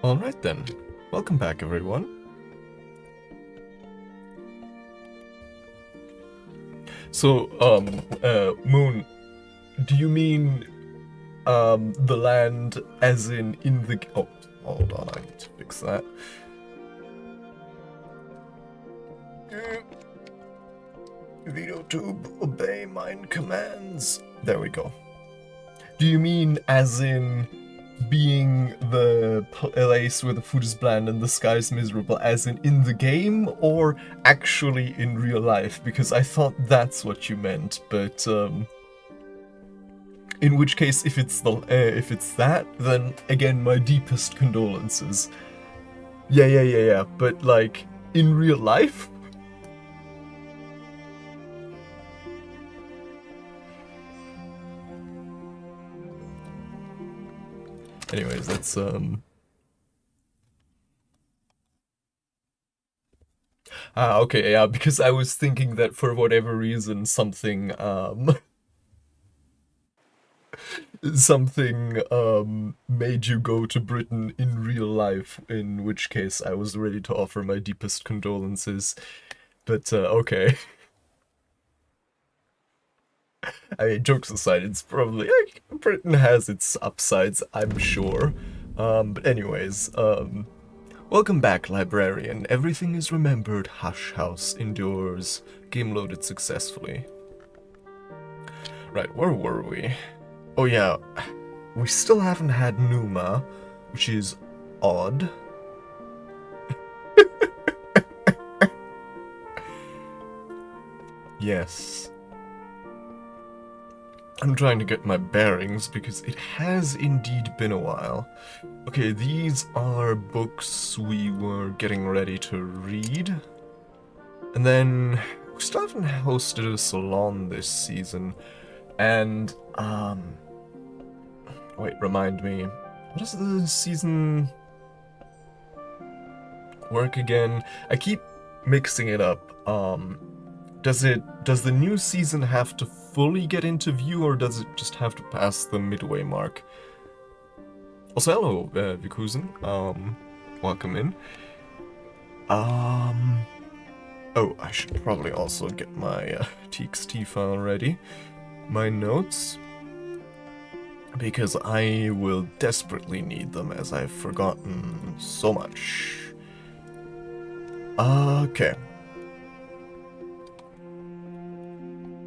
Alright then, welcome back everyone. So, Moon, do you mean, the land as in the... Oh, hold on, I need to fix that. Video tube, obey mine commands. There we go. Do you mean as in being the place where the food is bland and the sky is miserable, as in the game, or actually in real life? Because I thought that's what you meant, but in which case, if it's that, then again, my deepest condolences. Yeah. But like in real life. Anyways, that's okay, yeah, because I was thinking that for whatever reason something made you go to Britain in real life, in which case I was ready to offer my deepest condolences. But okay. I mean, jokes aside, it's probably like, Britain has its upsides, I'm sure. But anyways, welcome back, librarian. Everything is remembered. Hush House endures. Game loaded successfully. Right, where were we? Oh yeah, we still haven't had Numa, which is odd. Yes. I'm trying to get my bearings because it has indeed been a while. Okay, these are books we were getting ready to read. And then we still haven't hosted a salon this season. And, wait, remind me. What does the season work again? I keep mixing it up. Does the new season have to fully get into view, or does it just have to pass the midway mark? Also, hello, 𝐁𝐚𝐜𝐤. Welcome in. Oh, I should probably also get my TXT file ready. My notes. Because I will desperately need them, as I've forgotten so much. Okay.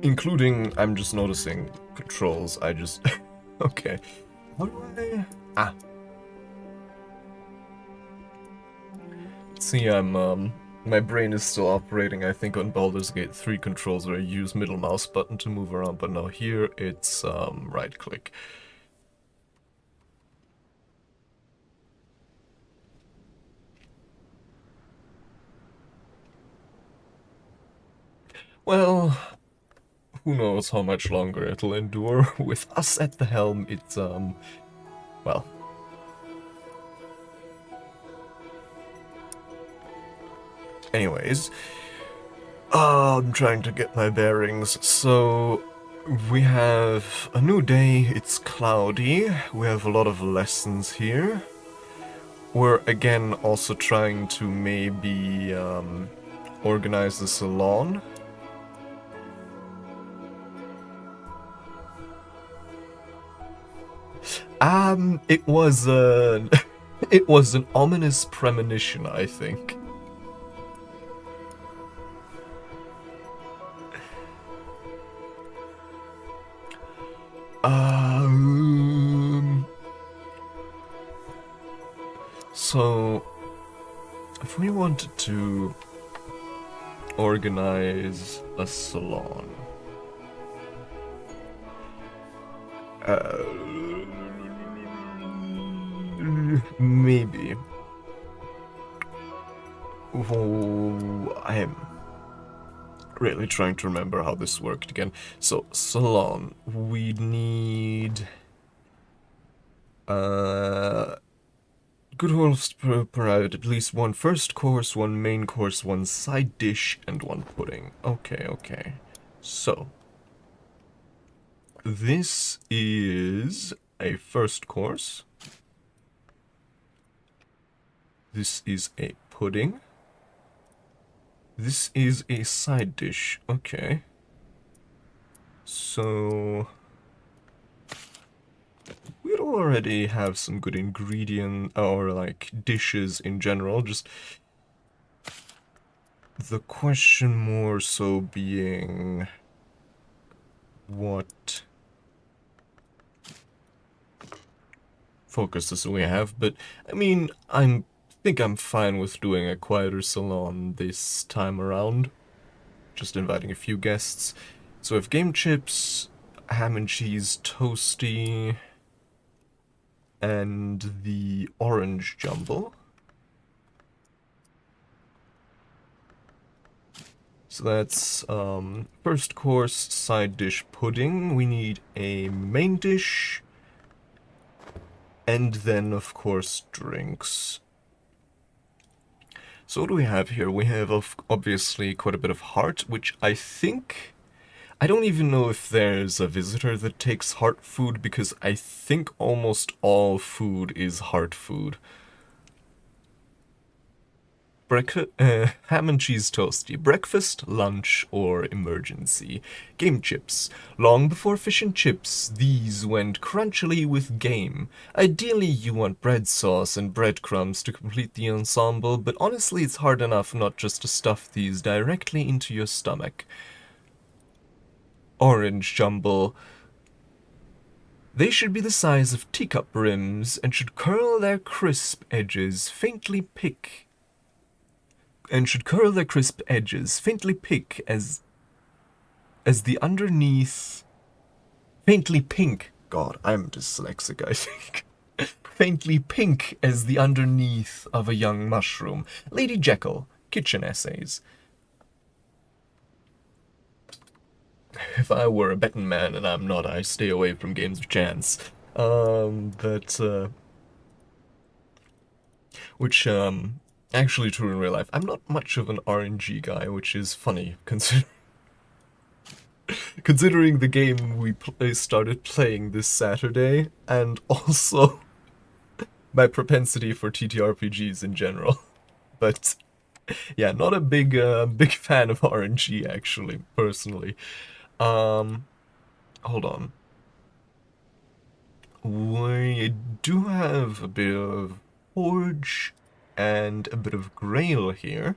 Including, I'm just noticing controls, I just... Okay. How do I... Ah. See, my brain is still operating, I think, on Baldur's Gate 3 controls where I use middle mouse button to move around, but now here it's, right click. Well, who knows how much longer it'll endure. With us at the helm, it's, well. Anyways, I'm trying to get my bearings. So, we have a new day, it's cloudy, we have a lot of lessons here. We're again also trying to maybe organize the salon. It was it was an ominous premonition, I think. So, if we wanted to organize a salon, maybe. Oh, I am really trying to remember how this worked again. So, salon, we need good host provided at least one first course, one main course, one side dish, and one pudding. Okay. So, this is a first course. This is a pudding. This is a side dish. Okay. So we already have some good ingredient or like dishes in general. Just the question more so being what focuses we have, but I mean, think I'm fine with doing a quieter salon this time around. Just inviting a few guests. So we have game chips, ham and cheese toasty, and the orange jumble. So that's first course, side dish, pudding. We need a main dish, and then of course drinks. So what do we have here? We have obviously quite a bit of heart, which I think... I don't even know if there's a visitor that takes heart food, because I think almost all food is heart food. Ham and cheese toasty. Breakfast, lunch, or emergency. Game chips. Long before fish and chips, these went crunchily with game. Ideally, you want bread sauce and breadcrumbs to complete the ensemble, but honestly, it's hard enough not just to stuff these directly into your stomach. Orange jumble. They should be the size of teacup rims and should curl their crisp edges faintly pink as the underneath faintly pink. God, I'm dyslexic, I think. Faintly pink as the underneath of a young mushroom. Lady Jekyll, kitchen essays. If I were a betting man, and I'm not, I stay away from games of chance. Which, actually true in real life. I'm not much of an RNG guy, which is funny, considering the game we started playing this Saturday, and also my propensity for TTRPGs in general. But yeah, not a big fan of RNG, actually, personally. Hold on. We do have a bit of forge and a bit of grail here.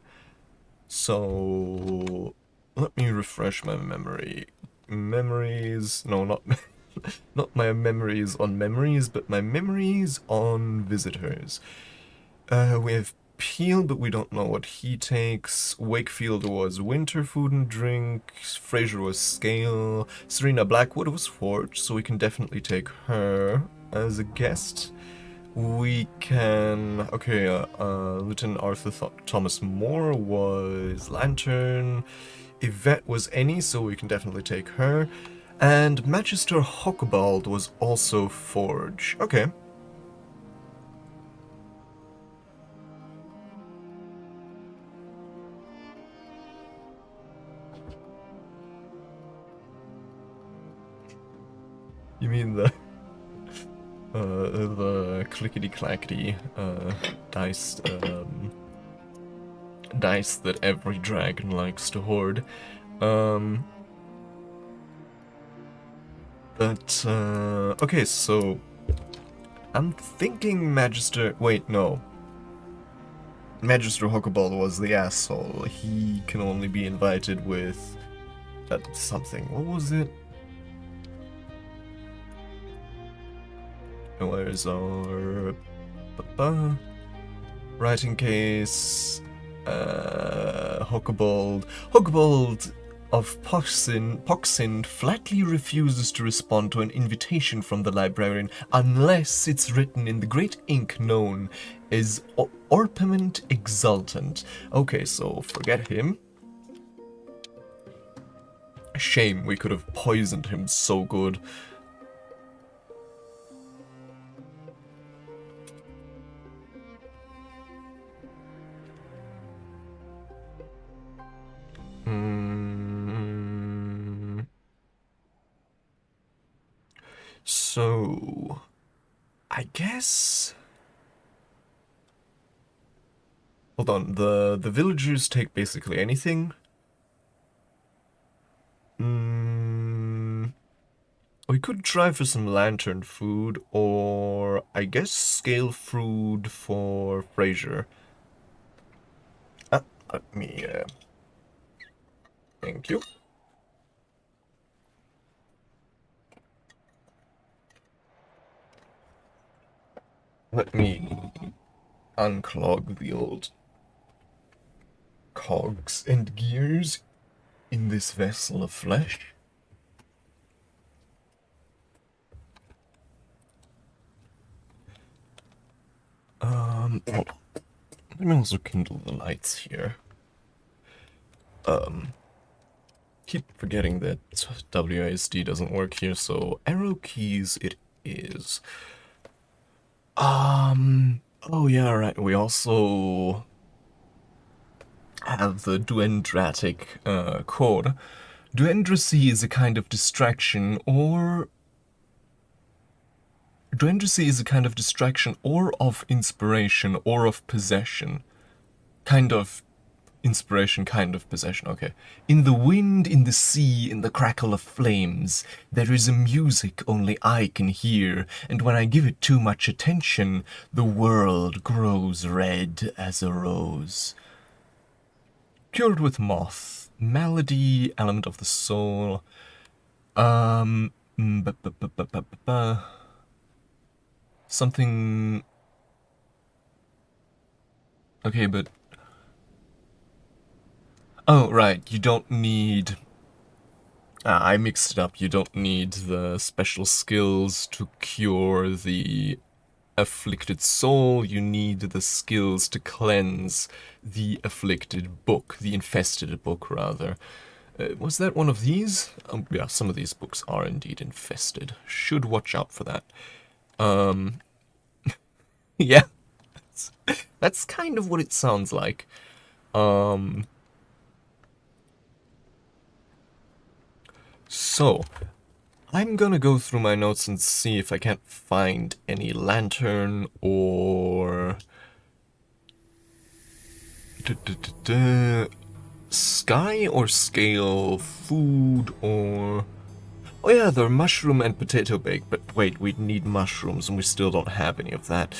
So let me refresh my memory. Memories, no, not not my memories on memories, but my memories on visitors. We have Peel, but we don't know what he takes. Wakefield was winter food and drink. Fraser was scale. Serena Blackwood was forge, so we can definitely take her as a guest. We can... Okay, Lieutenant Arthur Thomas Moore was lantern. Yvette was any, so we can definitely take her. And Magister Huckebald was also forge. Okay. You mean the clickety-clackety, dice that every dragon likes to hoard. Okay, so I'm thinking Magister... Wait, no. Magister Huckeball was the asshole. He can only be invited with... something. What was it? Where's our... writing case... Huckebald. Huckebald of Poxin flatly refuses to respond to an invitation from the librarian unless it's written in the great ink known as Orpiment Exultant. Okay, so forget him. Shame, we could have poisoned him so good. So, I guess... Hold on, the villagers take basically anything. We could try for some lantern food, or I guess scale food for Fraser. Let me, thank you. Let me unclog the old cogs and gears in this vessel of flesh. Hold on. Let me also kindle the lights here. Keep forgetting that WASD doesn't work here, so arrow keys it is. Oh yeah, right. We also have the duendratic chord. Duendracy is a kind of distraction, or Duendracy is a kind of distraction, or of inspiration, or of possession. Kind of inspiration, kind of possession, okay. In the wind, in the sea, in the crackle of flames, there is a music only I can hear, and when I give it too much attention, the world grows red as a rose. Cured with moth, malady, element of the soul, something... Okay, but... Oh, right, you don't need... I mixed it up. You don't need the special skills to cure the afflicted soul. You need the skills to cleanse the afflicted book, the infested book, rather. Was that one of these? Yeah, some of these books are indeed infested. Should watch out for that. Yeah. That's kind of what it sounds like. So, I'm gonna go through my notes and see if I can't find any lantern or... sky or scale food or... Oh yeah, there are mushroom and potato bake, but wait, we need mushrooms and we still don't have any of that.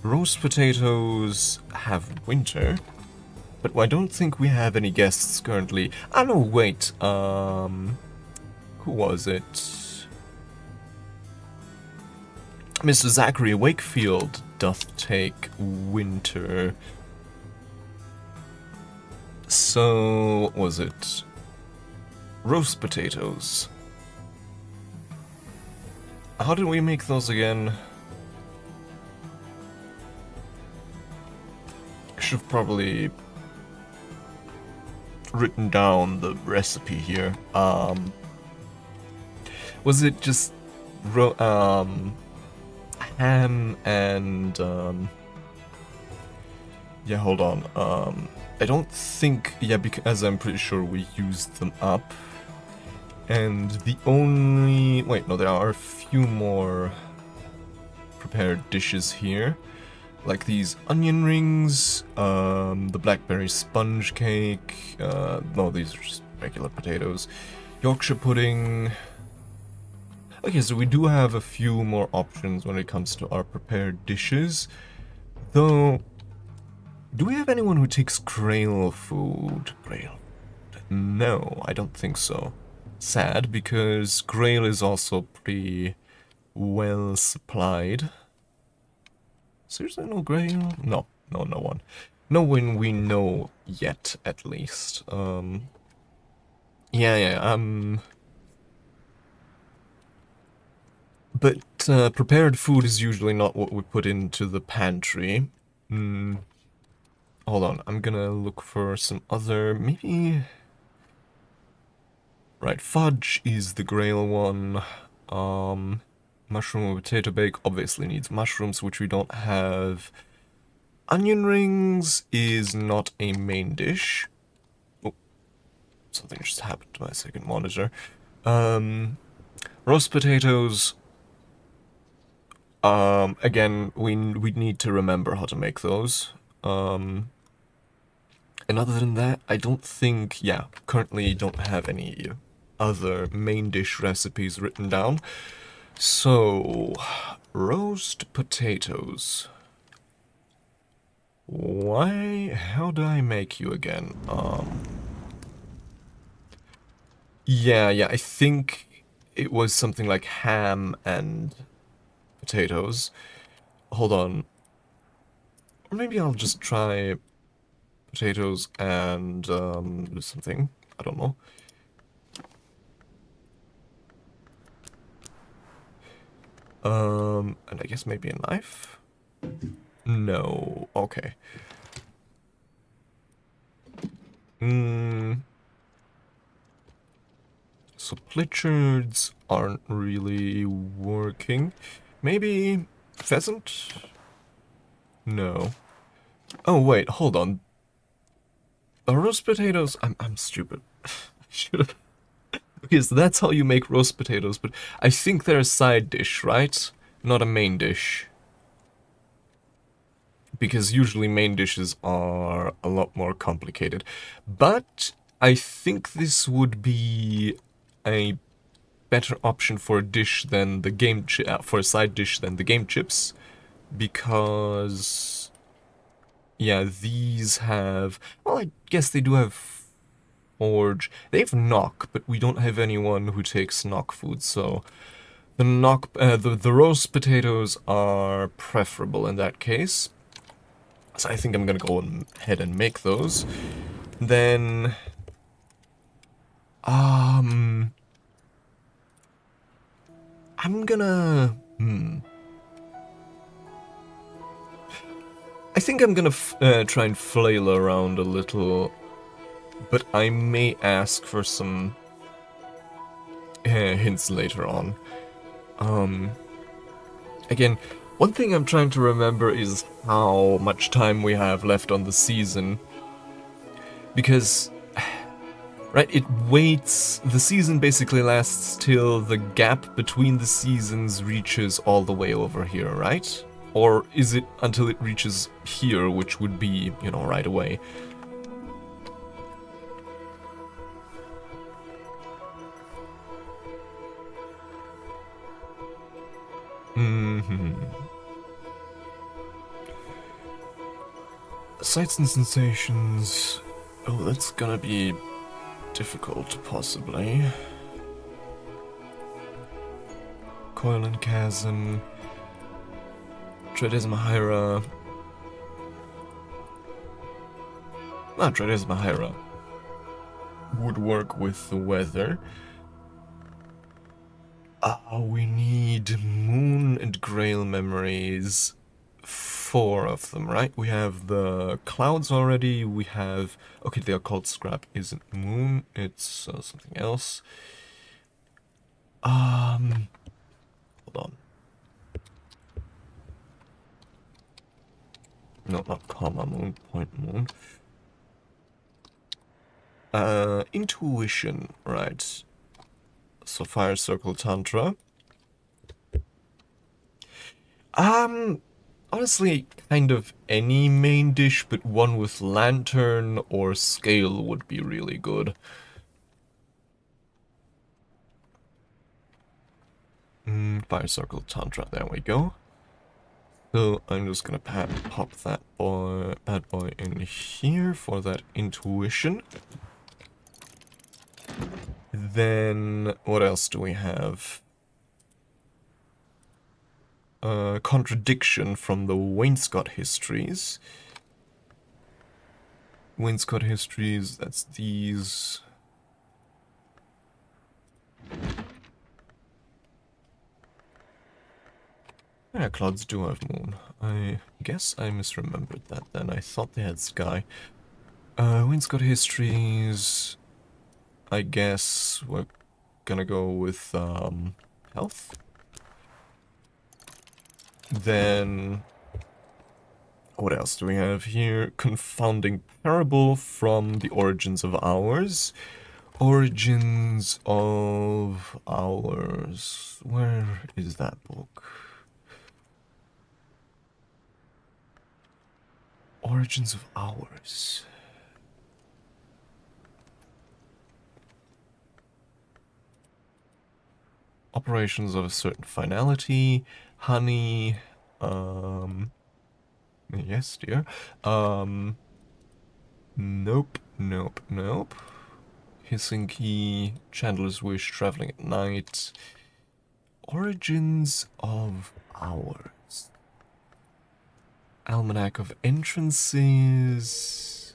Roast potatoes have winter. But I don't think we have any guests currently. Ah, no, wait. Who was it? Mr. Zachary Wakefield doth take winter. So, was it roast potatoes? How did we make those again? I should have probably written down the recipe here. Was it just ham and yeah, hold on. I don't think, yeah, because I'm pretty sure we used them up. And the only, wait, no, there are a few more prepared dishes here. Like these onion rings, the blackberry sponge cake, no, these are just regular potatoes, Yorkshire pudding. Okay, so we do have a few more options when it comes to our prepared dishes. Though, do we have anyone who takes Grail food? Grail? No, I don't think so. Sad, because Grail is also pretty well supplied. Seriously, no Grail? No, no one. No one we know yet, at least. But prepared food is usually not what we put into the pantry. Hold on, I'm gonna look for some other, maybe... Right, fudge is the Grail one. Mushroom or potato bake obviously needs mushrooms, which we don't have. Onion rings is not a main dish. Oh, something just happened to my second monitor. Roast potatoes Again, we need to remember how to make those. And other than that, I don't think, yeah, currently don't have any other main dish recipes written down. So, roast potatoes. How do I make you again? Yeah, I think it was something like ham and potatoes. Hold on. Or maybe I'll just try potatoes and something. I don't know. And I guess maybe a knife? No. Okay. So Pritchards aren't really working. Maybe pheasant? No. Oh wait, hold on. The roast potatoes. I'm stupid. I should have. Okay, so that's how you make roast potatoes, but I think they're a side dish, right? Not a main dish. Because usually main dishes are a lot more complicated. But I think this would be a better option for a dish than the for a side dish than the game chips, because yeah, these have, well, I guess they do have forge. They have knock, but we don't have anyone who takes knock food, so the roast potatoes are preferable in that case. So I think I'm gonna go ahead and make those. Then, I'm gonna, I think I'm gonna try and flail around a little, but I may ask for some hints later on. Again, one thing I'm trying to remember is how much time we have left on the season. Because, right, the season basically lasts till the gap between the seasons reaches all the way over here, right? Or is it until it reaches here, which would be, you know, right away? Sights and sensations. Oh, that's gonna be difficult, possibly. Coil and Chasm. 𝐁𝐚𝐜𝐤. 𝐁𝐚𝐜𝐤 would work with the weather. We need moon and grail memories. 4 of them, right? We have the clouds already. We have... Okay, the occult scrap isn't moon. It's something else. Hold on. No, not comma moon, point moon. Intuition, right. So fire circle tantra. Honestly, kind of any main dish, but one with lantern or scale would be really good. Fire circle tantra, there we go. So I'm just gonna pop that bad boy in here for that intuition. Then what else do we have? Contradiction from the Wainscot histories. Wainscot histories, that's these. Yeah, clouds do have moon. I guess I misremembered that then. I thought they had sky. Wainscot histories. I guess we're gonna go with health. Then, what else do we have here? Confounding Parable from the Origins of Hours. Origins of Hours. Where is that book? Origins of hours. Operations of a certain finality. Honey. Yes, dear. Nope, nope, nope. Hissing key, Chandler's wish, traveling at night. Origins of hours. Almanac of entrances.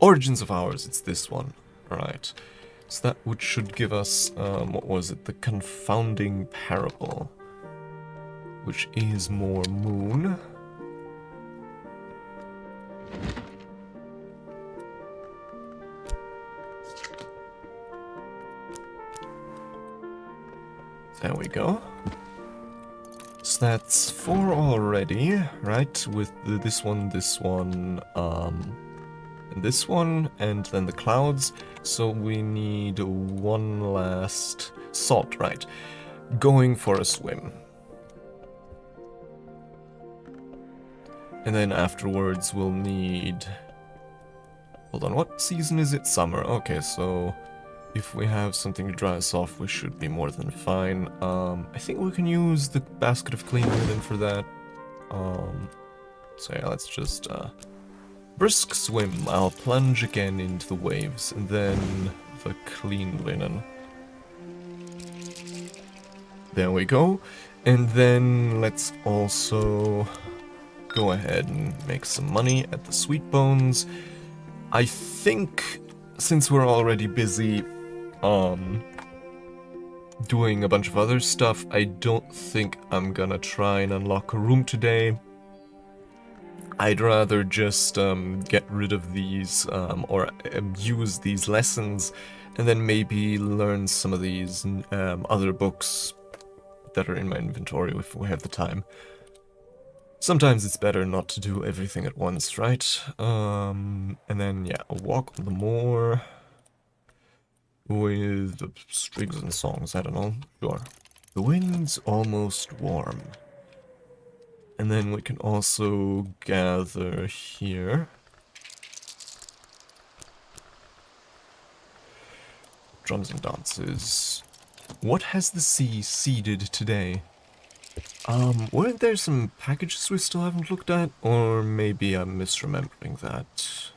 Origins of hours, it's this one. Alright. So that which should give us, what was it? The confounding parable. Which is more moon. There we go. So that's 4 already, right? With this one, and this one, and then the clouds. So we need one last salt, right? Going for a swim. And then afterwards we'll need... Hold on, what season is it? Summer. Okay, so if we have something to dry us off, we should be more than fine. I think we can use the basket of clean linen for that. So yeah, let's just brisk swim. I'll plunge again into the waves, and then the clean linen. There we go. And then let's also go ahead and make some money at the Sweet Bones. I think, since we're already busy doing a bunch of other stuff, I don't think I'm gonna try and unlock a room today. I'd rather just get rid of these or use these lessons, and then maybe learn some of these other books that are in my inventory if we have the time. Sometimes it's better not to do everything at once, right? And then, yeah, a walk on the moor with the strings and songs, I don't know. Sure. The wind's almost warm. And then we can also gather here. Drums and dances. What has the sea seeded today? Weren't there some packages we still haven't looked at? Or maybe I'm misremembering that.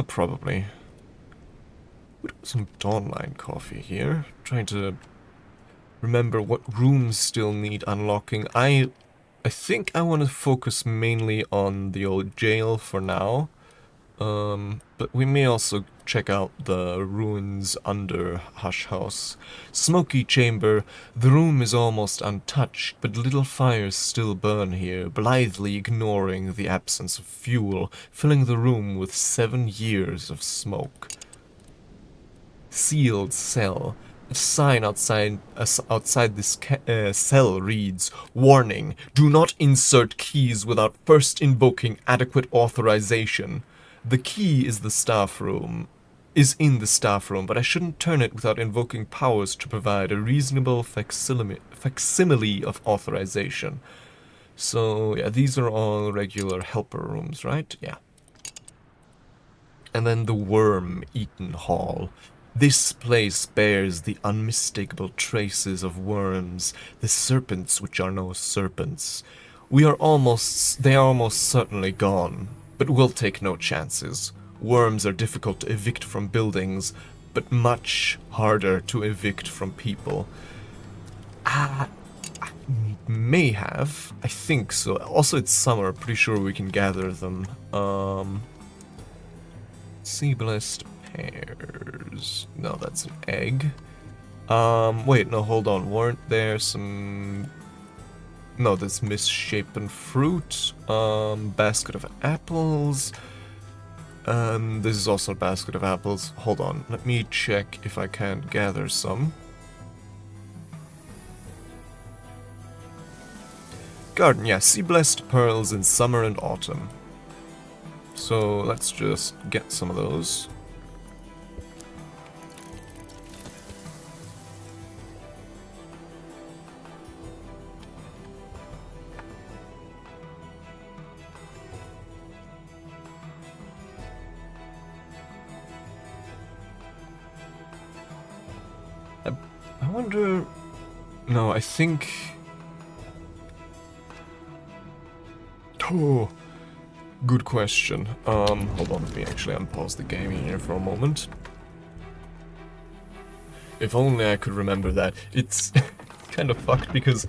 Probably. We got some Dawnline coffee here. Trying to remember what rooms still need unlocking. I think I want to focus mainly on the old jail for now. But we may also check out the ruins under Hush House. Smoky chamber. The room is almost untouched, but little fires still burn here, blithely ignoring the absence of fuel, filling the room with 7 years of smoke. Sealed cell. A sign outside this cell reads, "Warning, do not insert keys without first invoking adequate authorization. The key is in the staff room, but I shouldn't turn it without invoking powers to provide a reasonable facsimile of authorization." So, yeah, these are all regular helper rooms, right? Yeah. And then the worm-eaten hall. This place bears the unmistakable traces of worms, the serpents which are no serpents. They are almost certainly gone, but we'll take no chances. Worms are difficult to evict from buildings, but much harder to evict from people. I may have. I think so. Also, it's summer. Pretty sure we can gather them. Sea blessed pears. No, that's an egg. Wait, no, hold on. Weren't there some... No, that's misshapen fruit. Basket of apples. This is also a basket of apples. Hold on, let me check if I can't gather some. Garden, yeah, sea blessed pearls in summer and autumn. So let's just get some of those. I wonder... No, I think... Oh, good question. Hold on, let me actually unpause the game here for a moment. If only I could remember that. It's kind of fucked because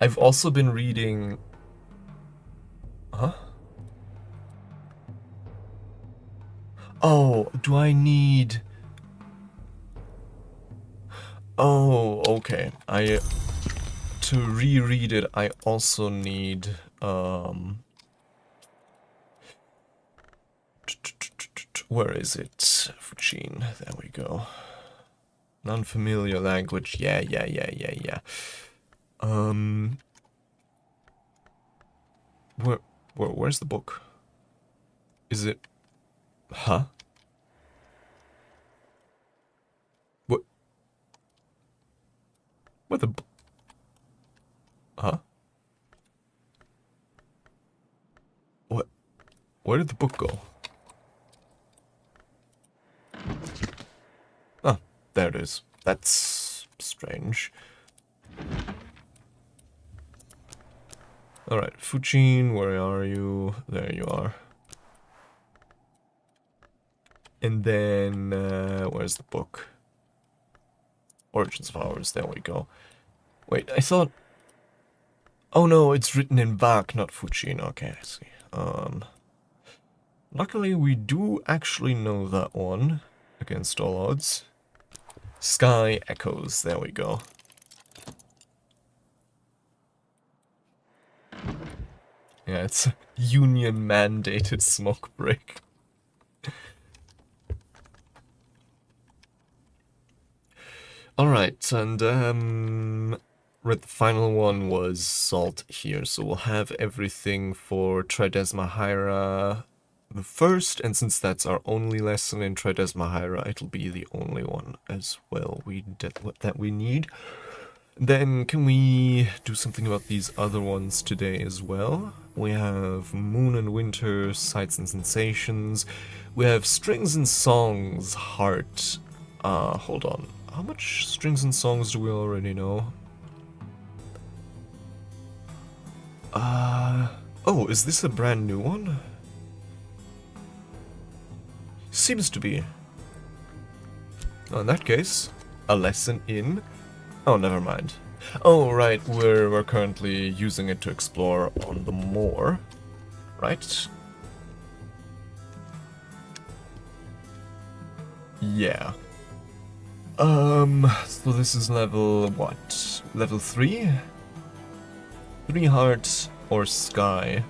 I've also been reading... Huh? Oh, do I need... Oh, okay. To reread it, I also need, where is it? Fuchin, there we go. Non-familiar language, yeah. Where's the book? Is it... Huh? What the... Huh? What? Where did the book go? Ah, there it is. That's strange. Alright, Fuchin, where are you? There you are. And then, where's the book? Origins of Ours, there we go. Wait, I thought... Oh no, it's written in Bach, not Fuchin. Okay, I see. Luckily, we do actually know that one, against all odds. Sky Echoes, there we go. Yeah, it's a union-mandated smoke break. Alright, and the final one was Salt here, so we'll have everything for Tridesma the first, and since that's our only lesson in Tridesma, it'll be the only one as well that we need. Then can we do something about these other ones today as well? We have Moon and Winter, Sights and Sensations. We have Strings and Songs, Heart. Hold on. How much Strings and Songs do we already know? Oh, is this a brand new one? Seems to be. Oh, in that case, a lesson in... Oh, never mind. Oh, right, we're currently using it to explore on the moor, right? Yeah. So this is level, what? Level 3? 3 hearts or sky?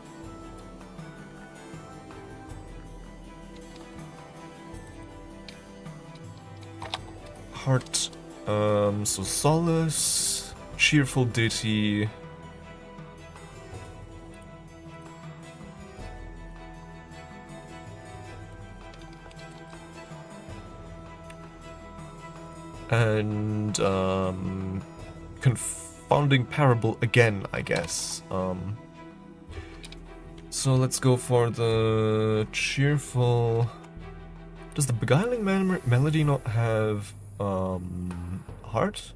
Heart, so Solace, Cheerful Ditty... And, Confounding Parable again, I guess. So let's go for the cheerful... Does the Beguiling Melody not have, heart?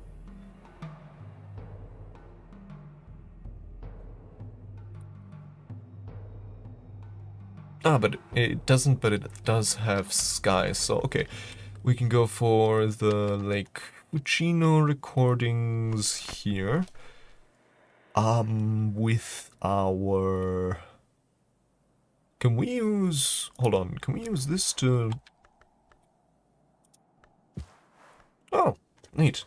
Ah, but it doesn't, but it does have sky, so okay. We can go for the Lake Fucino recordings here. With our... Can we use... Hold on, can we use this to... Oh, neat.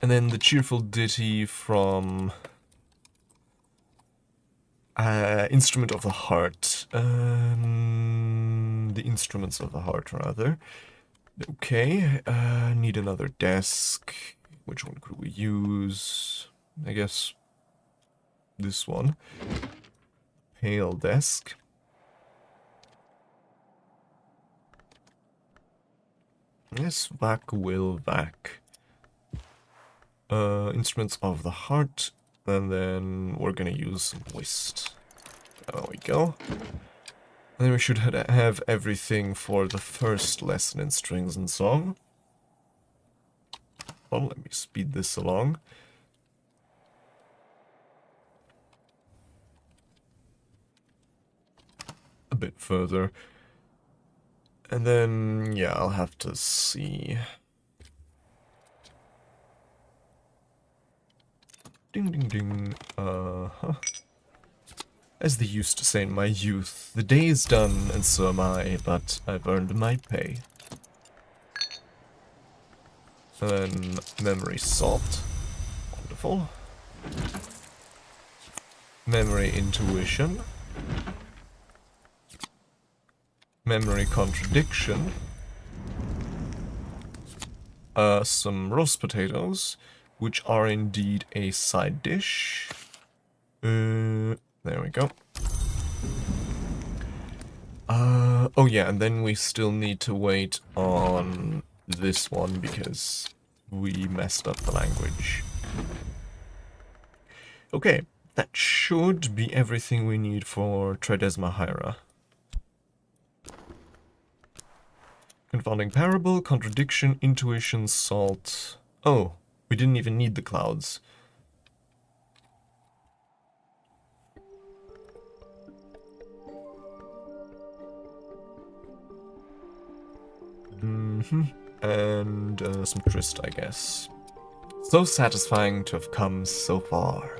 And then the Cheerful Ditty from... Instrument of the Heart. The Instruments of the Heart, rather. Okay, need another desk. Which one could we use? I guess this one. Pale desk. Yes, Vac will Vac. Instruments of the Heart. And then we're gonna use some Whist. There we go. And then we should have everything for the first lesson in strings and song. Well, let me speed this along. A bit further. And then, yeah, I'll have to see. Ding, ding, ding. As they used to say in my youth, the day is done and so am I, but I've earned my pay. And then memory salt. Wonderful. Memory intuition. Memory contradiction. Some roast potatoes, which are indeed a side dish. There we go. Oh yeah, and then we still need to wait on this one because we messed up the language. Okay, that should be everything we need for 𝐁�0⁻ Confounding parable, contradiction, intuition, salt. Oh, we didn't even need the clouds. And some tryst, I guess. So satisfying to have come so far.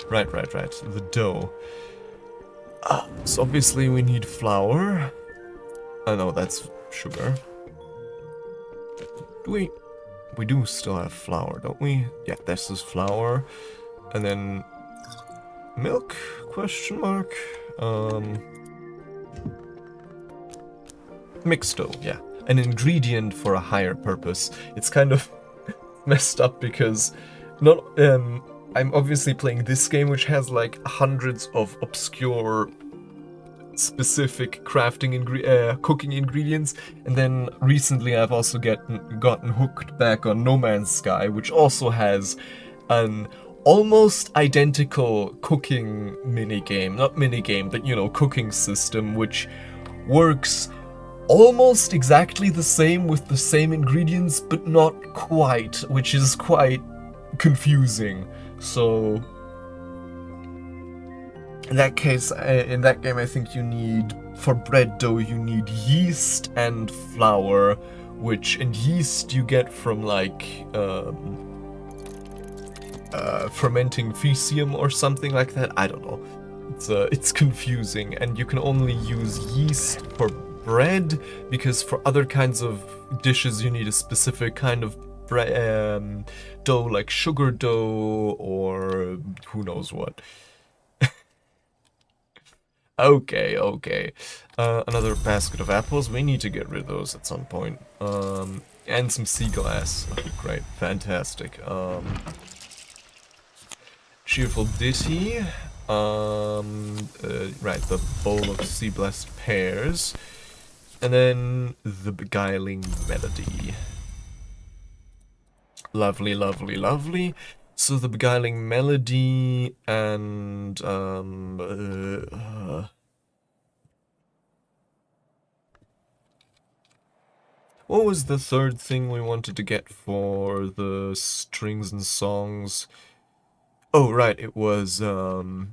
Right. The dough. So obviously we need flour. Oh no, that's sugar. Do we do still have flour, don't we? Yeah, this is flour. And then milk? Question mark. Mixed dough, yeah. An ingredient for a higher purpose. It's kind of messed up because not I'm obviously playing this game, which has like hundreds of obscure specific crafting cooking ingredients, and then recently I've also gotten hooked back on No Man's Sky, which also has an almost identical cooking minigame, not minigame, but you know, cooking system, which works almost exactly the same with the same ingredients, but not quite, which is quite confusing. So in that case, in that game, I think you need, for bread dough, you need yeast and flour, and yeast you get from like fermenting faecium or something like that. I don't know. It's confusing, and you can only use yeast for bread because for other kinds of dishes you need a specific kind of dough, like sugar dough or who knows what. Okay. Another basket of apples. We need to get rid of those at some point. And some sea glass. Oh, great, fantastic. Cheerful ditty. Right, the bowl of sea blessed pears. And then the beguiling melody. Lovely. So the beguiling melody and what was the third thing we wanted to get for the strings and songs? Oh right, it was the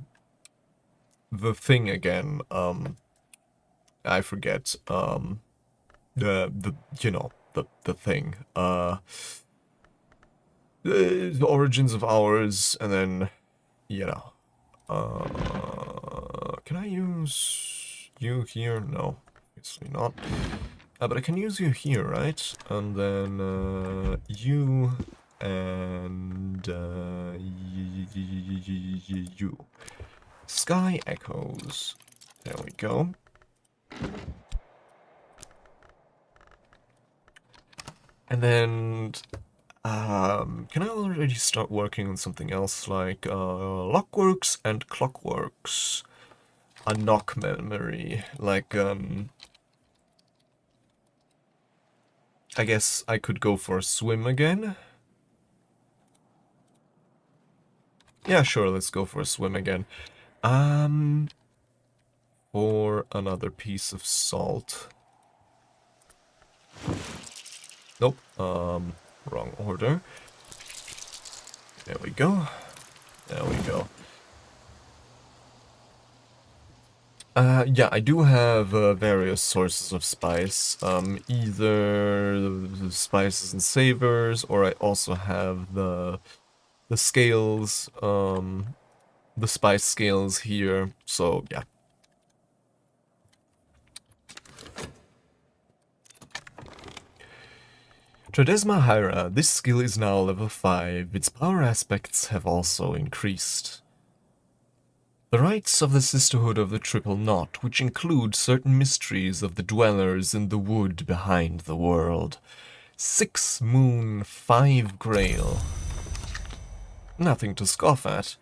thing again. I forget. The you know, the thing. The origins of ours, and then, you know, can I use you here? No, obviously not. But I can use you here, right? And then you and you. Sky echoes. There we go. And then can I already start working on something else like lockworks and clockworks? A knock memory, like I guess I could go for a swim again. Yeah, sure, let's go for a swim again. for another piece of salt. Nope, wrong order. There we go. There we go. Yeah, I do have various sources of spice. Either the spices and savors, or I also have the scales, the spice scales here. So yeah. 𝐁𝐫𝐚𝐬𝐤, this skill is now level 5. Its power aspects have also increased. The rites of the Sisterhood of the Triple Knot, which include certain mysteries of the dwellers in the wood behind the world. 6 moon, 5 grail. Nothing to scoff at.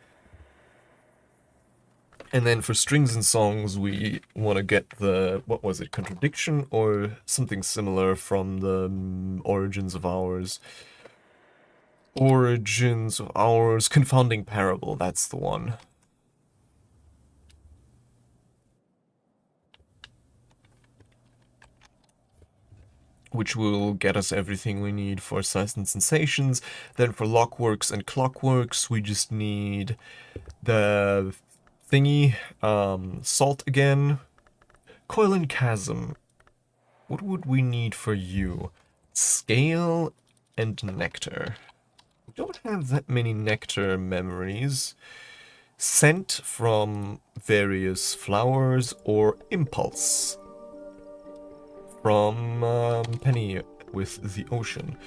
And then for strings and songs, we want to get the, what was it, contradiction or something similar from the Origins of Ours. Origins of Ours, Confounding Parable, that's the one. Which will get us everything we need for Sights and Sensations. Then for Lockworks and Clockworks, we just need the thingy, salt again. 𝐁𝐚𝐜𝐤 Chasm. What would we need for you? Scale and nectar. We don't have that many nectar memories. Scent from various flowers or impulse from Penny with the ocean.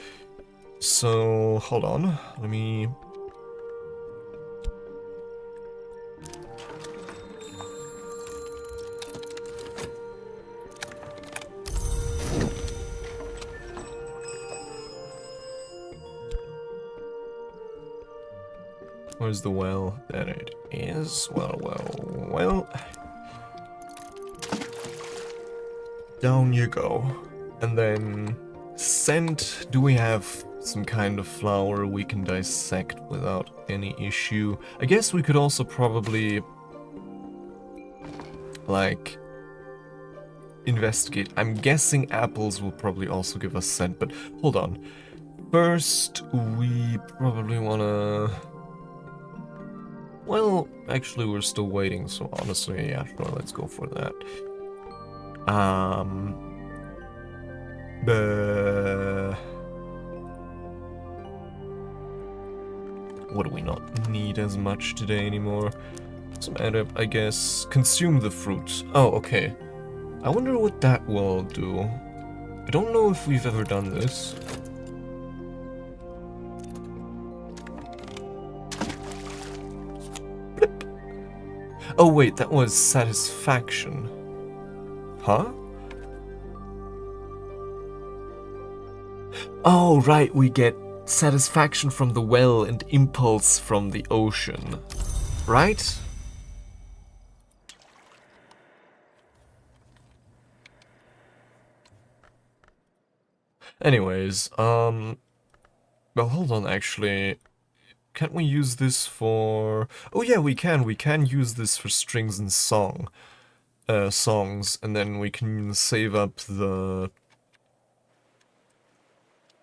So, hold on. Let me... Where's the well? There it is. Well. Down you go. And then scent. Do we have some kind of flower we can dissect without any issue? I guess we could also probably like investigate. I'm guessing apples will probably also give us scent, but hold on. First, we probably wanna... Well, actually we're still waiting, so honestly, yeah, sure, let's go for that. What do we not need as much today anymore? Some adept, I guess. Consume the fruit. Oh, okay. I wonder what that will do. I don't know if we've ever done this. Blip. Oh wait, that was satisfaction. Huh? Oh, right, we get satisfaction from the well and impulse from the ocean. Right? Anyways, well, hold on, actually. Can't we use this for... Oh yeah, we can. We can use this for strings and songs, and then we can save up the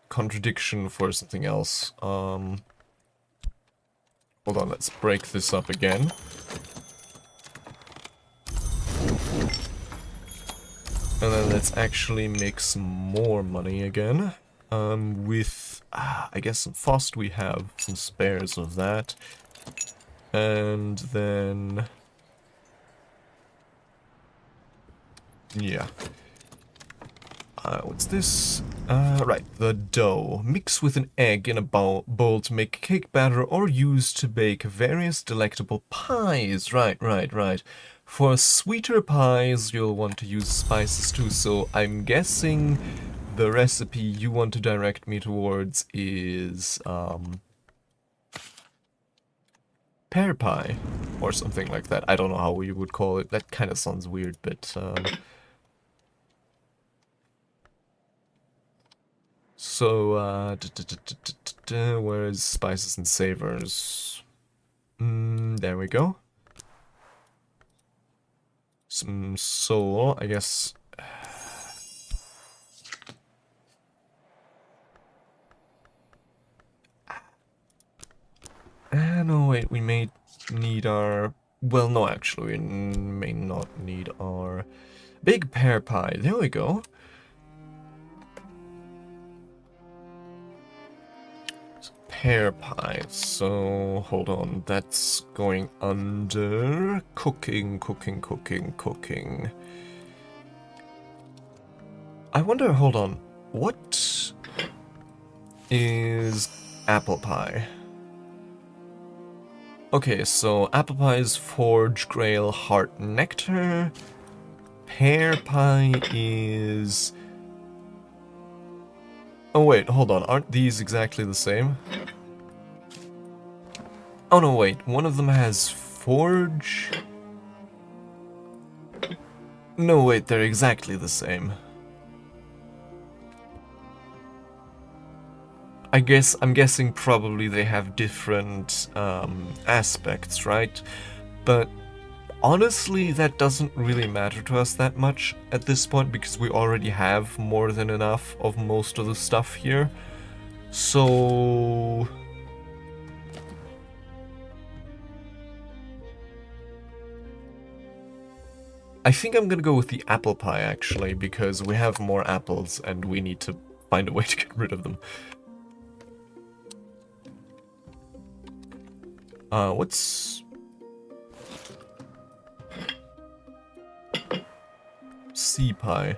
contradiction for something else. Hold on, let's break this up again. And then let's actually make some more money again. With, I guess some FOST we have, some spares of that. And then... yeah. What's this? Right, the dough. Mix with an egg in a bowl to make cake batter or use to bake various delectable pies. Right. For sweeter pies, you'll want to use spices too, so I'm guessing the recipe you want to direct me towards is, pear pie, or something like that. I don't know how we would call it. That kind of sounds weird, but, so, where is spices and savors? There we go. some soul, I guess. No, wait, we may need our... Well, no, actually, we may not need our big pear pie. There we go. Pear pie, so hold on, that's going under cooking. I wonder, hold on, what is apple pie? Okay, so apple pie is forge, grail, heart, nectar. Pear pie is... Oh wait, hold on, aren't these exactly the same? Oh no, wait, one of them has forge... No, wait, they're exactly the same. I'm guessing probably they have different aspects, right? But honestly, that doesn't really matter to us that much at this point because we already have more than enough of most of the stuff here. So... I think I'm gonna go with the apple pie actually because we have more apples and we need to find a way to get rid of them. What's... sea pie?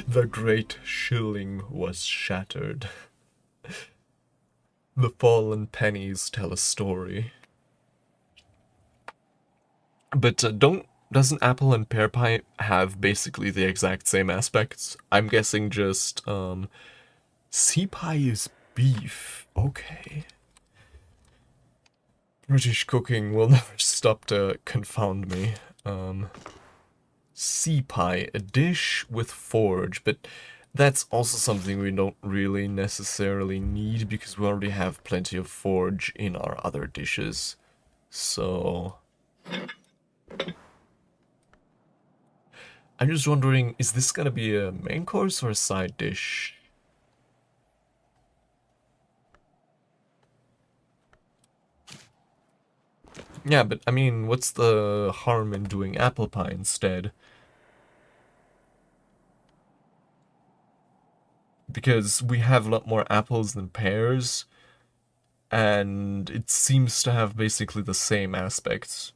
The great shilling was shattered. The fallen pennies tell a story. But doesn't apple and pear pie have basically the exact same aspects? I'm guessing just, sea pie is beef. Okay. British cooking will never stop to confound me. Sea pie, a dish with forge, but that's also something we don't really necessarily need because we already have plenty of forge in our other dishes. So... I'm just wondering, is this gonna be a main course or a side dish? Yeah, but I mean, what's the harm in doing apple pie instead? Because we have a lot more apples than pears, and it seems to have basically the same aspects.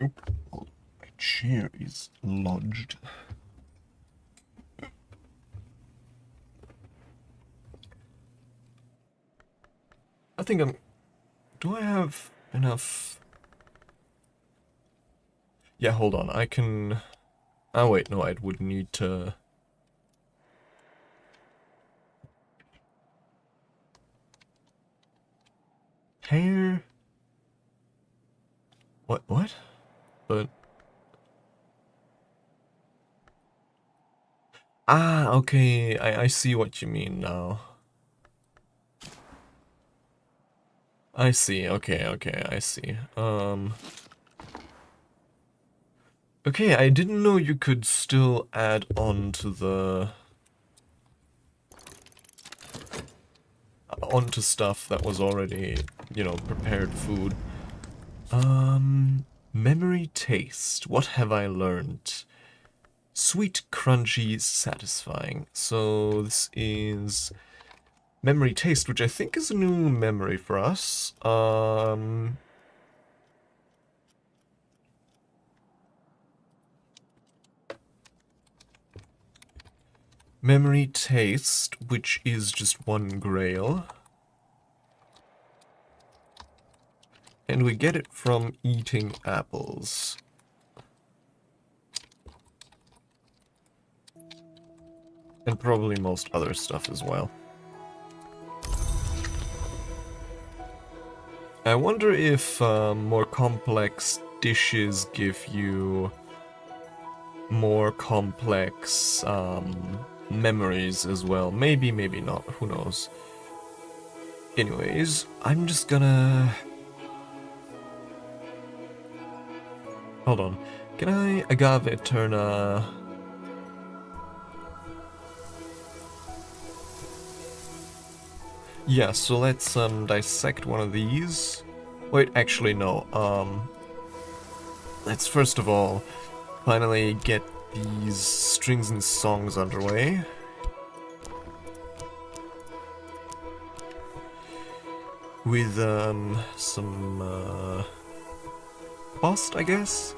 Oop, my chair is lodged. I think I'm... Do I have enough... Yeah, hold on, I can... Oh wait, no, I would need to... Pear... What? But... Ah, okay, I see what you mean now. I see, okay, I see. Okay, I didn't know you could still add on to the... onto stuff that was already, you know, prepared food. Memory taste. What have I learned? Sweet, crunchy, satisfying. So this is memory taste, which I think is a new memory for us. Memory taste, which is just one grail. And we get it from eating apples. And probably most other stuff as well. I wonder if more complex dishes give you more complex memories as well. Maybe, maybe not, who knows. Anyways, I'm just gonna... Hold on. Can I agave turn a... Yeah, so let's dissect one of these. Wait, actually no. Let's first of all finally get these strings and songs underway. With some cost, I guess.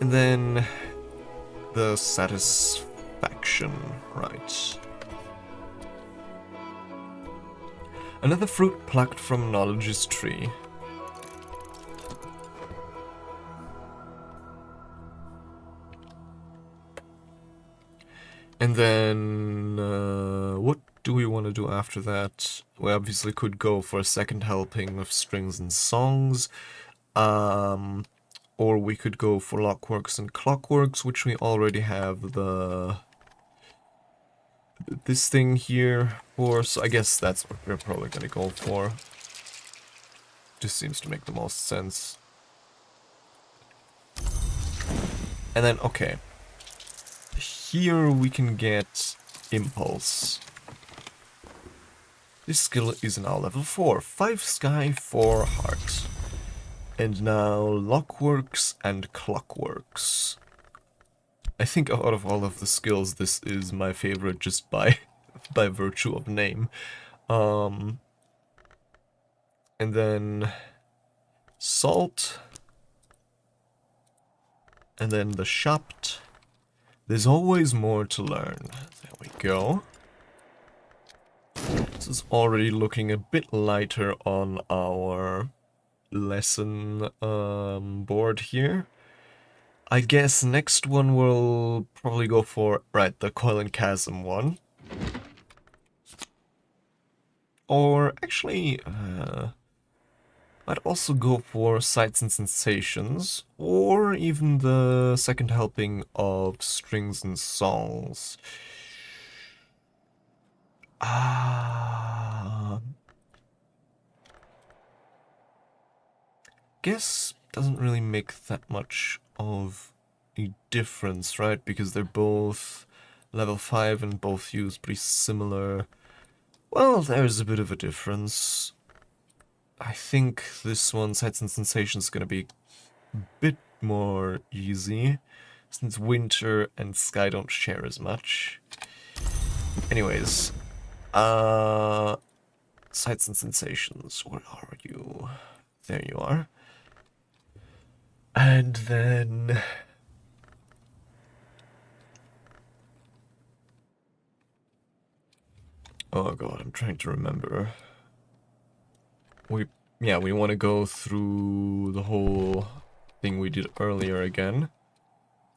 And then the satisfaction, right. Another fruit plucked from knowledge's tree. And then, what do we want to do after that? We obviously could go for a second helping of strings and songs. Or we could go for lockworks and clockworks, which we already have this thing here for, so I guess that's what we're probably gonna go for. Just seems to make the most sense. And then, okay. Here we can get Impulse. This skill is now level 4. 5 sky, 4 heart. And now Lockworks and Clockworks. I think out of all of the skills, this is my favorite just by virtue of name. And then Salt. And then the Shopped. There's always more to learn. There we go. This is already looking a bit lighter on our lesson board here. I guess next one we'll probably go for, right, the Coil and Chasm one. Or actually, I'd also go for Sights and Sensations, or even the second helping of Strings and Songs. Guess doesn't really make that much of a difference, right? Because they're both level 5 and both use pretty similar... Well, there's a bit of a difference. I think this one, Sights and Sensations, is going to be a bit more easy, since Winter and Sky don't share as much. Anyways, Sights and Sensations, where are you? There you are. And then... Oh god, I'm trying to remember. We want to go through the whole thing we did earlier again.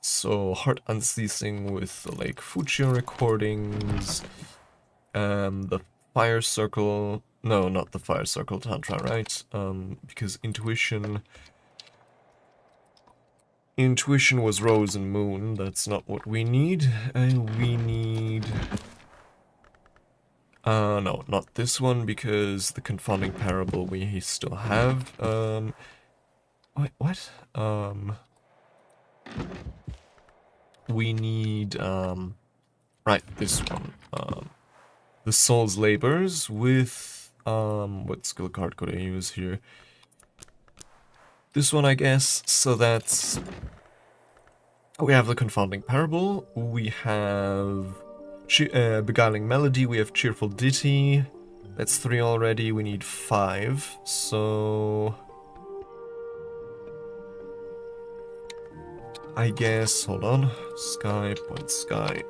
So, Heart Unceasing with the Lake Fuchsia recordings, the Fire Circle... No, not the Fire Circle Tantra, right? Because Intuition was Rose and Moon, that's not what we need. We need... no, not this one, because the Confounding Parable we still have. Wait, what? We need, right, this one. The Soul's Labors with, what skill card could I use here? This one, I guess, so that's... We have the Confounding Parable, we have... Beguiling Melody, we have Cheerful Ditty. That's 3 already, we need 5, so... I guess, hold on, Sky, Point Sky.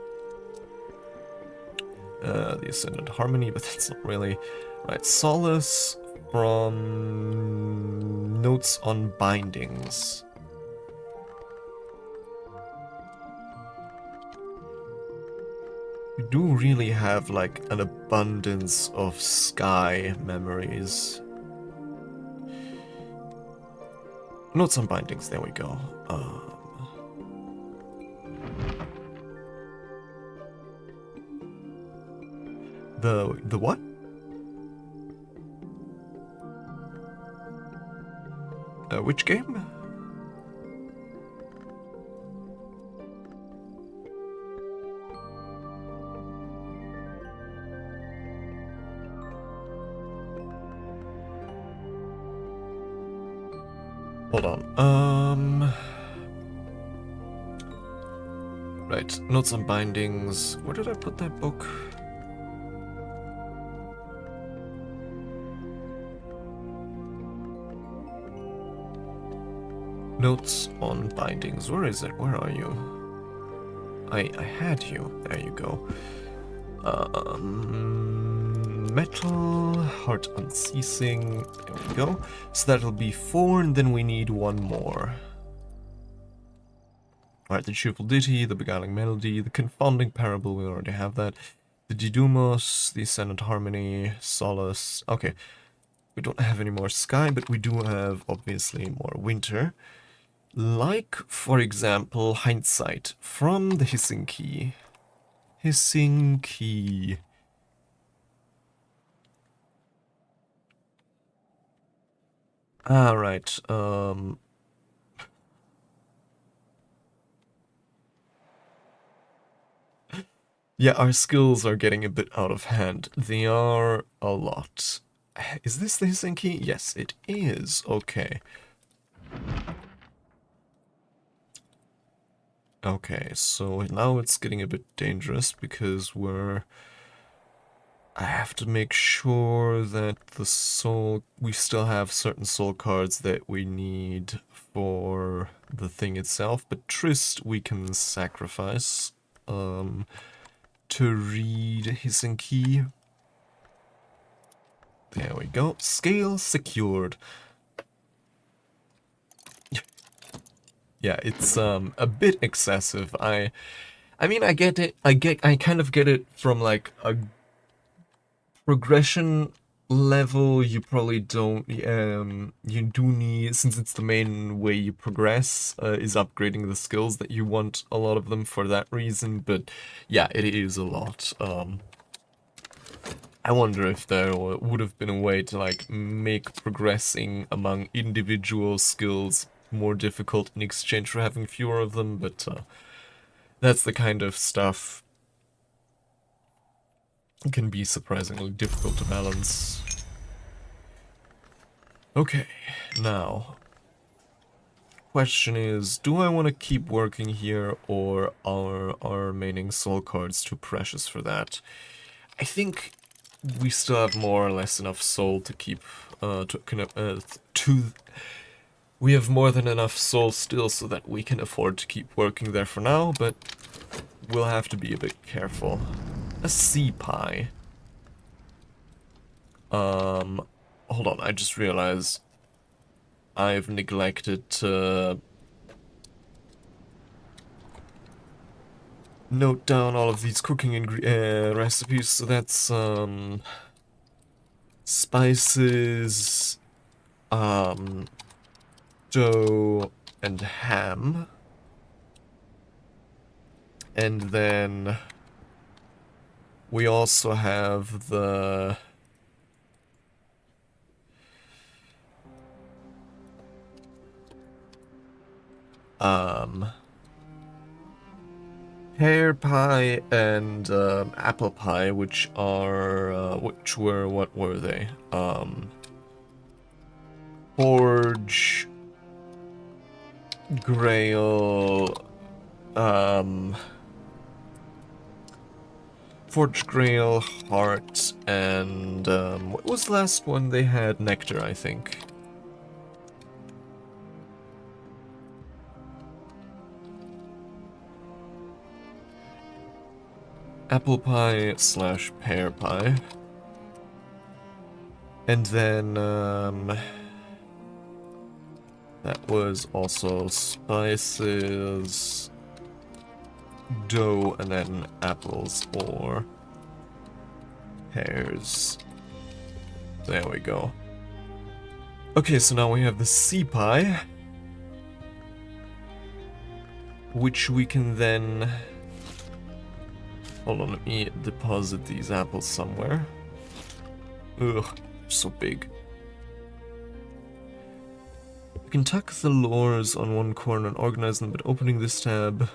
The Ascendant Harmony, but that's not really... Right, Solace from Notes on Bindings. We do really have, like, an abundance of Sky memories. Notes on bindings, there we go. The what? Which game? Hold on. Right, notes on bindings. Where did I put that book? Notes on bindings. Where is it? Where are you? I had you. There you go. Metal, heart unceasing. There we go. So that'll be 4, and then we need 1 more. Alright, the cheerful ditty, the beguiling melody, the confounding parable, we already have that. The didumos, the ascendant harmony, solace. Okay, we don't have any more sky, but we do have, obviously, more winter. Like, for example, hindsight from the hissing key. Hissing key. Alright, yeah, our skills are getting a bit out of hand. They are a lot. Is this the hissing key? Yes, it is. Okay. Okay, so now it's getting a bit dangerous because I have to make sure that we still have certain soul cards that we need for the thing itself, but Trist we can sacrifice to read hissing key. There we go. Scale secured. Yeah, it's a bit excessive. I mean, I get it. I kind of get it from like a progression level. You probably don't. You do need, since it's the main way you progress, is upgrading the skills, that you want a lot of them for that reason. But yeah, it is a lot. I wonder if there would have been a way to like make progressing among individual skills more difficult in exchange for having fewer of them, but that's the kind of stuff that can be surprisingly difficult to balance. Okay, now, question is, do I want to keep working here, or are our remaining soul cards too precious for that? I think we still have more or less enough soul to keep, we have more than enough soul still so that we can afford to keep working there for now, but we'll have to be a bit careful. A sea pie. Hold on, I just realized I've neglected to note down all of these cooking recipes, so that's, spices, dough, and ham. And then we also have the pear pie and apple pie, which are what were they? Forge, Grail, Forge, Grail, Heart, and what was the last one they had? Nectar, I think. Apple pie / pear pie. And then, that was also spices, dough, and then apples or pears. There we go. Okay, so now we have the sea pie. which we can then... Hold on, let me deposit these apples somewhere. Ugh, they're so big. We can tuck the lures on one corner and organize them, but opening this tab...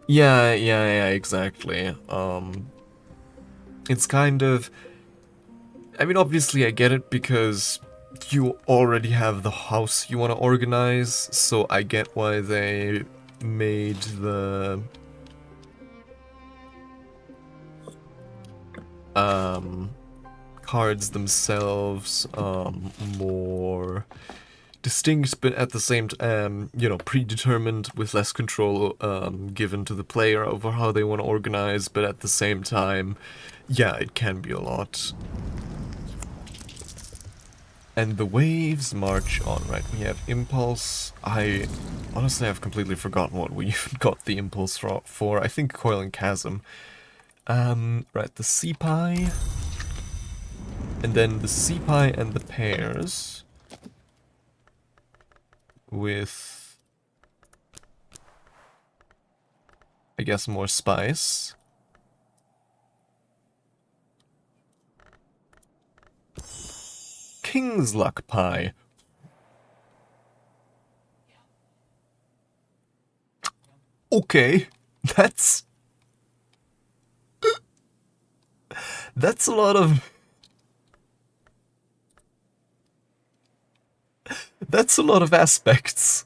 Yeah, exactly. It's kind of... I mean, obviously I get it because you already have the house you want to organize, so I get why they made the... cards themselves more distinct, but at the same time, you know, predetermined with less control given to the player over how they want to organize, but at the same time, yeah, it can be a lot. And the waves march on, right? We have impulse. I honestly have completely forgotten what we got the impulse for. I think coil and chasm. Right, the 𝐁𝐫𝐚𝐽. And then the 𝐁𝐫𝐚 and the pairs with, I guess, more spice. King's luck pie. Okay, that's a lot of... That's a lot of aspects.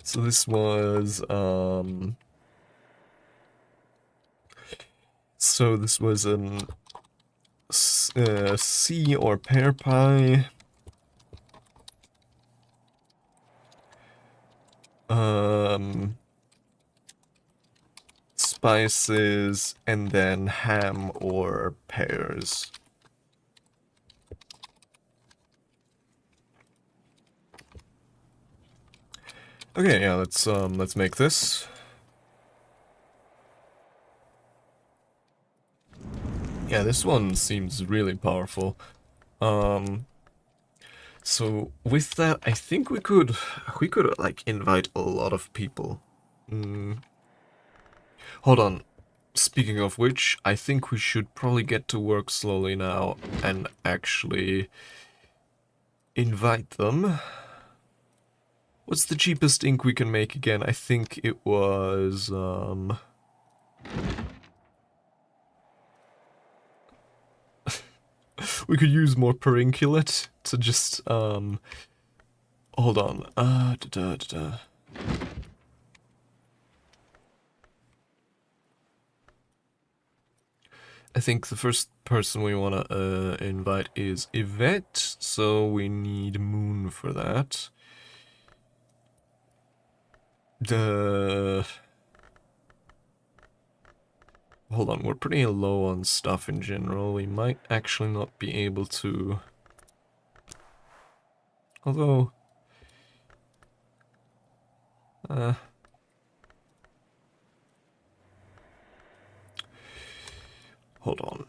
So this was, so this was an C or pear pie. Spices, and then ham or pears. Okay, yeah, let's make this. Yeah, this one seems really powerful. So with that, I think we could like invite a lot of people. Hold on. Speaking of which, I think we should probably get to work slowly now and actually invite them. What's the cheapest ink we can make again? I think it was, we could use more perinculate to just, hold on, I think the first person we want to invite is Yvette, so we need Moon for that. Hold on, we're pretty low on stuff in general. We might actually not be able to... Although... Hold on.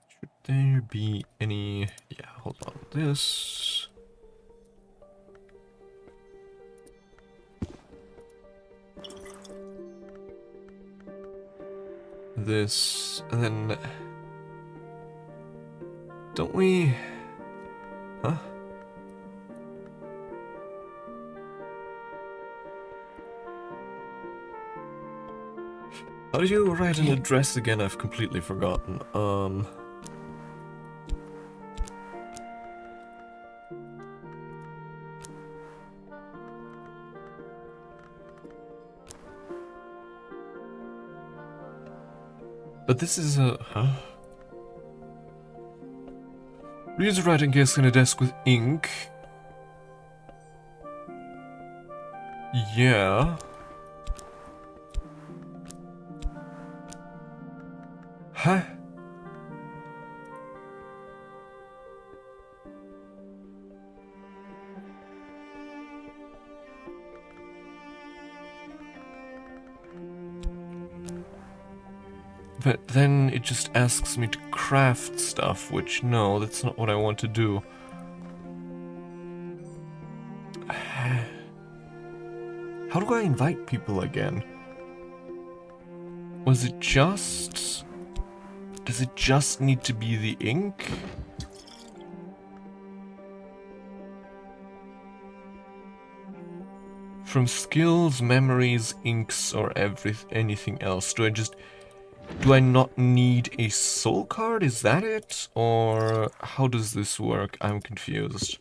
Should there be any... Yeah, hold on. This... This... And then... Don't we... Huh? How did you write an address again? I've completely forgotten. But this is a... Huh? Reads writing case in a desk with ink. Yeah. Huh? But then it just asks me to craft stuff, which, no, that's not what I want to do. How do I invite people again? Was it just... Does it just need to be the ink? From skills, memories, inks, or anything else? Do I not need a soul card? Is that it? Or how does this work? I'm confused.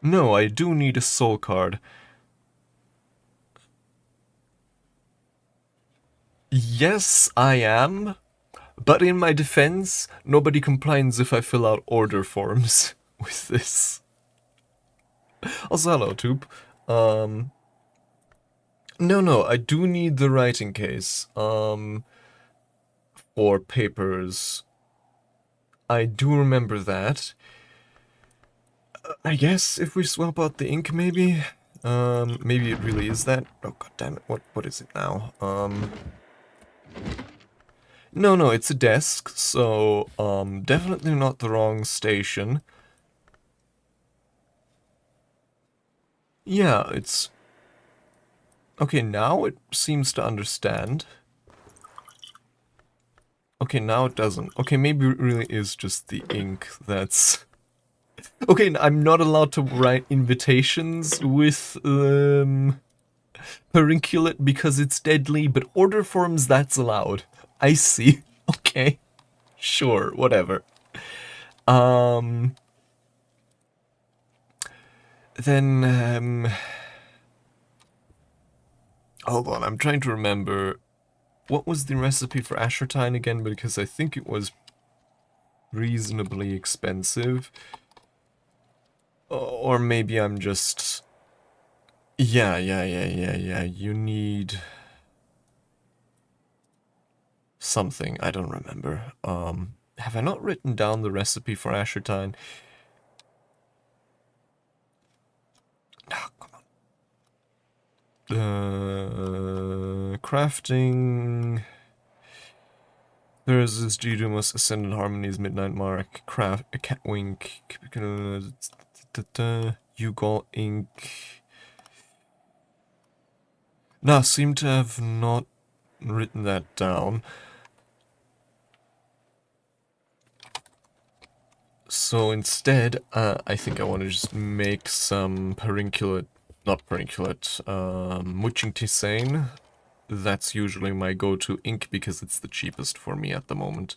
No, I do need a soul card. Yes, I am. But in my defense, nobody complains if I fill out order forms with this. Also, hello, Tube. No, I do need the writing case, for papers. I do remember that. I guess if we swap out the ink, maybe? Maybe it really is that. Oh, god damn it, what is it now? No, it's a desk, so, definitely not the wrong station. Yeah, it's... Okay, now it seems to understand. Okay, now it doesn't. Okay, maybe it really is just the ink that's... Okay, I'm not allowed to write invitations with, Perinculate because it's deadly, but order forms, that's allowed. I see. Okay. Sure, whatever. Then, hold on, I'm trying to remember. What was the recipe for ashertine again? Because I think it was reasonably expensive. Or maybe I'm just... Yeah, you need... something, I don't remember. Have I not written down the recipe for ashertine? Ah, come on. Crafting... There's this G-Dumas, Ascendant Harmonies, Midnight Mark, Craft, Catwink, Yugal Ink... Nah, seem to have not written that down. So instead, I think I want to just make some Perinculate, not Perinculate, Muching Tisane. That's usually my go-to ink because it's the cheapest for me at the moment.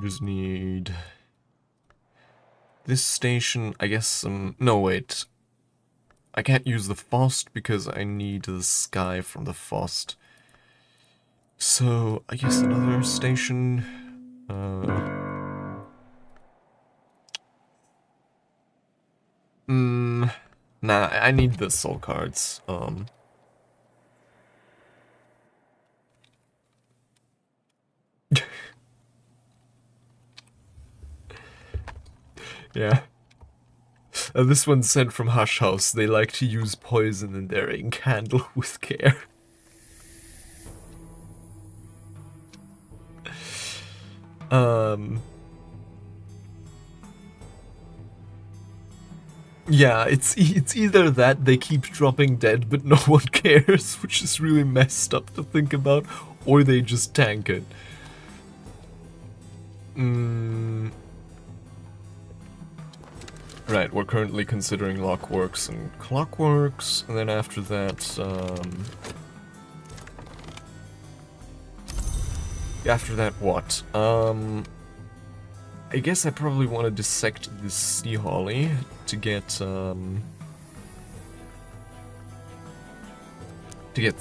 Just need... This station, I guess, no wait. I can't use the Fost because I need the sky from the Fost. So, I guess another station, nah, I need the soul cards, Yeah. This one's sent from Hush House. They like to use poison in their ink. Handle with care. Yeah, it's either that they keep dropping dead but no one cares, which is really messed up to think about, or they just tank it. Right, we're currently considering Lockworks and Clockworks, and then after that, after that, what? I guess I probably want to dissect this Sea Holly to get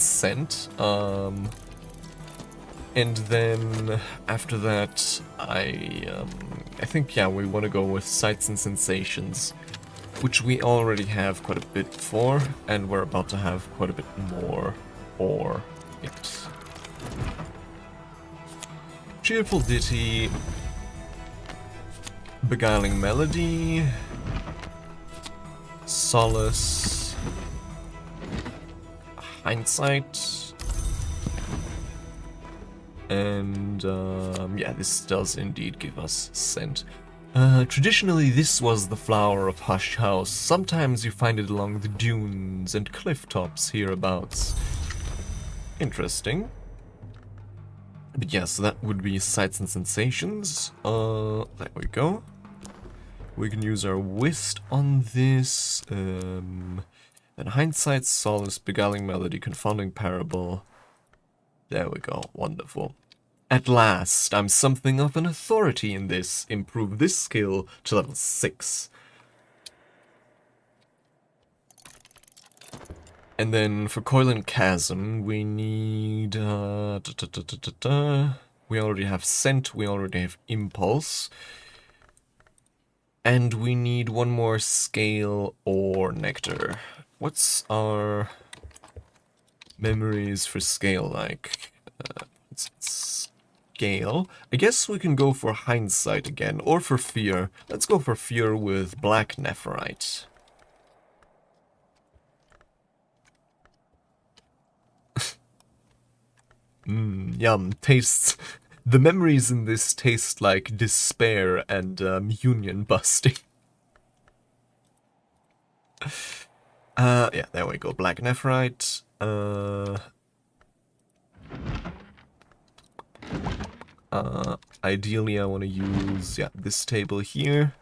scent, and then after that, I think, yeah, we want to go with Sights and Sensations, which we already have quite a bit for, and we're about to have quite a bit more for it. Cheerful Ditty. Beguiling Melody, Solace, Hindsight, and yeah, this does indeed give us scent. Traditionally, this was the flower of Hush House. Sometimes you find it along the dunes and cliff tops hereabouts. Interesting. But yes, that would be Sights and Sensations. There we go. We can use our Whist on this. Then Hindsight, Solace, Beguiling Melody, Confounding Parable. There we go. Wonderful. At last, I'm something of an authority in this. Improve this skill to level 6. And then for ℍ𝐿 Chasm, we need... we already have Scent, we already have Impulse. And we need one more Scale or Nectar. What's our memories for Scale like? Scale. I guess we can go for Hindsight again, or for Fear. Let's go for Fear with Black Nephrite. Yum. Tastes... The memories in this taste like despair and union busting. Yeah, there we go. Black Nephrite. Ideally I want to use, yeah, this table here.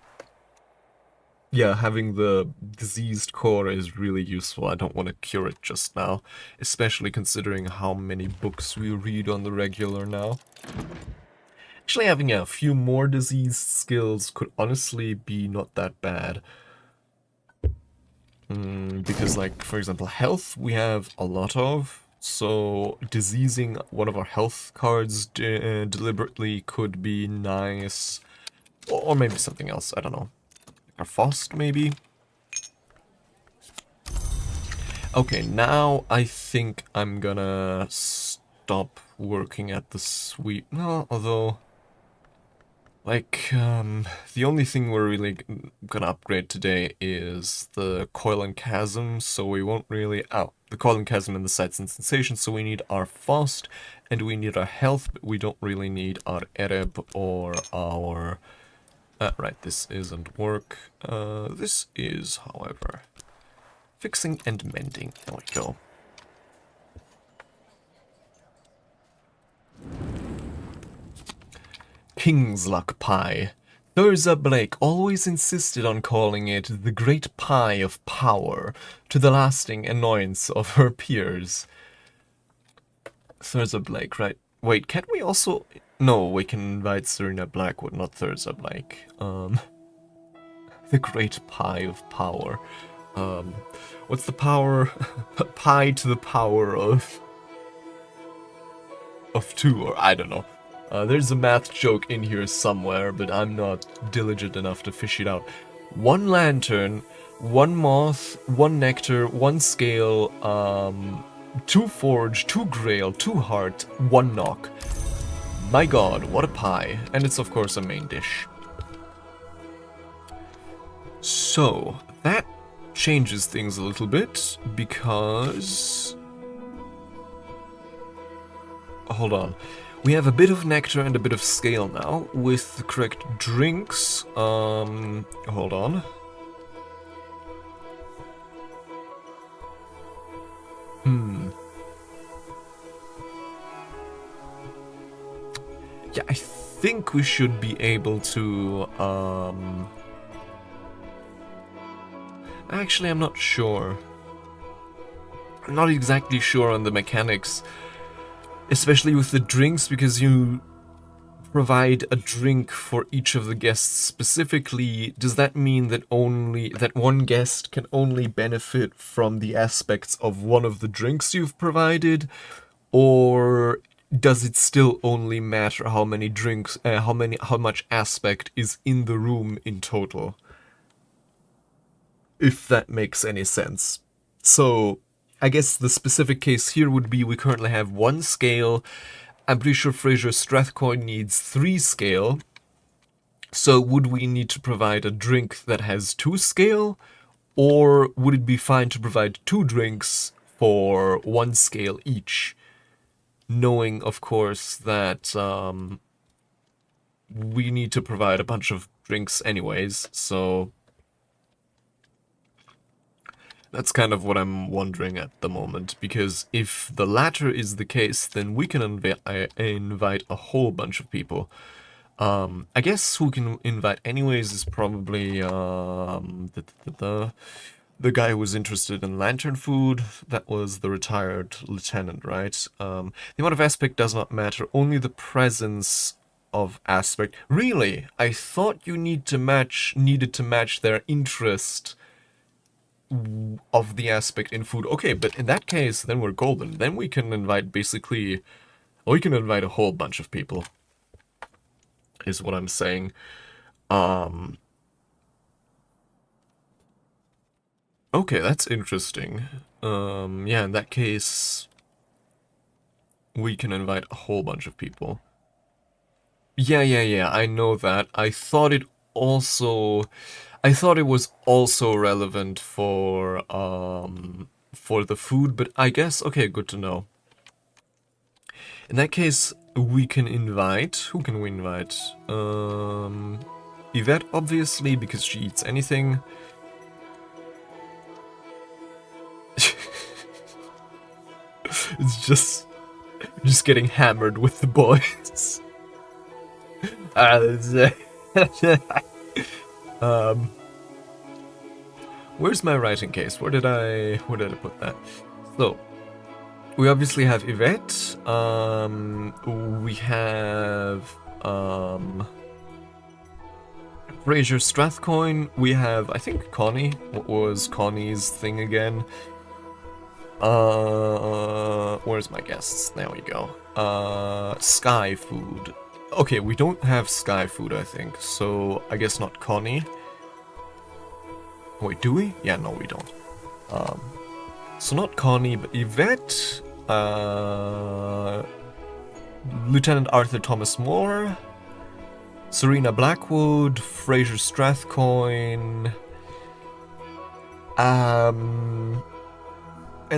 Yeah, having the diseased core is really useful. I don't want to cure it just now, especially considering how many books we read on the regular now. Actually, having a few more diseased skills could honestly be not that bad. Because, like, for example, health we have a lot of, so diseasing one of our health cards deliberately could be nice. Or maybe something else, I don't know. Our Fost, maybe? Okay, now I think I'm gonna stop working at the sweep. No, although... Like, the only thing we're really gonna upgrade today is the ℍ𝐿 Chasm, so we won't really... Oh, the ℍ𝐿 Chasm and the Sights and Sensations, so we need our Fost, and we need our health, but we don't really need our Ereb or our... right, this isn't work. This is, however, fixing and mending. There we go. King's Luck Pie. Thurza Blake always insisted on calling it the Great Pie of Power, to the lasting annoyance of her peers. Thurza Blake, right? Wait, can't we also... No, we can invite Serena Blackwood, not Thurza Blake. The Great Pie of Power. What's the power? Pi to the power of 2, or I don't know. There's a math joke in here somewhere, but I'm not diligent enough to fish it out. 1 lantern, 1 moth, 1 nectar, 1 scale, 2 forge, 2 grail, 2 heart, 1 knock. My god, what a pie. And it's of course a main dish. So, that changes things a little bit, because... Hold on. We have a bit of nectar and a bit of scale now, with the correct drinks. Hold on. Yeah, I think we should be able to, Actually, I'm not sure. I'm not exactly sure on the mechanics. Especially with the drinks, because you provide a drink for each of the guests specifically. Does that mean that one guest can only benefit from the aspects of one of the drinks you've provided? Or does it still only matter how many drinks, how much aspect is in the room in total? If that makes any sense. So, I guess the specific case here would be we currently have 1 scale. I'm pretty sure Fraser Strathcoy needs 3 scale. So So would we need to provide a drink that has 2 scale, or would it be fine to provide 2 drinks for 1 scale each? Knowing, of course, that we need to provide a bunch of drinks anyways, so that's kind of what I'm wondering at the moment, because if the latter is the case, then we can invite a whole bunch of people. I guess who can invite anyways is probably the guy who was interested in lantern food. That was the retired lieutenant, right? The amount of aspect does not matter, only the presence of aspect. Really? I thought you needed to match their interest of the aspect in food. Okay, but in that case, then we're golden. Then we can invite basically, we can invite a whole bunch of people, is what I'm saying. Okay, that's interesting. Yeah, in that case, we can invite a whole bunch of people. Yeah, I know that. I thought it was also relevant for the food, but I guess, okay, good to know. In that case, we can invite, who can we invite? Yvette, obviously, because she eats anything. It's just getting hammered with the boys. Where's my writing case? Where did I put that? So, we obviously have Yvette. We have Fraser Strathcoin. We have, I think, Connie. What was Connie's thing again? Where's my guests? There we go. Sky Food. Okay, we don't have Sky Food, I think, so I guess not Connie. Wait, do we? Yeah, no, we don't. So not Connie, but Yvette, Lieutenant Arthur Thomas Moore, Serena Blackwood, Fraser Strathcoin, and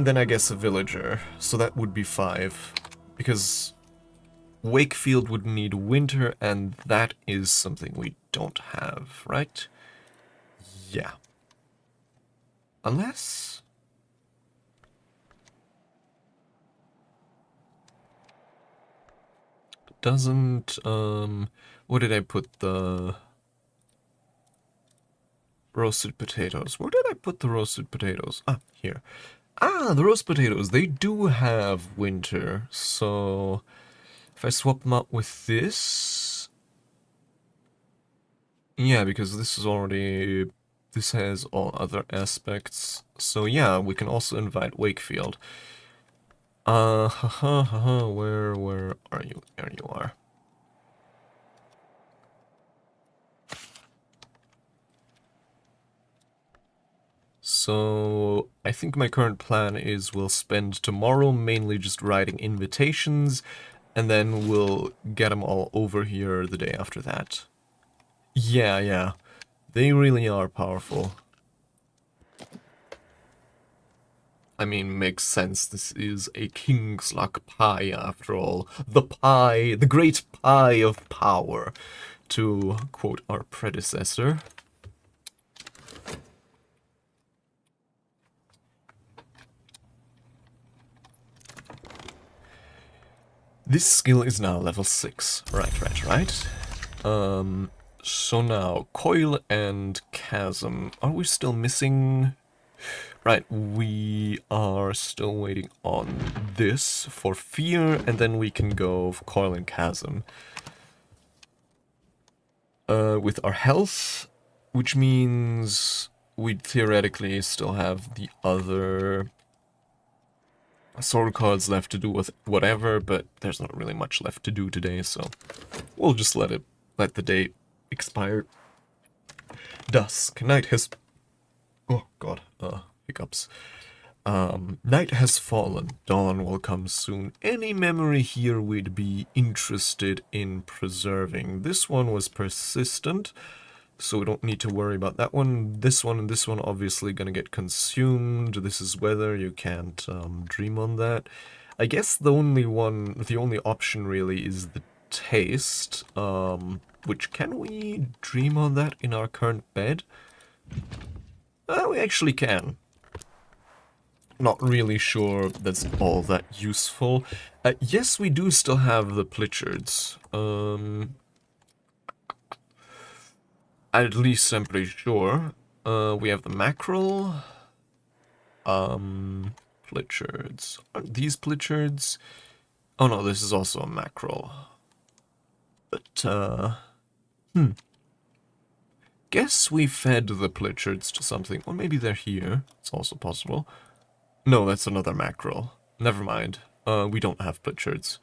then I guess a villager, so that would be 5, because Wakefield would need winter, and that is something we don't have, right? Yeah. Unless... doesn't, where did I put the roasted potatoes? Where did I put the roasted potatoes? Ah, here. Ah, the roast potatoes, they do have winter, so if I swap them out with this... yeah, because this is already... this has all other aspects, so yeah, we can also invite Wakefield. Where are you? There you are. So, I think my current plan is we'll spend tomorrow mainly just writing invitations, and then we'll get them all over here the day after that. Yeah. They really are powerful. I mean, makes sense. This is a king's luck pie, after all. The pie, the great pie of power, to quote our predecessor. This skill is now level 6. Right. So now, Coil and Chasm. Are we still missing... right, we are still waiting on this for Fear, and then we can go for Coil and Chasm. With our health, which means we'd theoretically still have the other sword cards left to do with whatever, but there's not really much left to do today, so we'll just let the day expire. Dusk. Night has... oh god, hiccups. Night has fallen, dawn will come soon. Any memory here we'd be interested in preserving. This one was persistent, so we don't need to worry about that one. This one and this one obviously gonna get consumed. This is weather, you can't dream on that. I guess the only option really is the taste, which can we dream on that in our current bed? We actually can. Not really sure that's all that useful. Yes, we do still have the Pritchards. At least I'm pretty sure. We have the mackerel. Pritchards. Aren't these Pritchards? Oh no, this is also a mackerel. But, guess we fed the Pritchards to something. Or maybe they're here. It's also possible. No, that's another mackerel. Never mind. We don't have Pritchards.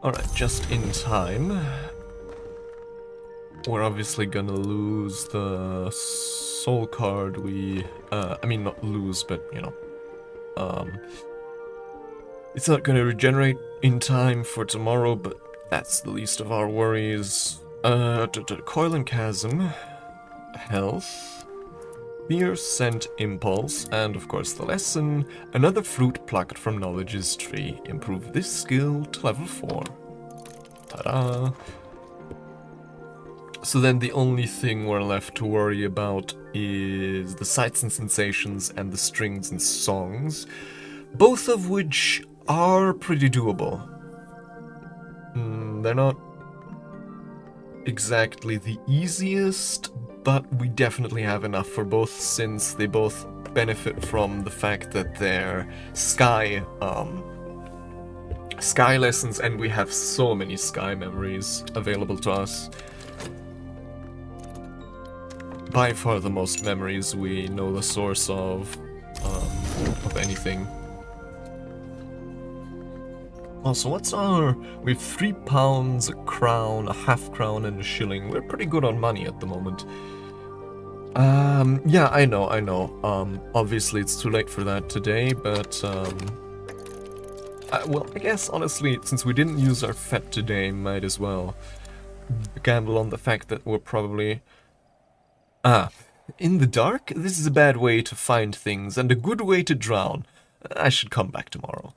Alright, just in time. We're obviously gonna lose the soul card I mean, not lose, but, you know. It's not gonna regenerate in time for tomorrow, but that's the least of our worries. 𝐁𝐚𝐜𝐤, health, fear, scent, impulse, and of course the lesson, another fruit plucked from knowledge's tree. Improve this skill to level 4. Ta-da! So then the only thing we're left to worry about is the sights and sensations and the strings and songs, both of which are pretty doable. They're not exactly the easiest, but we definitely have enough for both, since they both benefit from the fact that they're sky lessons, and we have so many sky memories available to us. By far the most memories we know the source of anything. Also, what's we have 3 pounds, a crown, a half crown, and a shilling. We're pretty good on money at the moment. Yeah, I know. Obviously it's too late for that today, but, well, I guess, honestly, since we didn't use our FET today, might as well gamble on the fact that we're probably... in the dark? This is a bad way to find things, and a good way to drown. I should come back tomorrow.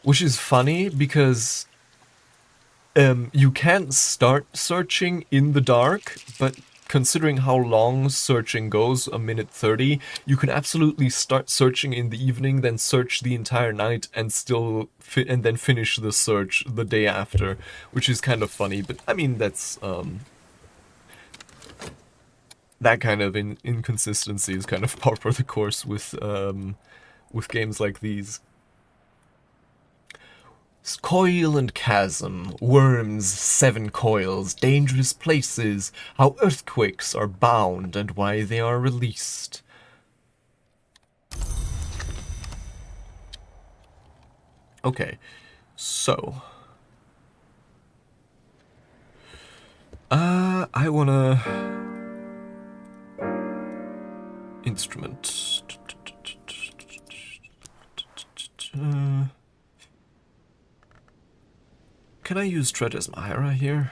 Which is funny, because you can't start searching in the dark, but considering how long searching goes, a minute 30, you can absolutely start searching in the evening, then search the entire night, and still and then finish the search the day after, which is kind of funny. But I mean, that's that kind of inconsistency is kind of par for the course with games like these. Coil and chasm, worms, 7 coils, dangerous places, how earthquakes are bound and why they are released. Okay, so... I wanna... Instrument... Can I use 𝐁𝐚𝐜𝐤 here?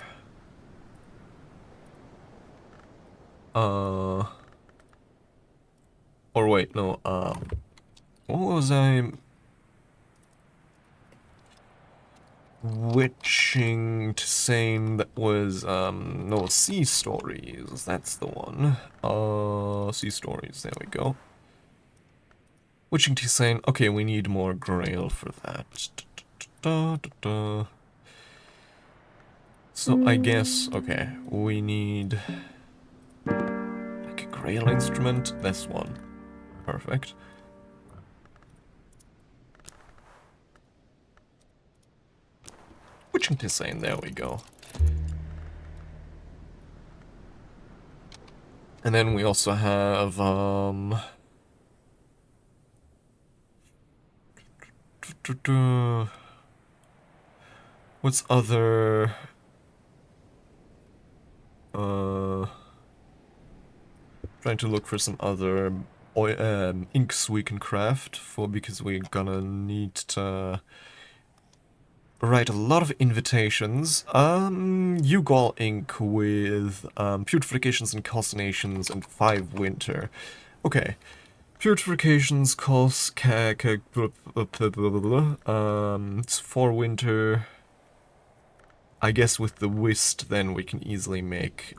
Or wait, no, what was I... Witching to saying that was, no, Sea Stories, that's the one. Sea Stories, there we go. Witching to saying, okay, we need more Grail for that. So I guess, okay, we need like a Grail instrument. This one. Perfect. Witching to saying, there we go. And then we also have, what's other, trying to look for some other inks we can craft for, because we're gonna need to write a lot of invitations. 𝐁𝐚𝐜𝐤 ink with purifications and calcinations and 5 winter. Okay. Purifications, it's 4 winter. I guess with the whist then we can easily make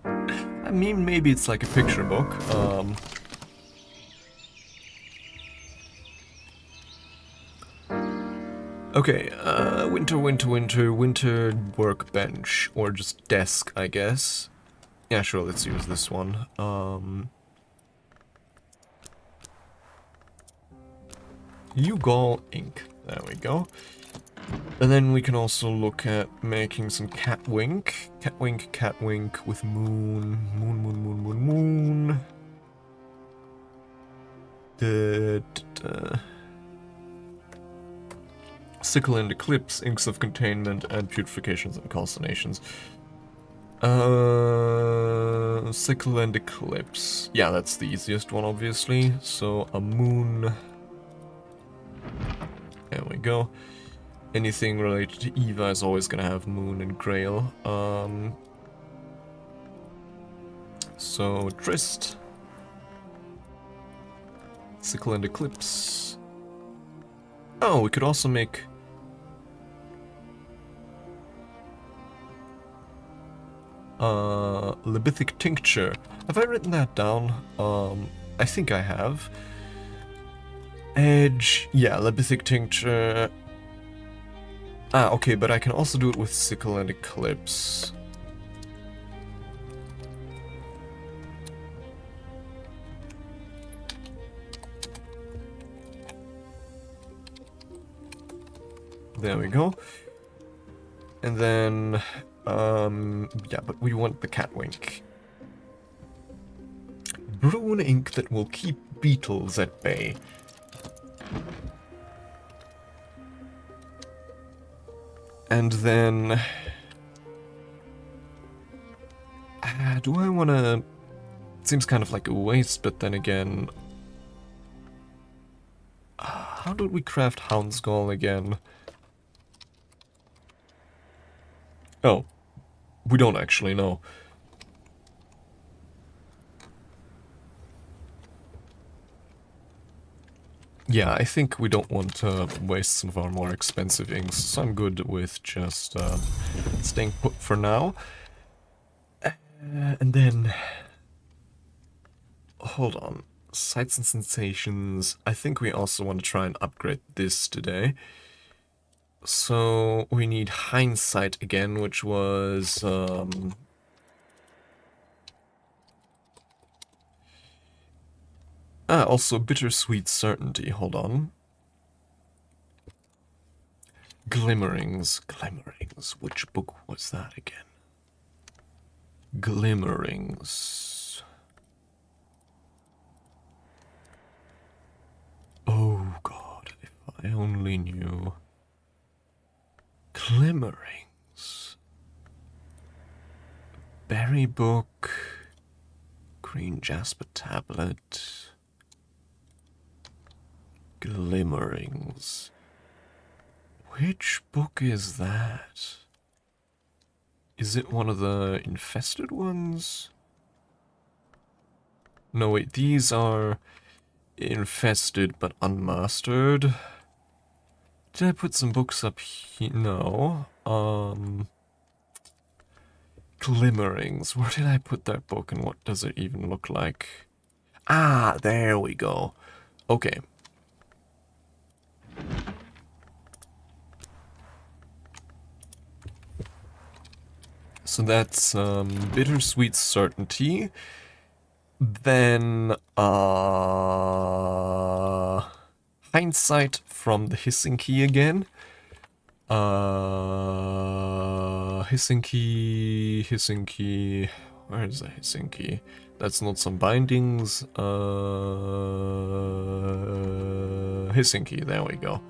I mean, maybe it's like a picture book. Okay, winter workbench, or just desk, I guess. Yeah, sure, let's use this one. 𝐁𝐚𝐜𝐤 ink, there we go. And then we can also look at making some cat wink with moon. Sickle and eclipse, inks of containment, and purifications and calcinations. Sickle and eclipse. Yeah, that's the easiest one, obviously. So a moon. There we go. Anything related to Eva is always gonna have moon and grail. So Trist, sickle and eclipse. Oh, we could also make libethic tincture. Have I written that down? I think I have. Edge, yeah, libethic tincture. Ah, okay, but I can also do it with sickle and eclipse. There we go. And then, yeah, but we want the cat wink. Brew an ink that will keep beetles at bay. And then, do I want to, it seems kind of like a waste, but then again, how did we craft ℍ𝐿 again? Oh, we don't actually know. Yeah, I think we don't want to waste some of our more expensive inks, so I'm good with just staying put for now. And then, hold on, sights and sensations. I think we also want to try and upgrade this today. So we need hindsight again, which was also bittersweet certainty. Hold on. Glimmerings. Which book was that again? Glimmerings. Oh God, if I only knew. Glimmerings. Berry book. Green jasper tablet. Glimmerings. Which book is that? Is it one of the infested ones? No, wait, these are infested but unmastered. Did I put some books up here? No. Glimmerings. Where did I put that book and what does it even look like? Ah, there we go. Okay. So that's bittersweet certainty. Then hindsight from the hissing key again. hissing key. Where is the hissing key? That's not some bindings. Hissing key, there we go.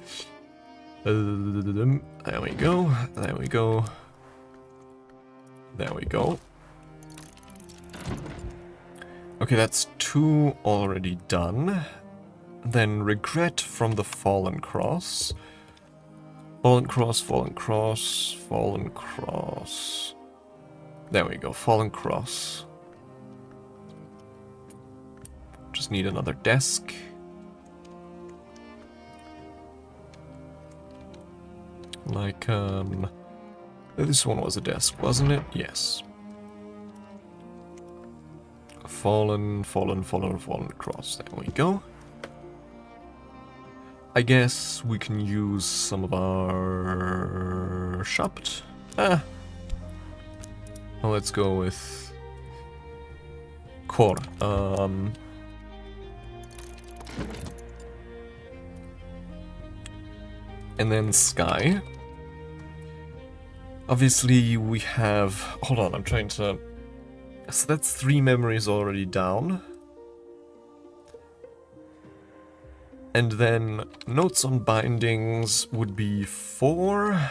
There we go, there we go. There we go. Okay, that's 2 already done. Then regret from the fallen cross. Fallen cross, fallen cross, fallen cross. There we go, fallen cross. Just need another desk. Like, this one was a desk, wasn't it? Yes. Fallen, fallen, fallen, fallen cross. There we go. I guess we can use some of our shopped. Well, let's go with core. And then sky. Obviously we have... Hold on, I'm trying to... So that's 3 memories already down. And then notes on bindings would be 4.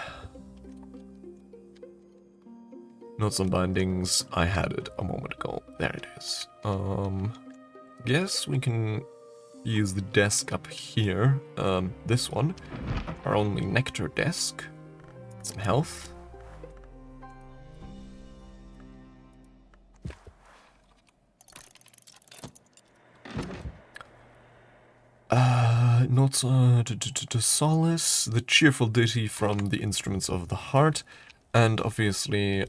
Notes on bindings, I had it a moment ago. There it is. Yes, we can use the desk up here. This one. Our only nectar desk. Some health. Notes to solace, the cheerful ditty from the instruments of the heart, and obviously,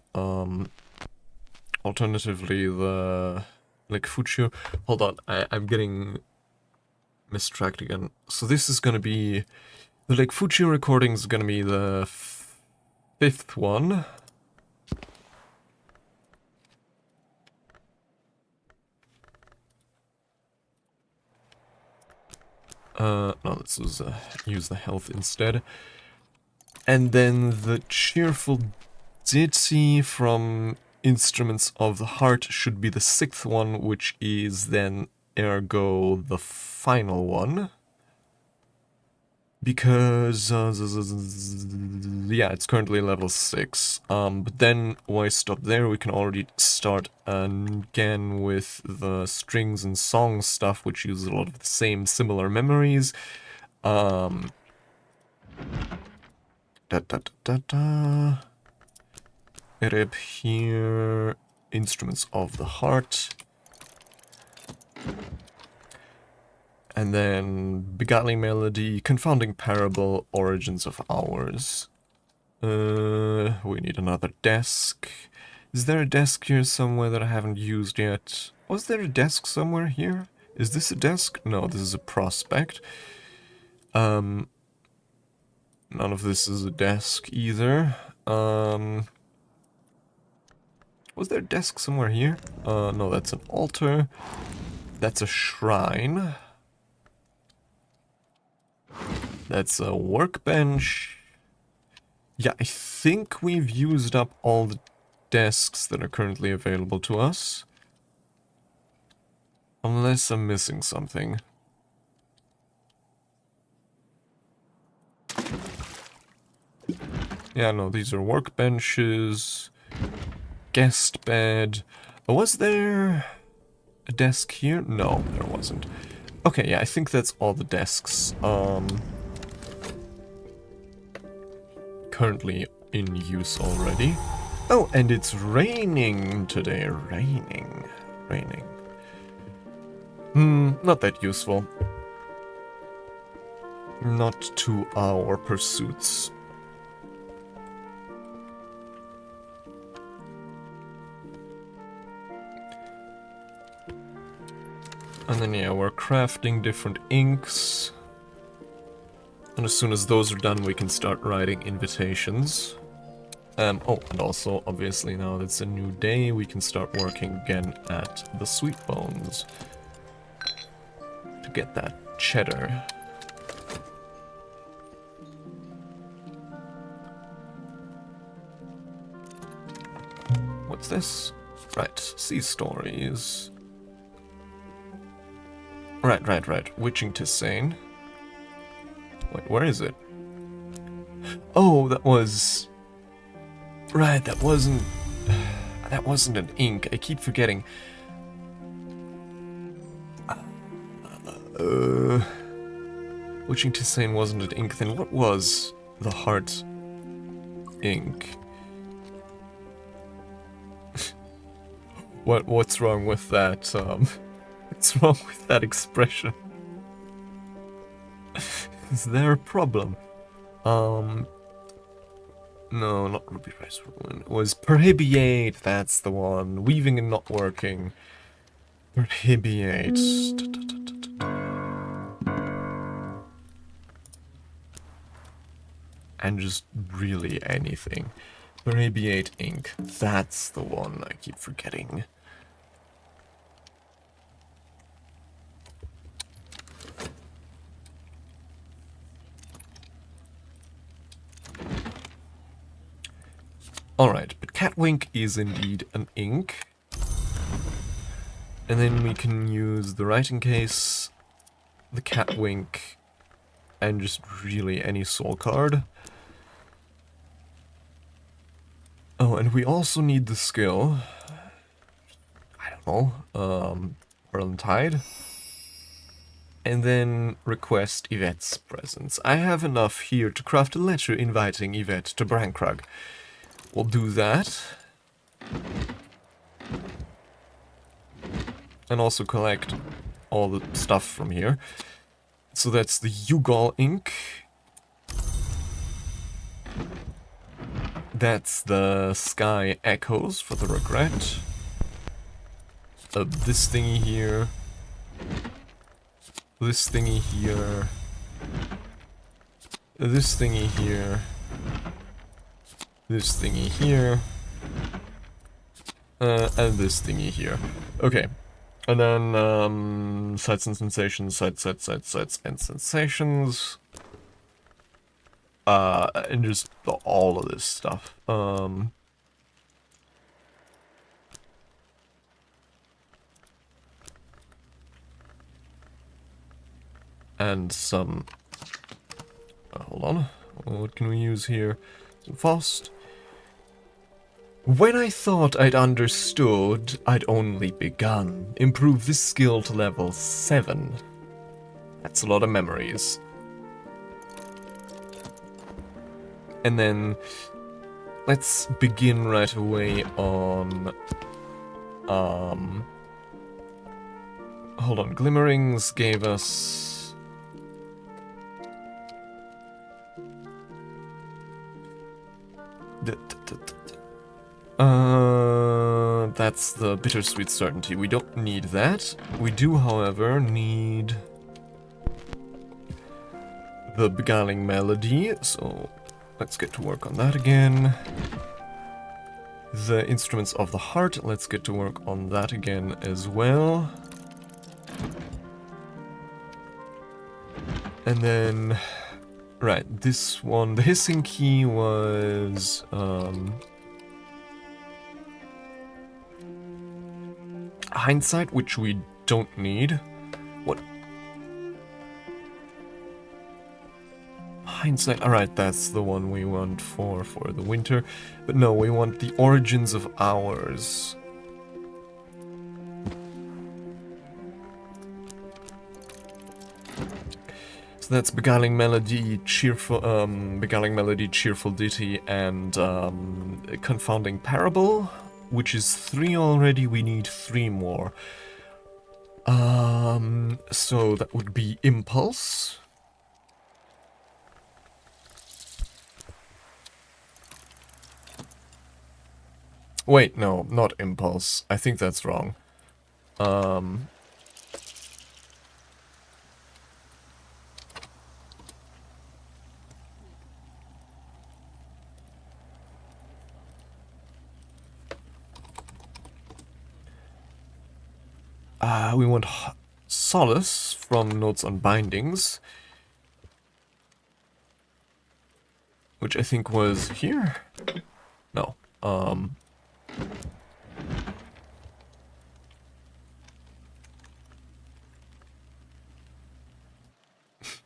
alternatively, the 𝐁𝐴. Hold on, I'm getting mistracked again. So this is gonna be, the 𝐁𝐴 recording is gonna be the 5th one. No, let's use the health instead. And then the cheerful ditty from Instruments of the Heart should be the 6th one, which is then ergo the final one. Because, yeah, it's currently level 6. But then, why stop there? We can already start again with the strings and song stuff, which uses a lot of the same similar memories. Rep here, Instruments of the Heart. And then Beguiling Melody, Confounding Parable, Origins of Hours. We need another desk. Is there a desk here somewhere that I haven't used yet? Was there a desk somewhere here? Is this a desk? No, this is a prospect. None of this is a desk either. Was there a desk somewhere here? No, that's an altar. That's a shrine. That's a workbench. Yeah, I think we've used up all the desks that are currently available to us. Unless I'm missing something. Yeah, no, these are workbenches. Guest bed. Was there a desk here? No, there wasn't. Okay, yeah, I think that's all the desks currently in use already. Oh, and it's raining today. Raining. Not that useful. Not to our pursuits. And then, yeah, we're crafting different inks. And as soon as those are done, we can start writing invitations. Oh, and also, obviously, now that it's a new day, we can start working again at the Sweet Bones. To get that cheddar. this? Right, sea stories. Right. Witching to Sane. Wait, where is it? Oh, that was... Right, that wasn't... That wasn't an ink. I keep forgetting. Witching to Sane wasn't an ink, then what was the heart ink? What's wrong with that, what's wrong with that expression? Is there a problem? No, not Ruby Rice Ruin. It was Prohibiate, that's the one. Weaving and not working. Prohibiate. And just really anything. Prohibiate ink. That's the one I keep forgetting. Alright, but Catwink is indeed an ink. And then we can use the writing case, the Catwink, and just really any soul card. Oh, and we also need the skill. I don't know, Pearl Tide. And then request Yvette's presence. I have enough here to craft a letter inviting Yvette to Brankrug. We'll do that. And also collect all the stuff from here. So that's the Yugal ink. That's the Sky Echoes for the Regret. This thingy here. This thingy here. This thingy here. This thingy here. And this thingy here. Okay. And then, sights and sensations, sights and sensations. And just all of this stuff. And some... hold on. What can we use here? Some Faust. When I thought I'd understood, I'd only begun. Improve this skill to level 7. That's a lot of memories. And then, let's begin right away on... hold on, Glimmerings gave us... That's the Bittersweet Certainty. We don't need that. We do, however, need the Beguiling Melody, so let's get to work on that again. The Instruments of the Heart, let's get to work on that again as well. And then, right, this one, the Hissing Key was, Hindsight, which we don't need. What? Hindsight, alright, that's the one we want for the winter. But no, we want the Origins of Hours. So that's Beguiling Melody, Cheerful Ditty, and Confounding Parable. Which is 3 already, we need 3 more. So that would be Impulse. Wait, no, not Impulse. I think that's wrong. We want Solace from Notes on Bindings. Which I think was here? No.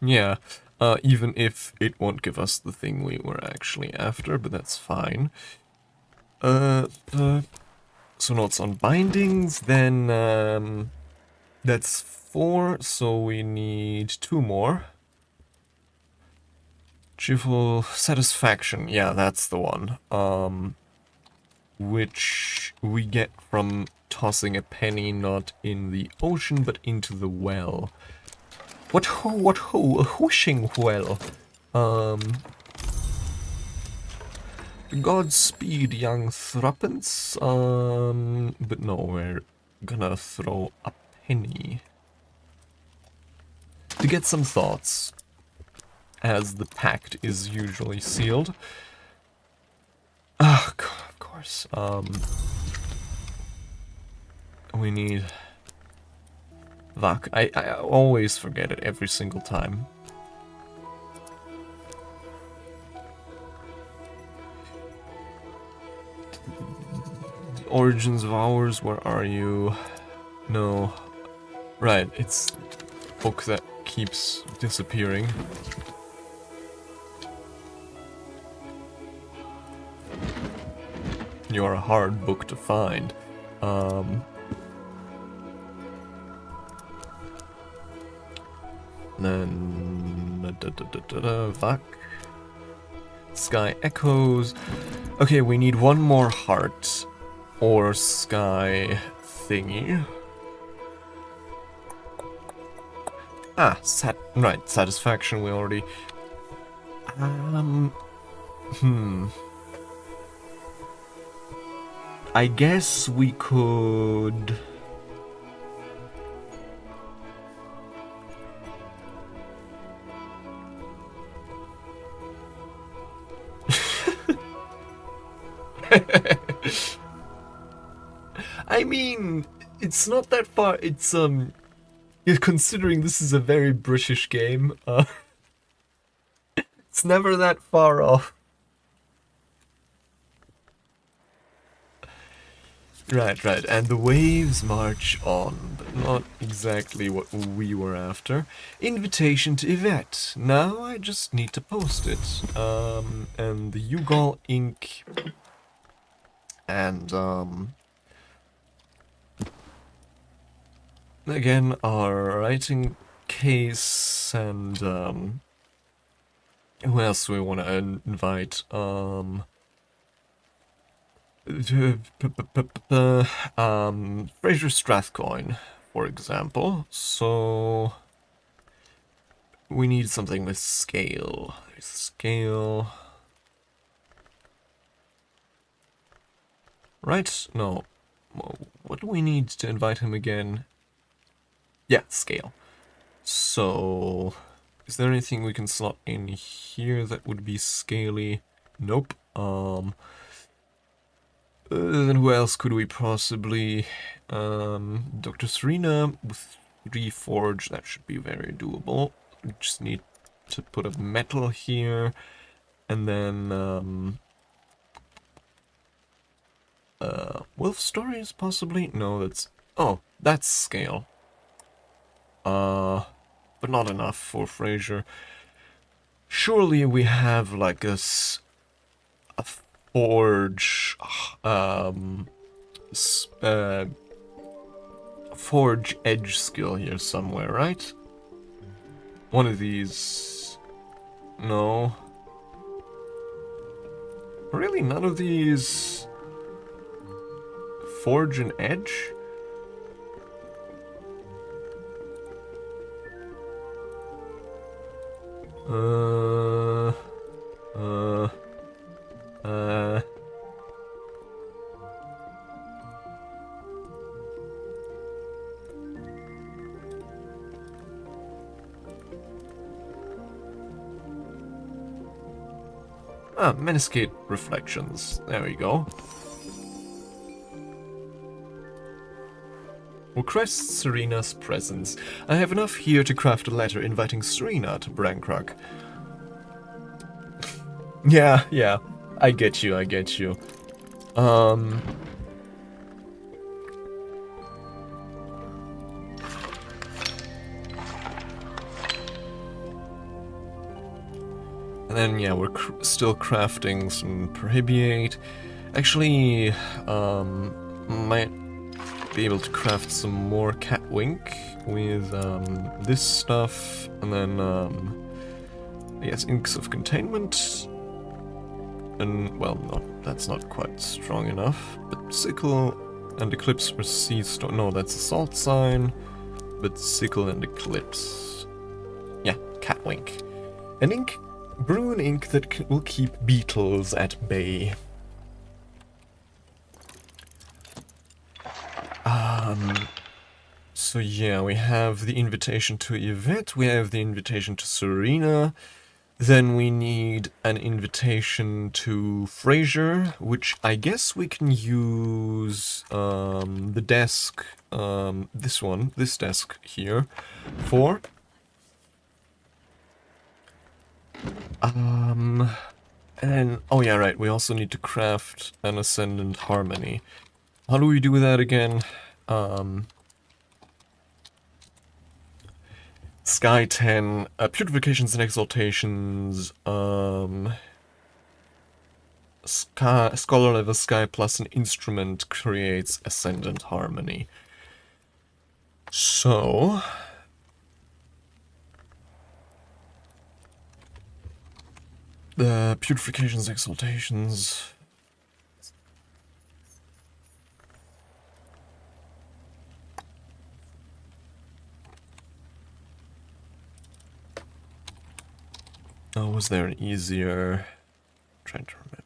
Yeah, even if it won't give us the thing we were actually after, but that's fine. So notes on bindings, then that's 4, so we need 2 more. Cheerful satisfaction, yeah, that's the one. Which we get from tossing a penny not in the ocean, but into the well. What ho, a whooshing well. Godspeed, young threepence. But no, we're gonna throw a penny. To get some thoughts, as the pact is usually sealed. Ah, of course. We need... Vak. I always forget it every single time. Origins of Ours, where are you? No. Right, it's a book that keeps disappearing. You're a hard book to find. Then... Vak. Sky Echoes. Okay, we need one more heart. Or sky thingy. Ah, right, satisfaction we already... I guess we could... I mean, it's not that far, it's, considering this is a very British game, it's never that far off. Right, and the waves march on, but not exactly what we were after. Invitation to Yvette. Now I just need to post it. And the 𝐁𝐚𝐜𝐤 ink, and, again, our writing case, and, who else do we want to invite? Fraser Strathcoyne, for example. So we need something with scale. There's scale. Right? No. What do we need to invite him again? Yeah, scale. So is there anything we can slot in here that would be scaly? Nope. Then who else could we possibly... Dr. Serena with 3 forge, that should be very doable. We just need to put a metal here, and then, Wolf Stories, possibly? No, that's... Oh, that's scale. But not enough for Fraser. Surely we have, like, a forge, forge edge skill here somewhere, right? One of these... No. Really, none of these... Forge and edge? Meniscate Reflections. There we go. Request Serena's presence. I have enough here to craft a letter inviting Serena to Brancrock. Yeah. I get you. And then, yeah, we're still crafting some Prohibiate. Actually, might be able to craft some more Cat Wink with this stuff, and then I guess Inks of Containment. And, well, no, that's not quite strong enough. But Sickle and Eclipse or Sea Storm. No, that's a Salt Sign. But Sickle and Eclipse. Yeah, Cat Wink. An ink, brew an ink that will keep beetles at bay. So yeah, we have the invitation to Yvette, we have the invitation to Serena, then we need an invitation to Frasier, which I guess we can use the desk, this desk here, for. And, oh yeah, right, we also need to craft an Ascendant Harmony. How do we do that again? Sky 10, Purifications and Exaltations, Scholar level Sky plus an instrument creates Ascendant Harmony. So... the Purifications, Exaltations... Oh, was there an easier... I'm trying to remember.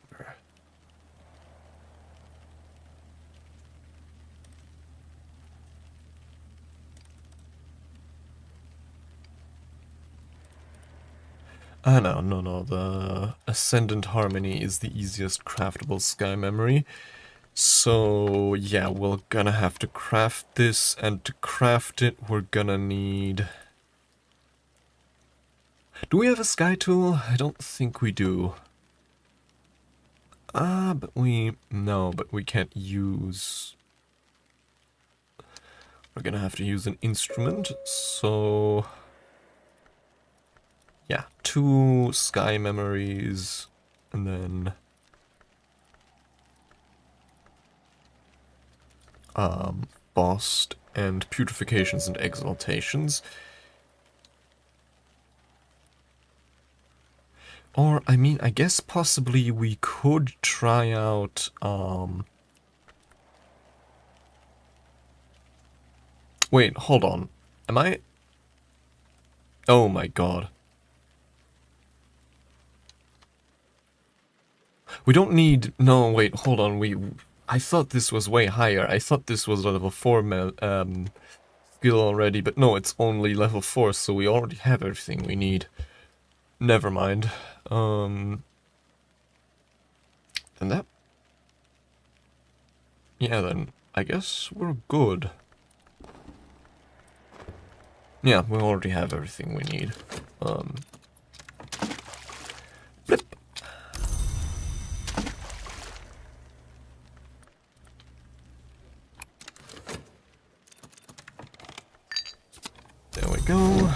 No, the Ascendant Harmony is the easiest craftable Sky Memory. So, yeah, we're gonna have to craft this, and to craft it, we're gonna need... Do we have a Sky Tool? I don't think we do. But we can't use... We're gonna have to use an instrument, so... Yeah, 2 Sky Memories, and then... Bost, and Purifications and Exaltations. Or, I mean, I guess possibly we could try out, Wait, hold on. Am I... Oh my god. We don't need... No, wait, hold on, I thought this was way higher. I thought this was a level 4 skill already, but no, it's only level 4, so we already have everything we need. Never mind. And that... Yeah, then, I guess we're good. Yeah, we already have everything we need. Blip. There we go.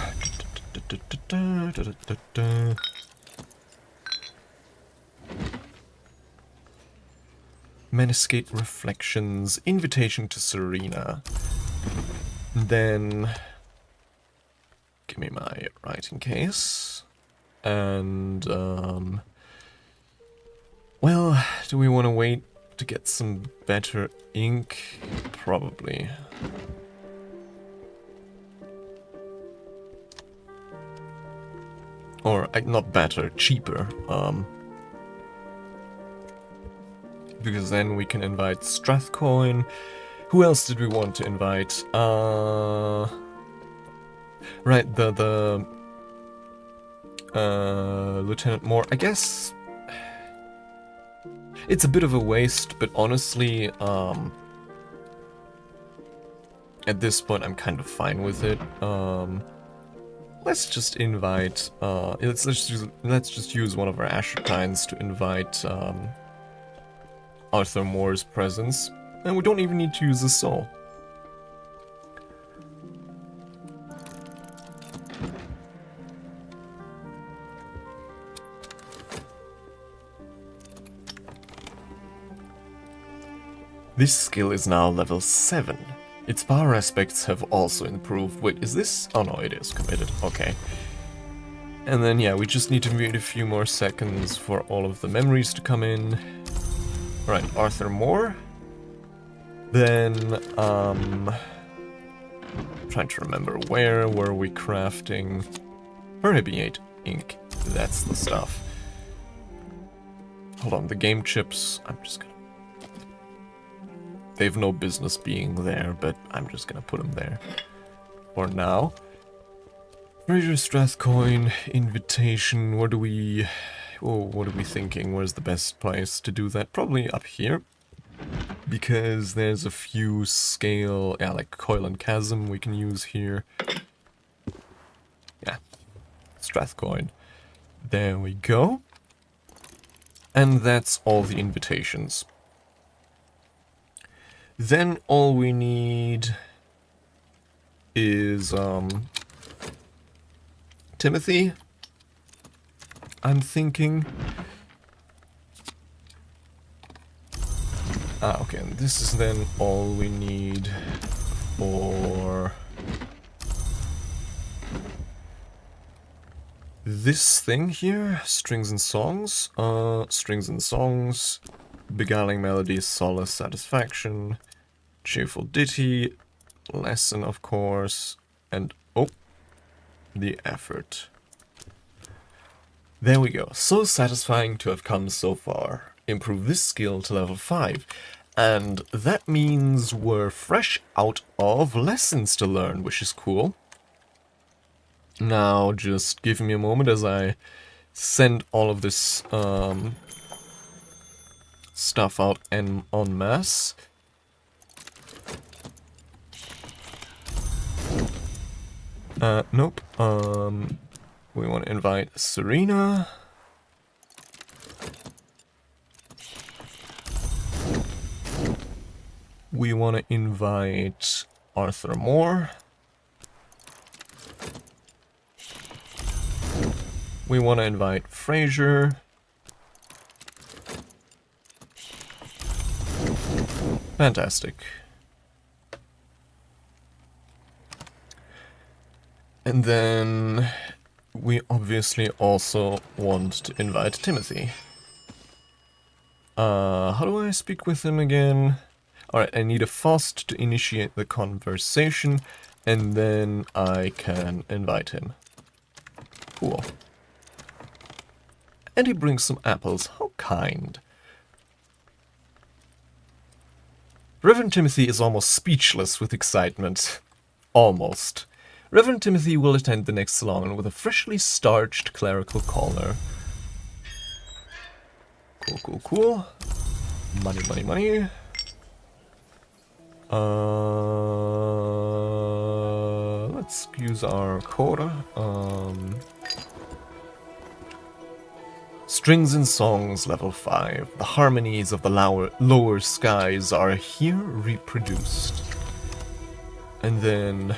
Meniscate Reflections, Invitation to Serena. Then... Give me my writing case. And, well, do we want to wait to get some better ink? Probably. Or, not better, cheaper. Because then we can invite Strathcoin. Who else did we want to invite? Right, the Lieutenant Moore. I guess it's a bit of a waste, but honestly, at this point I'm kind of fine with it. Let's just invite, let's just use one of our Ashertines to invite, Arthur Moore's presence, and we don't even need to use a soul. This skill is now level 7. Its power aspects have also improved. Wait, is this? Oh no, it is committed. Okay. And then, yeah, we just need to wait a few more seconds for all of the memories to come in. Alright, Arthur Moore. Then, trying to remember where were we crafting. Perhibiate ink. That's the stuff. Hold on, the game chips. I'm just gonna... They've no business being there, but I'm just gonna put them there for now. Fraser Strathcoin, invitation. Where do we... Oh, what are we thinking? Where's the best place to do that? Probably up here. Because there's a few scale... Yeah, like Coil and Chasm we can use here. Yeah. Strathcoin. There we go. And that's all the invitations. Then all we need is Timothy, I'm thinking. Ah, okay, and this is then all we need for this thing here, strings and songs. Strings and songs, beguiling melodies, solace, satisfaction, cheerful ditty, lesson, of course, and oh, the effort. There we go. So satisfying to have come so far. Improve this skill to level 5. And that means we're fresh out of lessons to learn, which is cool. Now, just give me a moment as I send all of this stuff out en masse. Nope. We want to invite Serena. We want to invite Arthur Moore. We want to invite Fraser. Fantastic. And then we obviously also want to invite Timothy. How do I speak with him again? Alright, I need a FOST to initiate the conversation, and then I can invite him. Cool. And he brings some apples. How kind. Reverend Timothy is almost speechless with excitement. Almost. Reverend Timothy will attend the next salon with a freshly starched clerical collar. Cool, cool, cool. Money, money, money. Let's use our quota. Strings and songs, level 5. The harmonies of the lower skies are here reproduced. And then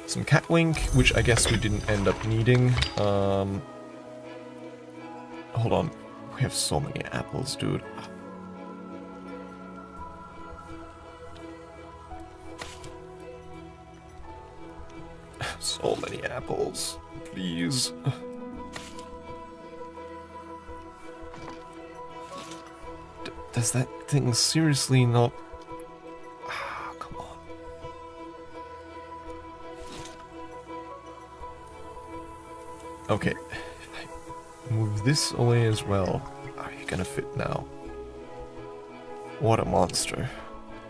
some catwink, which I guess we didn't end up needing. Hold on. We have so many apples, dude. So many apples. Please. Does that thing seriously not... Ah, come on. Okay. If I move this away as well, are you gonna fit now? What a monster.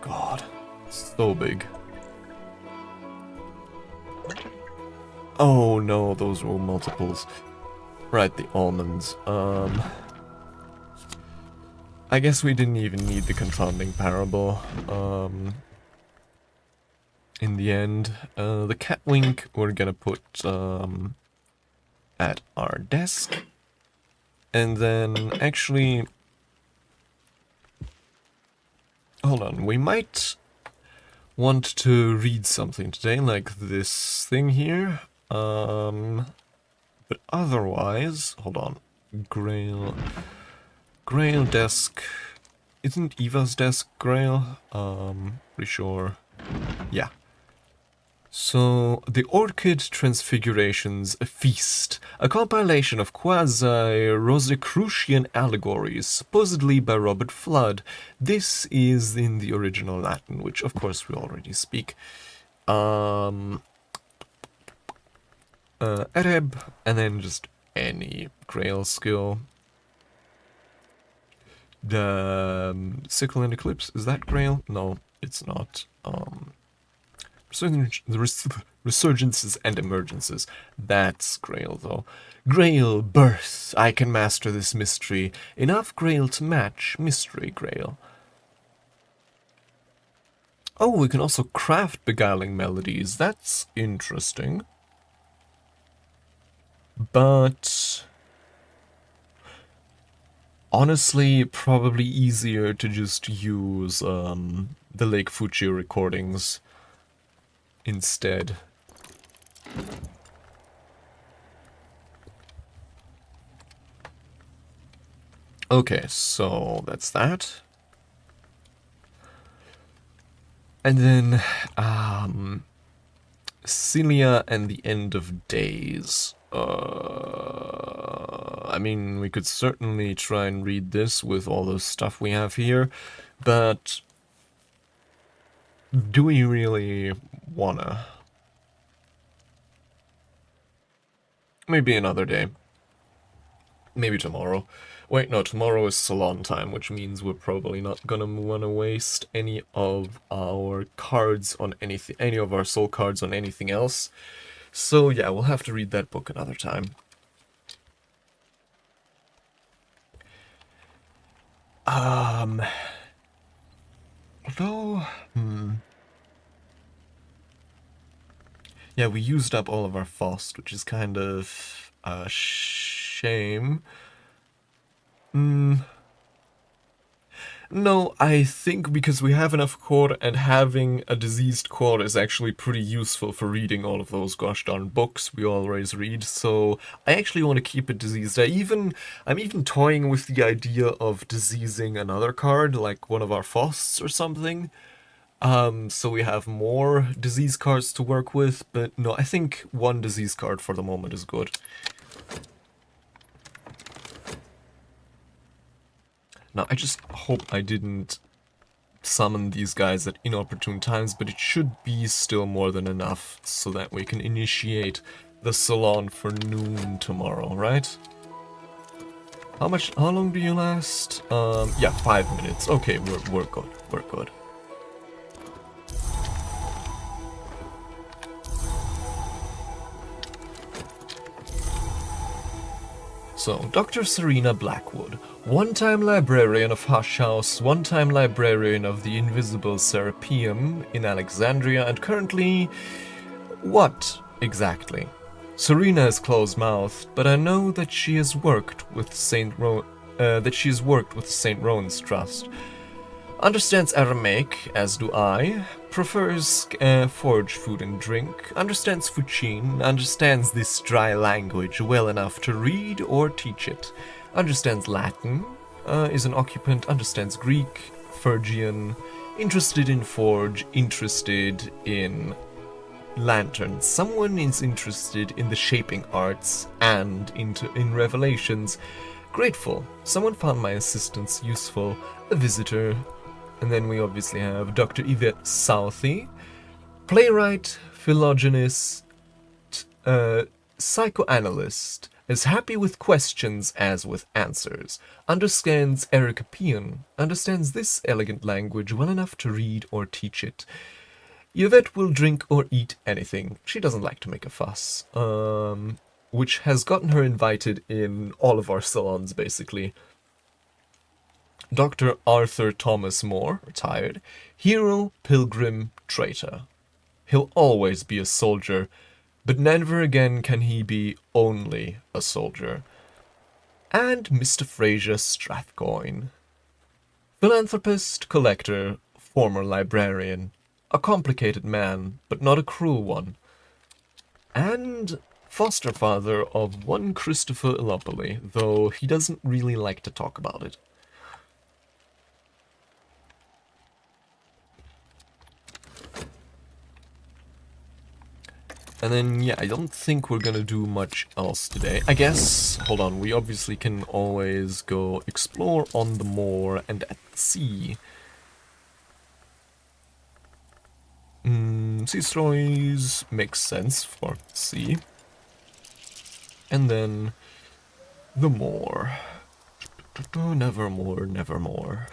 God. So big. Oh no, those were multiples. Right, the almonds. I guess we didn't even need the confounding parable. In the end, the catwink we're gonna put at our desk, and then actually, hold on, we might want to read something today, like this thing here. But otherwise, hold on, Grail desk, Isn't Eva's desk Grail? Pretty sure. Yeah. So, the Orchid Transfigurations Feast, a compilation of quasi-Rosicrucian allegories, supposedly by Robert Flood. This is in the original Latin, which of course we already speak. Ereb, and then just any Grail skill. The Sickle and Eclipse, is that Grail? No, it's not. Resurgences and emergences. That's Grail, though. Grail birth. I can master this mystery. Enough Grail to match mystery Grail. Oh, we can also craft beguiling melodies. That's interesting. But honestly, probably easier to just use the Lake Fuji recordings instead. Okay, so that's that. And then, Celia and the End of Days. I mean, we could certainly try and read this with all the stuff we have here, but do we really wanna? Maybe another day. Maybe tomorrow. Wait, no, tomorrow is salon time, which means we're probably not gonna wanna waste any of our cards on anything, any of our soul cards on anything else. So yeah, we'll have to read that book another time. Although, yeah, we used up all of our Faust, which is kind of a shame. No, I think because we have enough core, and having a diseased core is actually pretty useful for reading all of those gosh darn books we always read, so I actually want to keep it diseased. I'm even toying with the idea of diseasing another card, like one of our Fausts or something. So we have more disease cards to work with, but no, I think one disease card for the moment is good. Now, I just hope I didn't summon these guys at inopportune times, but it should be still more than enough so that we can initiate the salon for noon tomorrow, right? How long do you last? Yeah, 5 minutes. Okay, we're good. We're good. So, Dr. Serena Blackwood, one-time librarian of Hush House, one-time librarian of the Invisible Serapeum in Alexandria, and currently... what, exactly? Serena is closed-mouthed, but I know that she has worked with St. Rowan's Trust. Understands Aramaic, as do I, prefers forage food and drink, understands Fuchin, understands this dry language well enough to read or teach it, understands Latin, is an occupant, understands Greek, Phrygian, interested in forge, interested in lanterns. Someone is interested in the shaping arts and in revelations. Grateful. Someone found my assistance useful. A visitor. And then we obviously have Dr. Yvette Southey, playwright, philologist, psychoanalyst, as happy with questions as with answers, understands Ericapean, understands this elegant language well enough to read or teach it. Yvette will drink or eat anything. She doesn't like to make a fuss, which has gotten her invited in all of our salons, basically. Dr. Arthur Thomas Moore, retired, hero, pilgrim, traitor. He'll always be a soldier, but never again can he be only a soldier. And Mr. Fraser Strathcoyne. Philanthropist, collector, former librarian. A complicated man, but not a cruel one. And foster father of one Christopher Illopoli, though he doesn't really like to talk about it. And then, yeah, I don't think we're gonna do much else today. I guess, hold on, we obviously can always go explore on the moor and at the sea. Sea stories makes sense for sea. And then the moor. Nevermore, nevermore.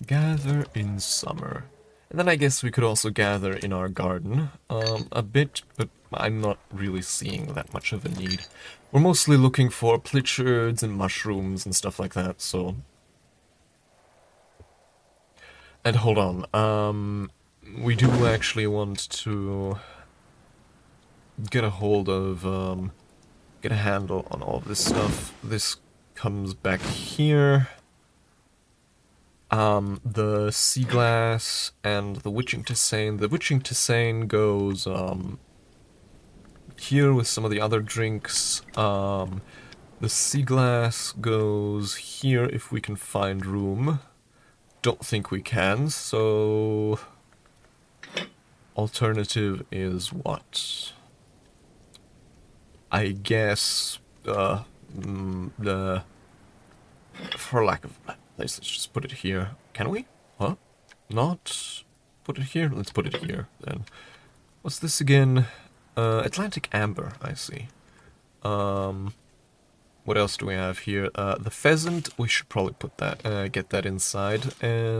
Gather in summer. And then I guess we could also gather in our garden a bit, but I'm not really seeing that much of a need. We're mostly looking for plichards and mushrooms and stuff like that, so... And hold on, we do actually want to get a hold of, get a handle on all of this stuff. This comes back here. The sea glass and the witching tisane. The witching tisane goes, here with some of the other drinks. The sea glass goes here if we can find room. Don't think we can, so... Alternative is what? I guess, for lack of a better place, let's just put it here. Can we? Huh? Not put it here? Let's put it here, then. What's this again? Atlantic Amber, I see. What else do we have here? The pheasant, we should probably put that, get that inside,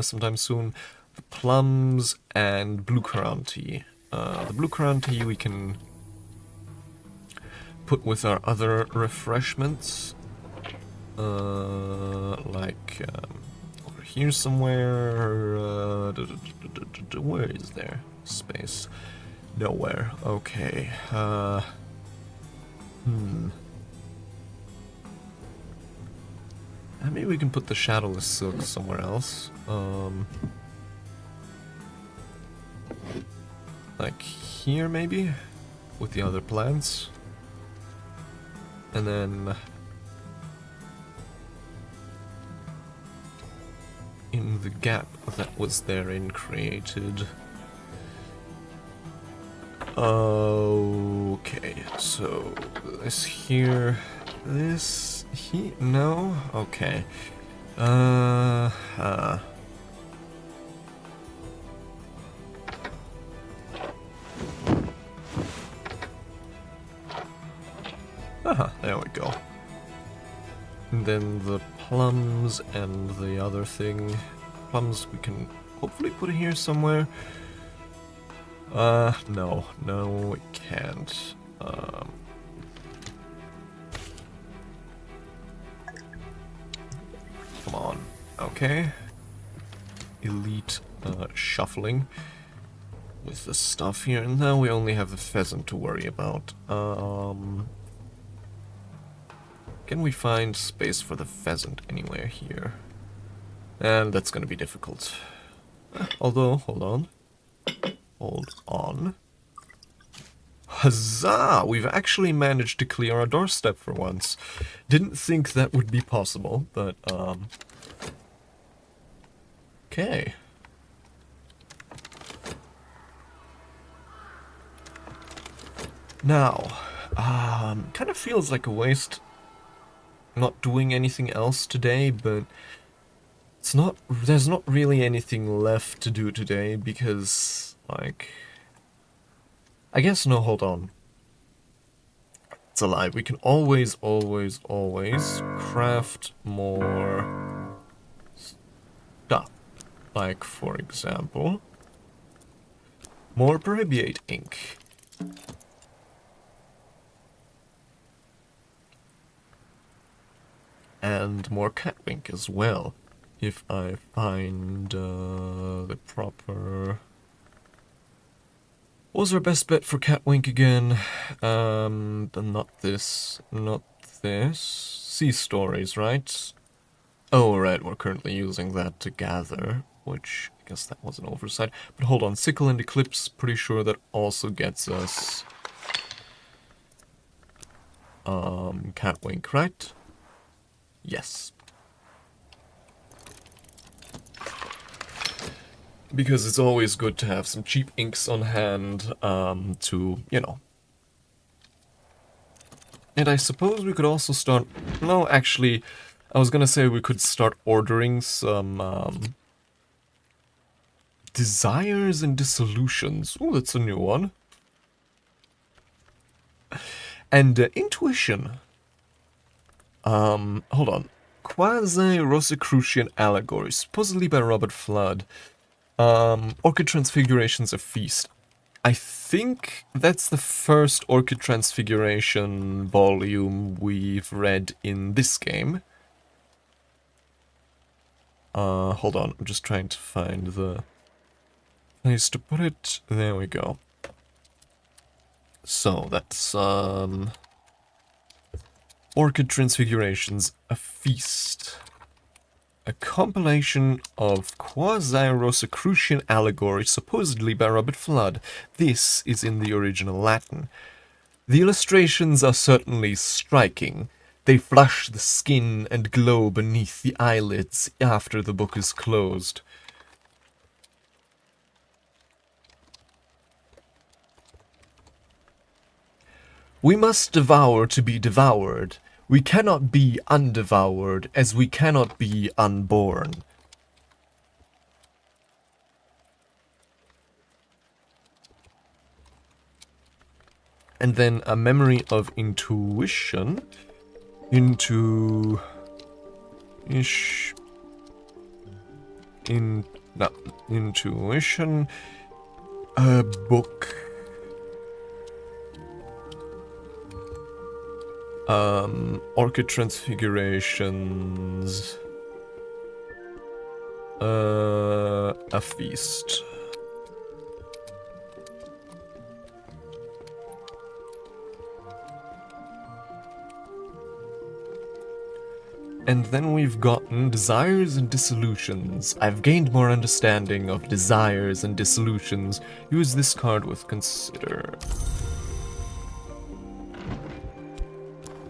sometime soon. The plums and blue currant tea. The blue currant tea we can put with our other refreshments, like over here somewhere. Where is there space? Nowhere. Okay. Maybe we can put the shadowless silk somewhere else. Like here maybe, with the other plants. And then in the gap that was therein created. Okay, so this here, this here, no? Okay. There we go. And then the plums and the other thing. Plums we can hopefully put here somewhere. No, we can't. Come on. Okay. Elite shuffling with the stuff here. And now we only have the pheasant to worry about. Can we find space for the pheasant anywhere here? And that's gonna be difficult. Although, hold on. Hold on. Huzzah! We've actually managed to clear our doorstep for once. Didn't think that would be possible, but, okay. Now, kind of feels like a waste not doing anything else today, but there's not really anything left to do today because, like, I guess, no, hold on. It's a lie. We can always craft more stuff. Like, for example, more Peribiate ink. And more cat ink as well, if I find the proper... What was our best bet for Catwink again? Not this. Sea stories, right? Oh, right, we're currently using that to gather, which I guess that was an oversight. But hold on, Sickle and Eclipse, pretty sure that also gets us Catwink, right? Yes. Because it's always good to have some cheap inks on hand, to, you know. And I suppose we could also start... No, actually, I was gonna say we could start ordering some, Desires and Dissolutions. Ooh, that's a new one. And Intuition. Hold on. Quasi-Rosicrucian Allegory, supposedly by Robert Flood. Orchid Transfigurations of Feast. I think that's the first Orchid Transfiguration volume we've read in this game. Hold on, I'm just trying to find the place to put it. There we go. So, that's, Orchid Transfigurations, A Feast. A compilation of quasi-Rosicrucian allegory, supposedly by Robert Flood. This is in the original Latin. The illustrations are certainly striking. They flush the skin and glow beneath the eyelids after the book is closed. We must devour to be devoured. We cannot be undevoured, as we cannot be unborn. And then a memory of intuition. Intuition. A book. Orchid Transfigurations. A Feast. And then we've gotten Desires and Dissolutions. I've gained more understanding of Desires and Dissolutions. Use this card with Consider.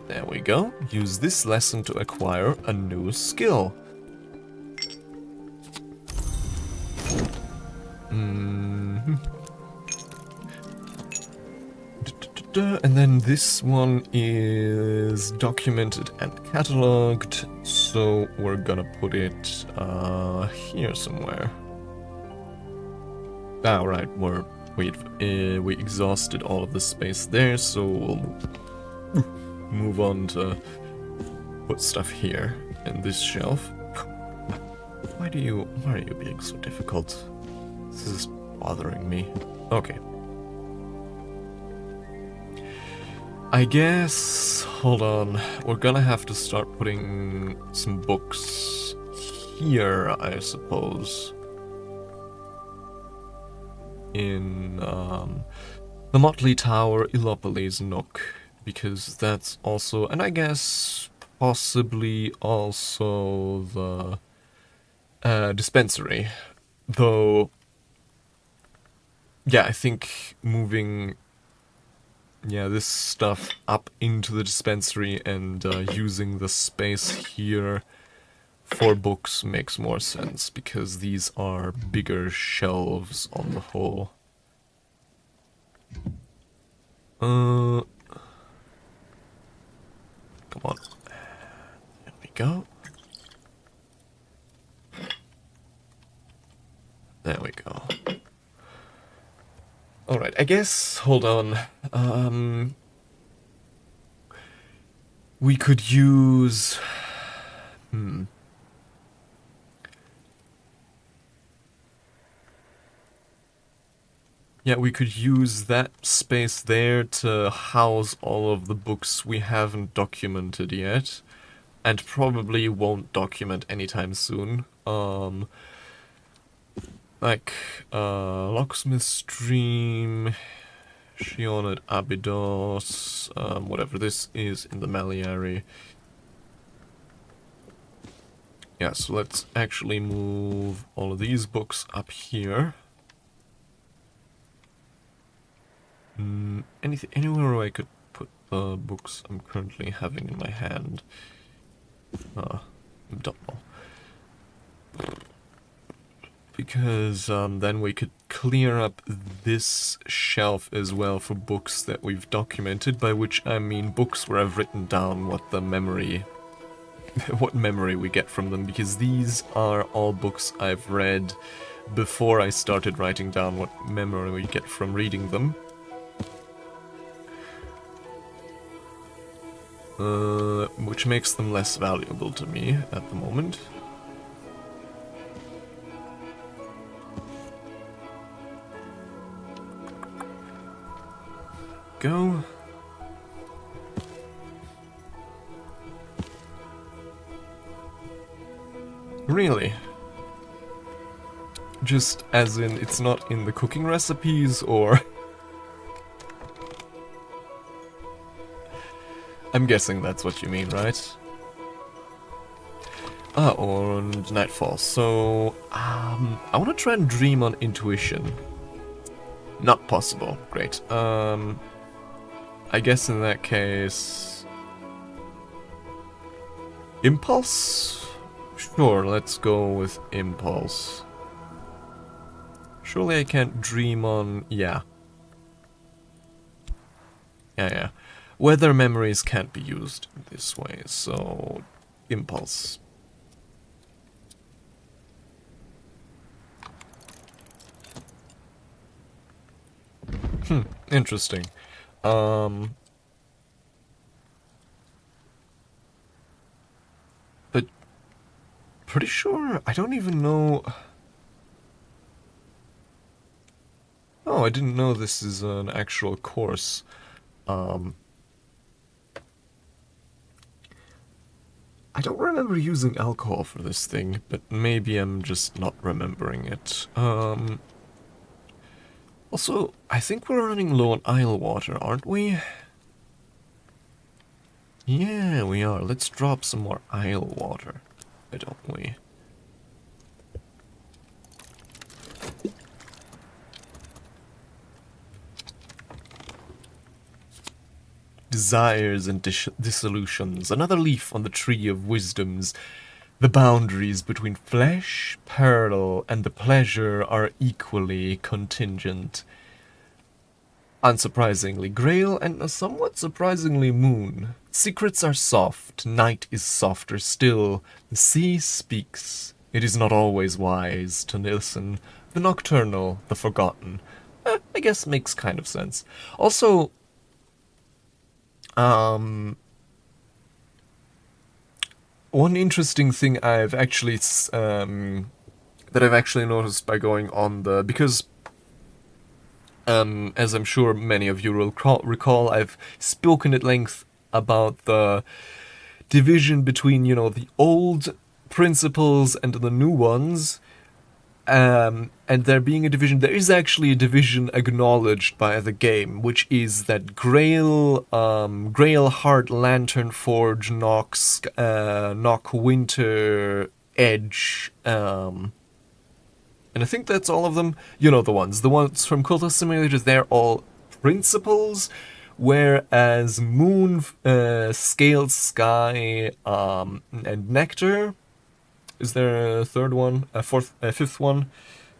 There we go. Use this lesson to acquire a new skill. And then this one is documented and catalogued, so we're gonna put it here somewhere. Ah, right, we exhausted all of the space there, so we'll move on to put stuff here in this shelf. Why are you being so difficult? This is bothering me. Okay. I guess, hold on, we're gonna have to start putting some books here, I suppose. In the Motley Tower, Illopolis Nook, because that's also, and I guess possibly also the dispensary. Though, yeah, I think moving... yeah, this stuff up into the dispensary and using the space here for books makes more sense, because these are bigger shelves on the whole. Come on. There we go. There we go. Alright, I guess, hold on, we could use, yeah, we could use that space there to house all of the books we haven't documented yet, and probably won't document anytime soon, like, Locksmith's Dream, Shioned Abydos, whatever this is in the Maliari. Yeah, so let's actually move all of these books up here. Anywhere where I could put the books I'm currently having in my hand. Don't know. because then we could clear up this shelf as well for books that we've documented, by which I mean books where I've written down what the memory, what memory we get from them, because these are all books I've read before I started writing down what memory we get from reading them. Which makes them less valuable to me at the moment. Go. Really? Just as in it's not in the cooking recipes, or... I'm guessing that's what you mean, right? Ah, and Nightfall. So, I want to try and dream on intuition. Not possible. Great. I guess in that case... Impulse? Sure, let's go with Impulse. Surely I can't dream on... Yeah. Yeah. Weather memories can't be used this way, so... Impulse. Interesting. But... Pretty sure... I don't even know... Oh, I didn't know this is an actual course. I don't remember using alcohol for this thing, but maybe I'm just not remembering it. Also, I think we're running low on isle water, aren't we? Yeah, we are. Let's drop some more isle water, why don't we? Desires and dissolutions, another leaf on the tree of wisdoms. The boundaries between flesh, peril, and the pleasure are equally contingent. Unsurprisingly, Grail, and somewhat surprisingly, Moon. Secrets are soft, night is softer still. The sea speaks. It is not always wise to listen. The nocturnal, the forgotten. I guess makes kind of sense. Also, one interesting thing I've actually noticed by going on the, because as I'm sure many of you will recall, I've spoken at length about the division between, you know, the old principles and the new ones. And there being a division, there is actually a division acknowledged by the game, which is that Grail, Heart, Lantern Forge, Nock, Winter, Edge, and I think that's all of them. You know the ones from Cultist Simulators, they're all principles, whereas Moon, Scale, Sky, and Nectar. Is there a third one, a fifth one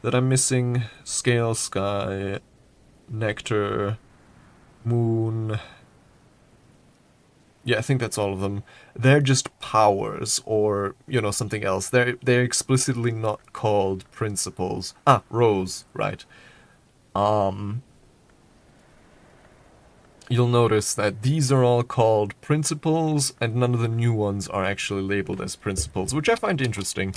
that I'm missing? Scale, Sky, Nectar, Moon. Yeah, I think that's all of them. They're just powers, or, you know, something else. They're explicitly not called principles. Ah, Rose, right. You'll notice that these are all called principles, and none of the new ones are actually labeled as principles, which I find interesting.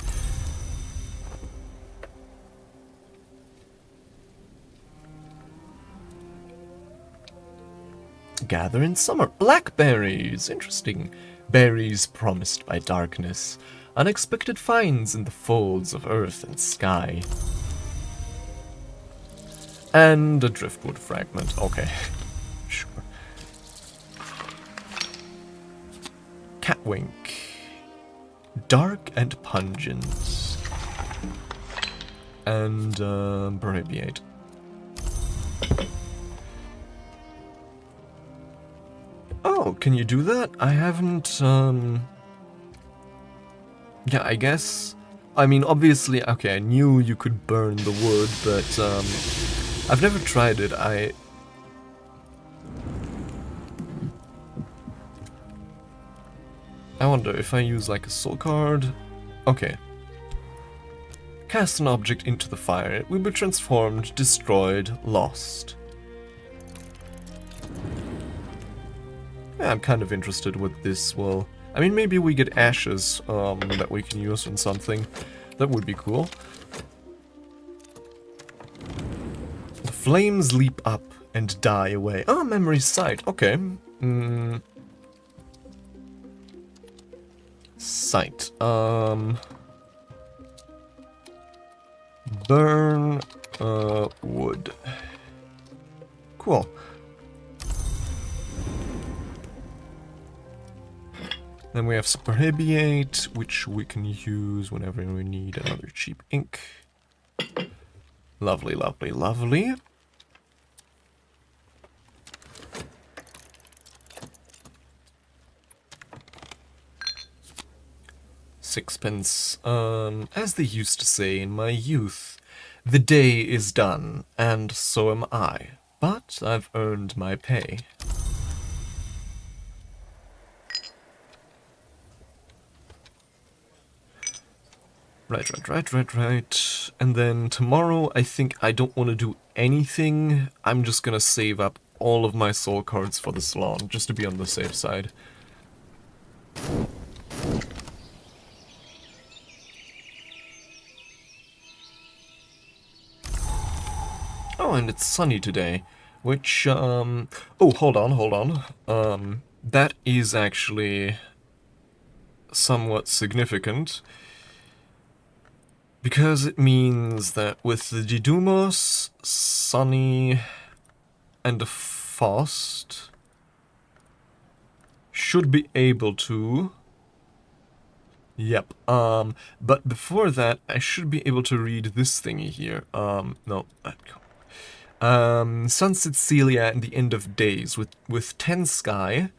Gather in summer. Blackberries! Interesting. Berries promised by darkness. Unexpected finds in the folds of earth and sky. And a driftwood fragment. Okay. Sure. Catwink. Dark and pungent. And Braviate. Oh, can you do that? I haven't, yeah, I guess I mean, obviously, okay, I knew you could burn the wood, but I've never tried it. I wonder if I use like a soul card. Okay. Cast an object into the fire. It will be transformed, destroyed, lost. Yeah, I'm kind of interested what this will... I mean, maybe we get ashes that we can use on something. That would be cool. The flames leap up and die away. Oh, memory sight. Okay. Sight. Burn wood. Cool. Then we have Superhebiate, which we can use whenever we need another cheap ink. Lovely, lovely, lovely. Sixpence. As they used to say in my youth, the day is done, and so am I. But I've earned my pay. Right. And then tomorrow, I think I don't want to do anything. I'm just gonna save up all of my soul cards for the salon, just to be on the safe side. Oh, and it's sunny today, which, oh, hold on. That is actually somewhat significant. Because it means that with the Didumos, Sunny, and the Faust should be able to... Yep, but before that, I should be able to read this thingy here. No, Sunset Celia and the End of Days with 10 sky.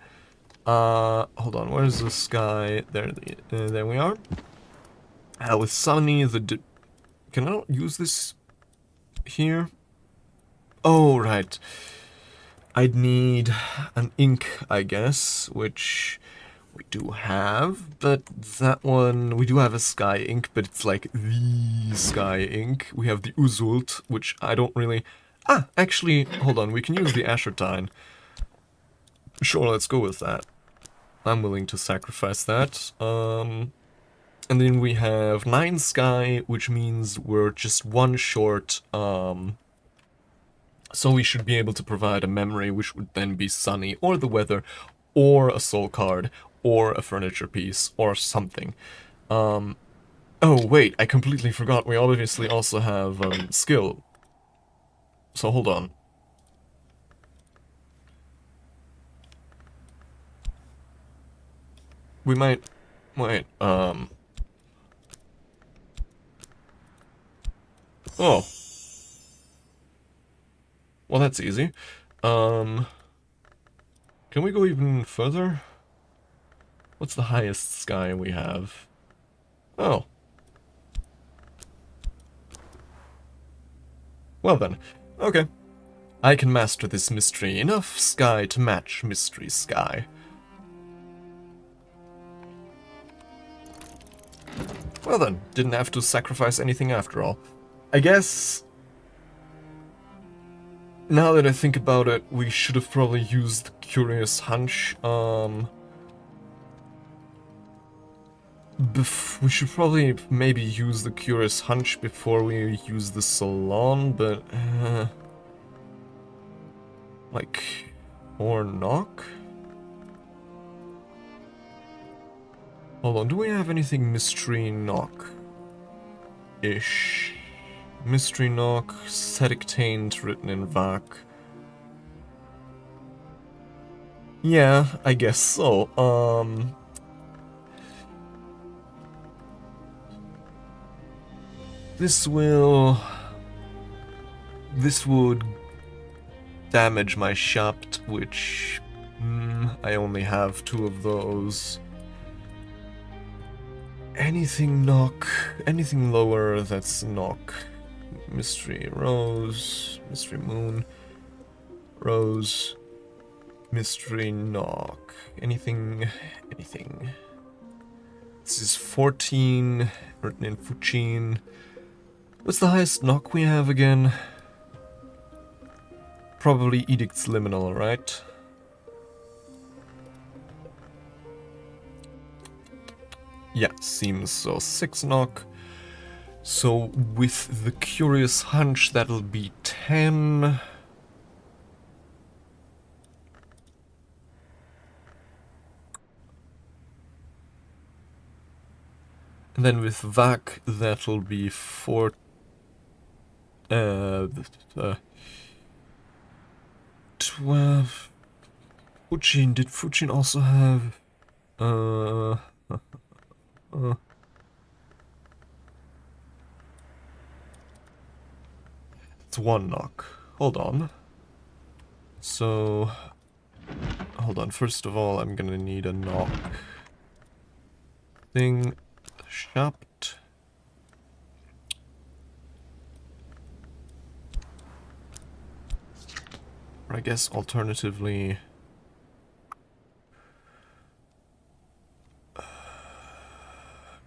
Hold on, where's the sky? There we are. With Sunny, can I not use this here? Oh, right. I'd need an ink, I guess, which we do have, but that one, we do have a sky ink, but it's like the sky ink. We have the Uzult, which I don't really... Ah, actually, hold on, we can use the Ashertine. Sure, let's go with that. I'm willing to sacrifice that. And then we have 9 sky, which means we're just one short, so we should be able to provide a memory, which would then be Sunny, or the weather, or a soul card, or a furniture piece, or something. Oh wait, I completely forgot, we obviously also have, skill. So hold on. We might... wait, Oh. Well, that's easy. Can we go even further? What's the highest sky we have? Oh. Well then. Okay. I can master this mystery. Enough sky to match mystery sky. Well then, didn't have to sacrifice anything after all. I guess, now that I think about it, we should have probably used Curious Hunch. We should probably maybe use the Curious Hunch before we use the Salon, but... like... or knock? Hold on, do we have anything Mystery Knock-ish? Mystery Knock, Static Taint, written in Vak. Yeah, I guess so. This would damage my Shapt, which I only have 2 of those. anything knock, anything lower, that's knock. Mystery Rose, Mystery Moon, Rose, Mystery knock. Anything. This is 14, written in Fuchin. What's the highest knock we have again? Probably Edict's Liminal, right? Yeah, seems so. 6 knock. So with the Curious Hunch, that'll be 10. And then with Vac, that'll be 4. 12. Fuchin, did Fuchin also have... It's 1 knock. Hold on. So... Hold on, first of all, I'm gonna need a knock thing. Shopped. Or I guess alternatively...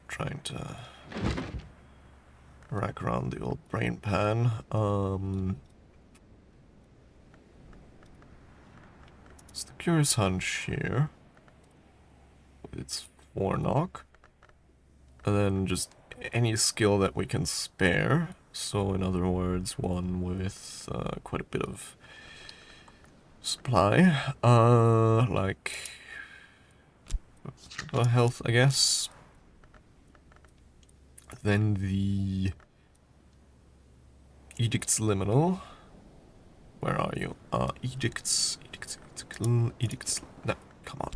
trying to rack around the old brain pan. It's the Curious Hunch here. It's 4 knock. And then just any skill that we can spare. So in other words, one with quite a bit of supply. Like health, I guess. Then the Edict's Liminal. Where are you? Edicts. No, come on.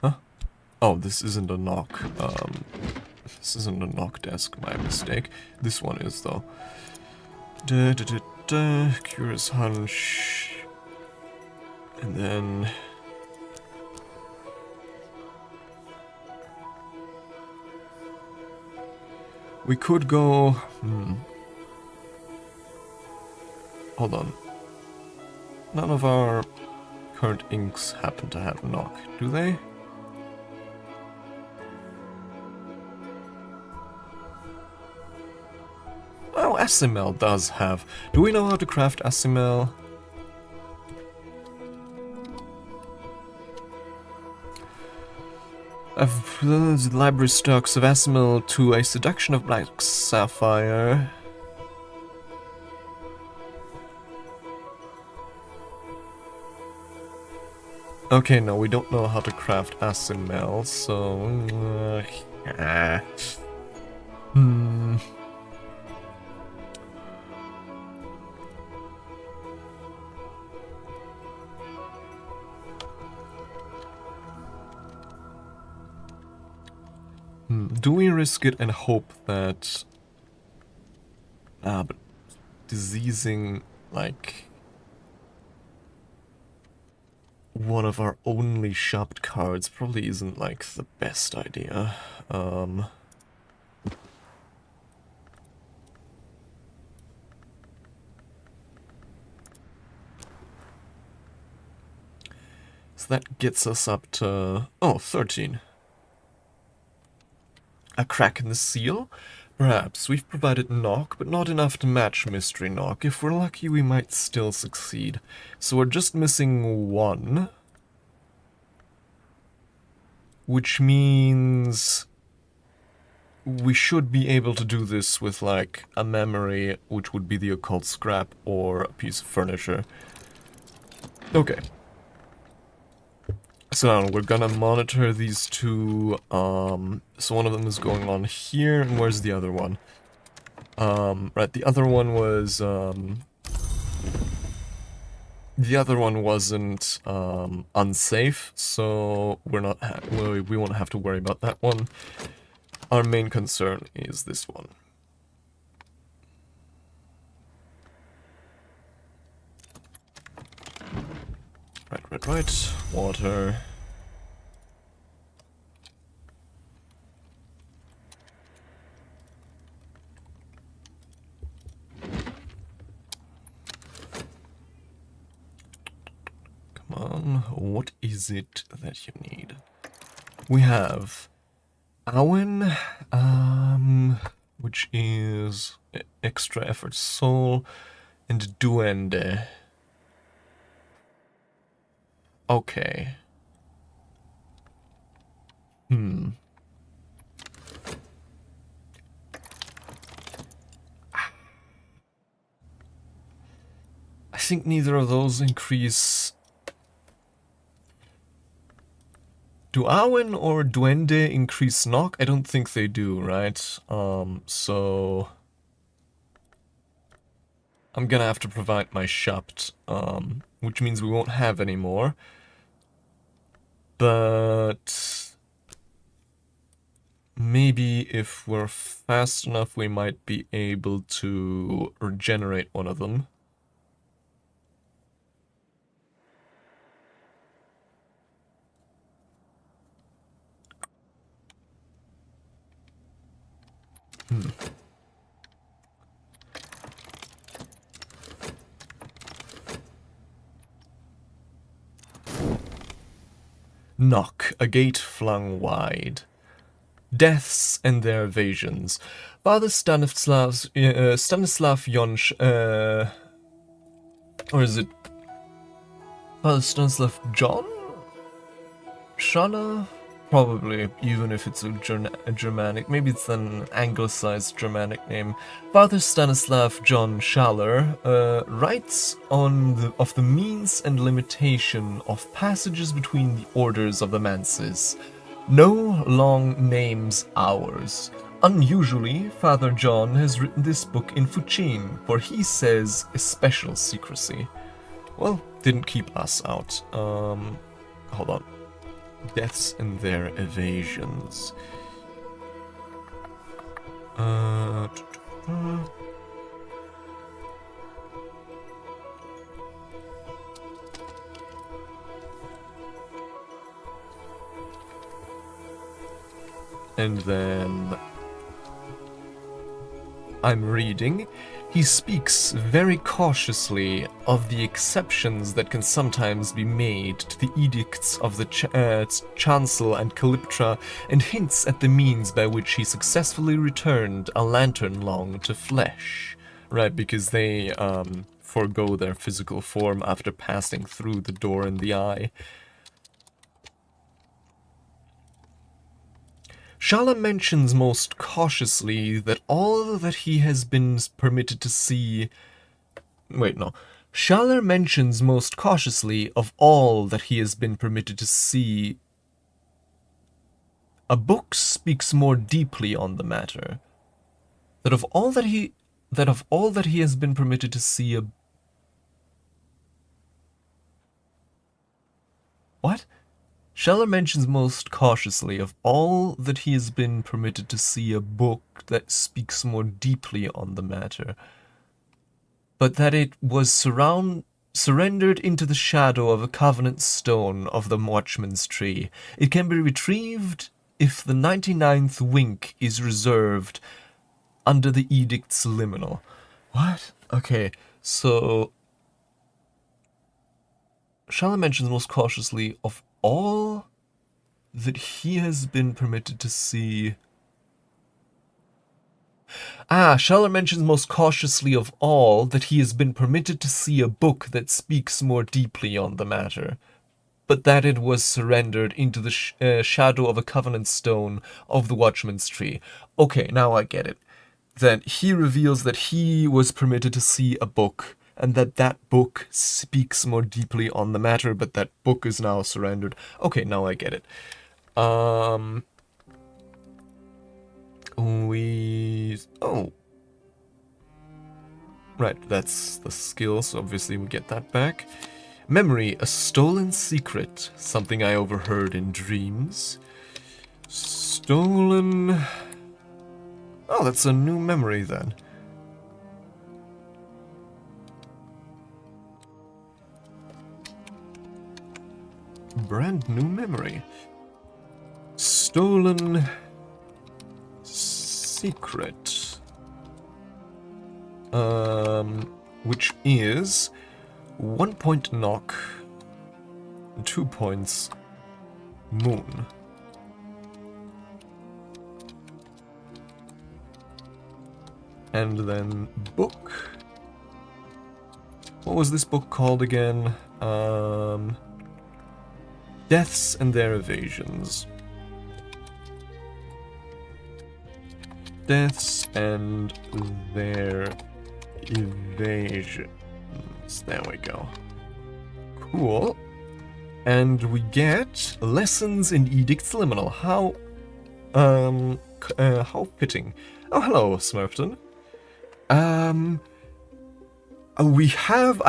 Huh? Oh, this isn't a knock. This isn't a knock desk, my mistake. This one is, though. Curious Hunch. And then... we could go... Hold on. None of our current inks happen to have knock, do they? Oh, Asimel does have. Do we know how to craft Asimel? I've learned the library stocks of Asimel to a seduction of black sapphire. Okay, no, we don't know how to craft Asimel, so... Do we risk it and hope that... but diseasing, like... one of our only shopped cards probably isn't, like, the best idea. So that gets us up to... oh, 13. A crack in the seal? Perhaps. We've provided knock, but not enough to match mystery knock. If we're lucky, we might still succeed. So we're just missing 1. Which means... we should be able to do this with, like, a memory, which would be the occult scrap, or a piece of furniture. Okay. So we're gonna monitor these 2, so one of them is going on here, and where's the other one? Right, the other one was, the other one wasn't, unsafe, so we're not, we won't have to worry about that one. Our main concern is this one. Right. Water. Come on, what is it that you need? We have Awen, which is extra effort soul, and Duende. Okay. I think neither of those increase. Do Awen or Duende increase knock? I don't think they do, right? So I'm gonna have to provide my Shapt, which means we won't have any more. But maybe if we're fast enough, we might be able to regenerate one of them. Knock, a gate flung wide. Deaths and their evasions. Father Stanislav Jonsh, or is it Father Stanislav John? Shala? Probably, even if it's a Germanic. Maybe it's an anglicized Germanic name. Father Stanislav John Schaller writes of the means and limitation of passages between the orders of the manses. No long names ours. Unusually, Father John has written this book in Fuchin, for he says especial secrecy. Well, didn't keep us out. Hold on. Deaths and their evasions. And then I'm reading. He speaks very cautiously of the exceptions that can sometimes be made to the edicts of the chancel and Calyptra, and hints at the means by which he successfully returned a lantern long to flesh. Right, because they forego their physical form after passing through the door in the eye. Shala mentions most cautiously that all that he has been permitted to see... Wait, no. Schaller mentions most cautiously of all that he has been permitted to see. A book speaks more deeply on the matter. That of all that he has been permitted to see a... What? Schaller mentions most cautiously of all that he has been permitted to see a book that speaks more deeply on the matter, but that it was surrendered into the shadow of a covenant stone of the watchman's tree. It can be retrieved if the 99th wink is reserved under the edict's liminal. What? Okay, so... Schaller mentions most cautiously of all that he has been permitted to see. Schaller mentions most cautiously of all that he has been permitted to see a book that speaks more deeply on the matter, but that it was surrendered into the shadow of a covenant stone of the watchman's tree. Okay, now I get it. Then he reveals that he was permitted to see a book, and that book speaks more deeply on the matter, but that book is now surrendered. Okay, now I get it. Oh. Right, that's the skill, so obviously we get that back. Memory, a stolen secret, something I overheard in dreams. Stolen... Oh, that's a new memory then. brand new memory. Stolen secret. Which is 1 point knock, 2 points moon. And then book. What was this book called again? Deaths and Their Evasions. Deaths and Their Evasions. There we go. Cool. And we get Lessons in Edict Liminal. How fitting. Oh, hello, Smurfton. I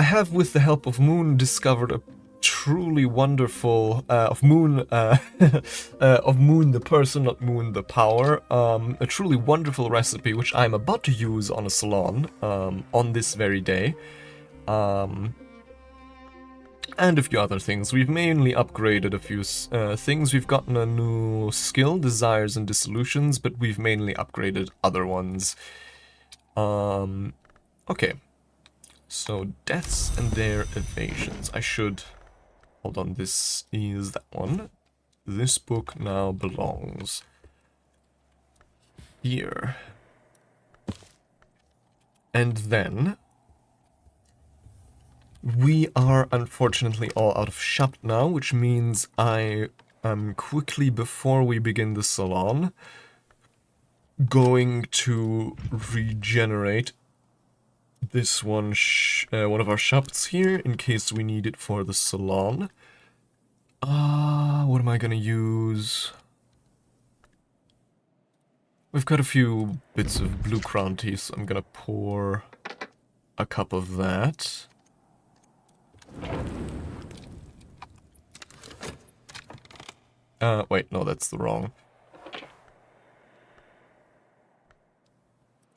have, with the help of Moon, discovered a truly wonderful, of Moon the person, not Moon the power, a truly wonderful recipe, which I'm about to use on a salon, on this very day. And a few other things. We've mainly upgraded a few things. We've gotten a new skill, Desires and Dissolutions, but we've mainly upgraded other ones. Okay. So, Deaths and Their Evasions. I should... Hold on, this is that one. This book now belongs here. And then... We are unfortunately all out of shop now, which means I am quickly, before we begin the salon, going to regenerate this one of our shops here, in case we need it for the salon. What am I gonna use? We've got a few bits of blue crown tea, so I'm gonna pour a cup of that. Wait, no, that's the wrong.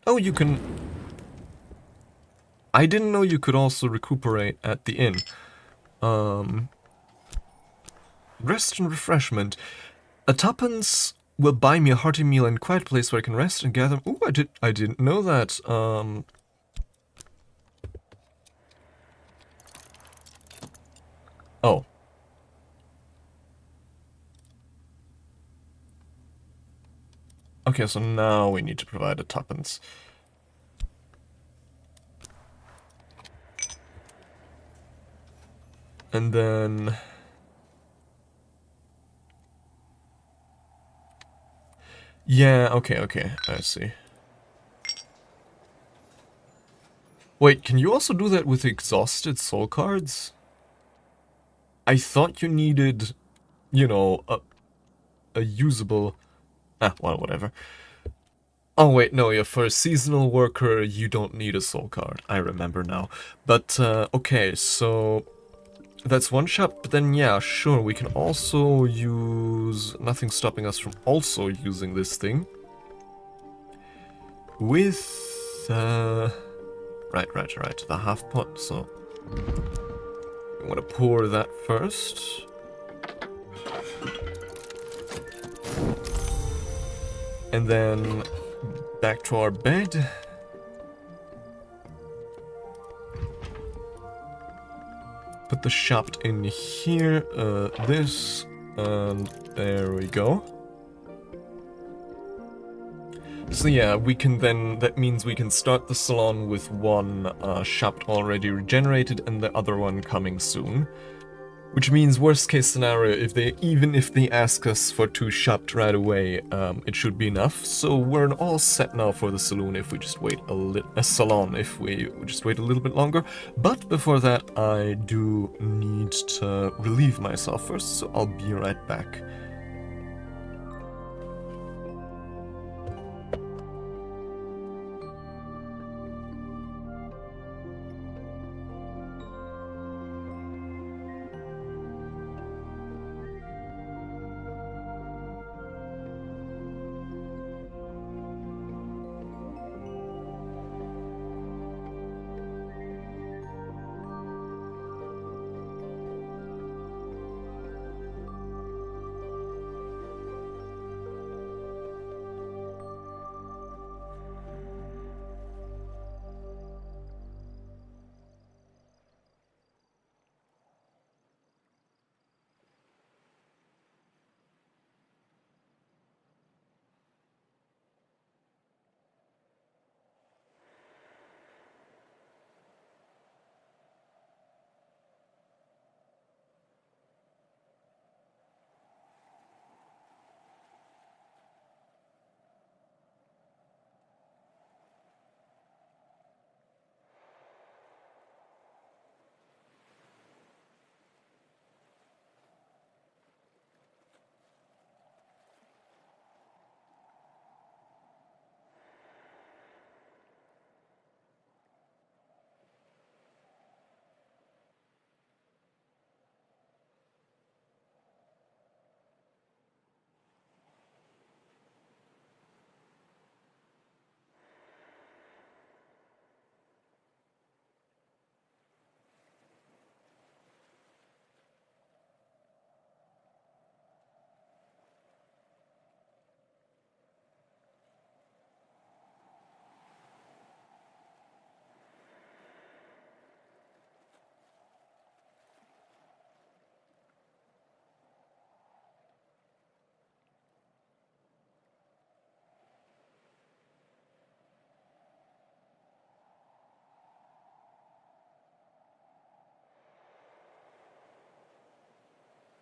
Oh, you can... I didn't know you could also recuperate at the inn. Rest and refreshment. A tuppence will buy me a hearty meal and quiet place where I can rest and gather... Ooh, I didn't know that. Oh. Okay, so now we need to provide a tuppence. And then... Yeah, okay, I see. Wait, can you also do that with exhausted soul cards? I thought you needed, you know, a usable... Ah, well, whatever. Oh, wait, no, yeah, for a seasonal worker, you don't need a soul card. I remember now. But, okay, so... That's one shop, but then, yeah, sure, we can also use... Nothing stopping us from also using this thing. With... Right, the half pot, so... I want to pour that first. And then back to our bed. Put the shop in here, this, and there we go. So yeah, we can then, that means we can start the salon with one shop already regenerated and the other one coming soon. Which means, worst case scenario, even if they ask us for 2 shopped right away, it should be enough. So we're all set now for the saloon if we just wait salon if we just wait a little bit longer. But before that, I do need to relieve myself first, so I'll be right back.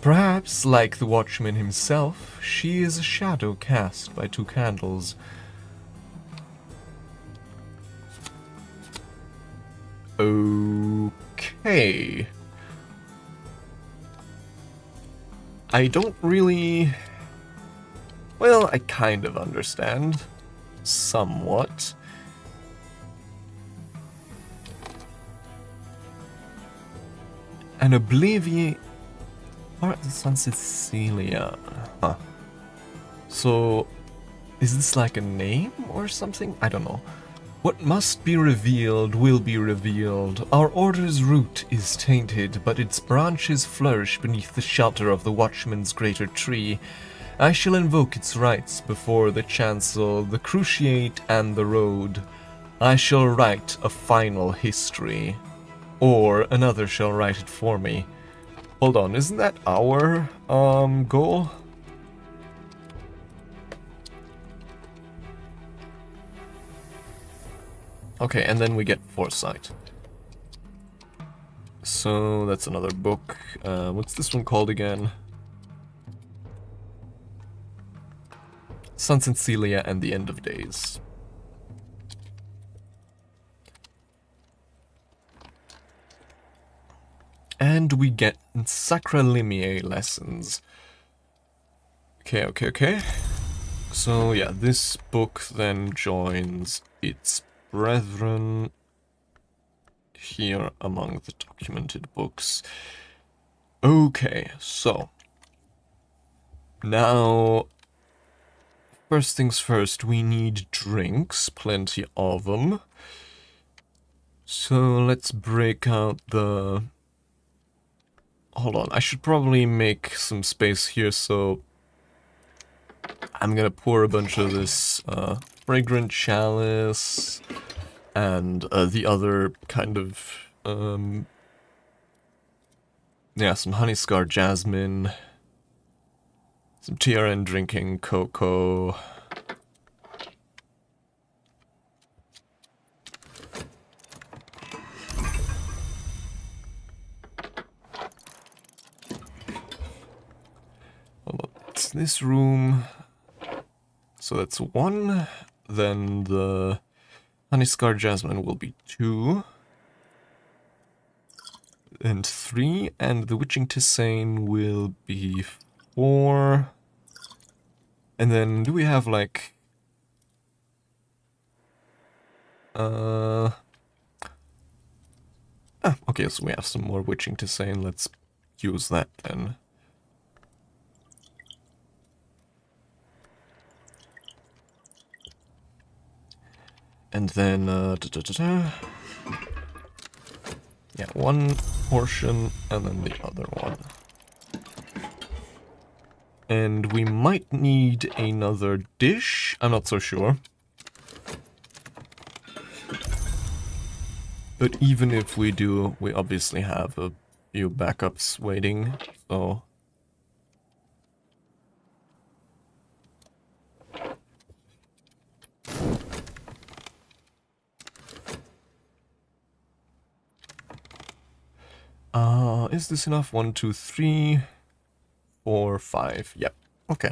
Perhaps, like the watchman himself, she is a shadow cast by 2 candles. Okay. I don't really... Well, I kind of understand. Somewhat. An obliviate... Or the Sun Cecilia. Huh. So, is this like a name or something? I don't know. What must be revealed will be revealed. Our order's root is tainted, but its branches flourish beneath the shelter of the Watchman's greater tree. I shall invoke its rights before the chancel, the cruciate, and the road. I shall write a final history. Or another shall write it for me. Hold on, isn't that our, goal? Okay, and then we get Foresight. So, that's another book. What's this one called again? Sun Cecilia and the End of Days. And we get ℁𝐷𝐿𝐼𝐴 lessons. Okay. So, yeah, this book then joins its brethren here among the documented books. Okay, so now first things first, we need drinks, plenty of them. So let's break out the... Hold on, I should probably make some space here, so I'm gonna pour a bunch of this fragrant chalice and the other kind of, yeah, some honey scar jasmine, some TRN drinking cocoa. It's this room. So that's 1. Then the honey scar jasmine will be 2. And 3. And the witching tisane will be 4. And then do we have like... okay, so we have some more witching tisane. Let's use that then. And then, yeah, 1 portion, and then the other one. And we might need another dish, I'm not so sure. But even if we do, we obviously have a few backups waiting, so Is this enough? 1, 2, 3, 4, 5. Yep. Okay.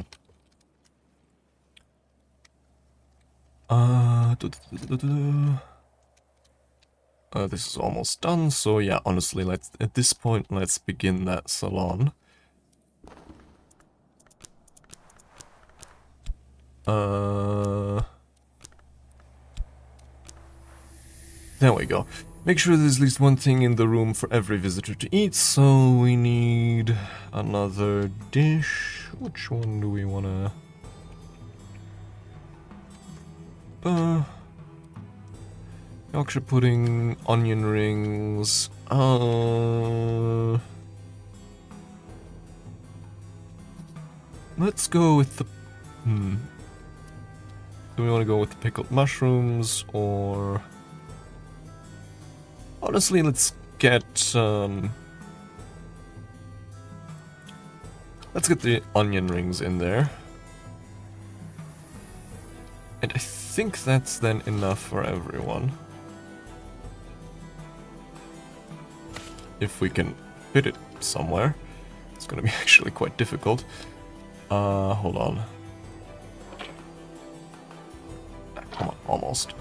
This is almost done, so yeah, honestly, at this point, let's begin that salon. There we go. Make sure there's at least one thing in the room for every visitor to eat, so we need another dish. Which one do we want to... Yorkshire pudding, onion rings, let's go with the... Do we want to go with the pickled mushrooms, or... Honestly, let's get the onion rings in there. And I think that's then enough for everyone. If we can fit it somewhere. It's gonna be actually quite difficult. Hold on. Come on, almost.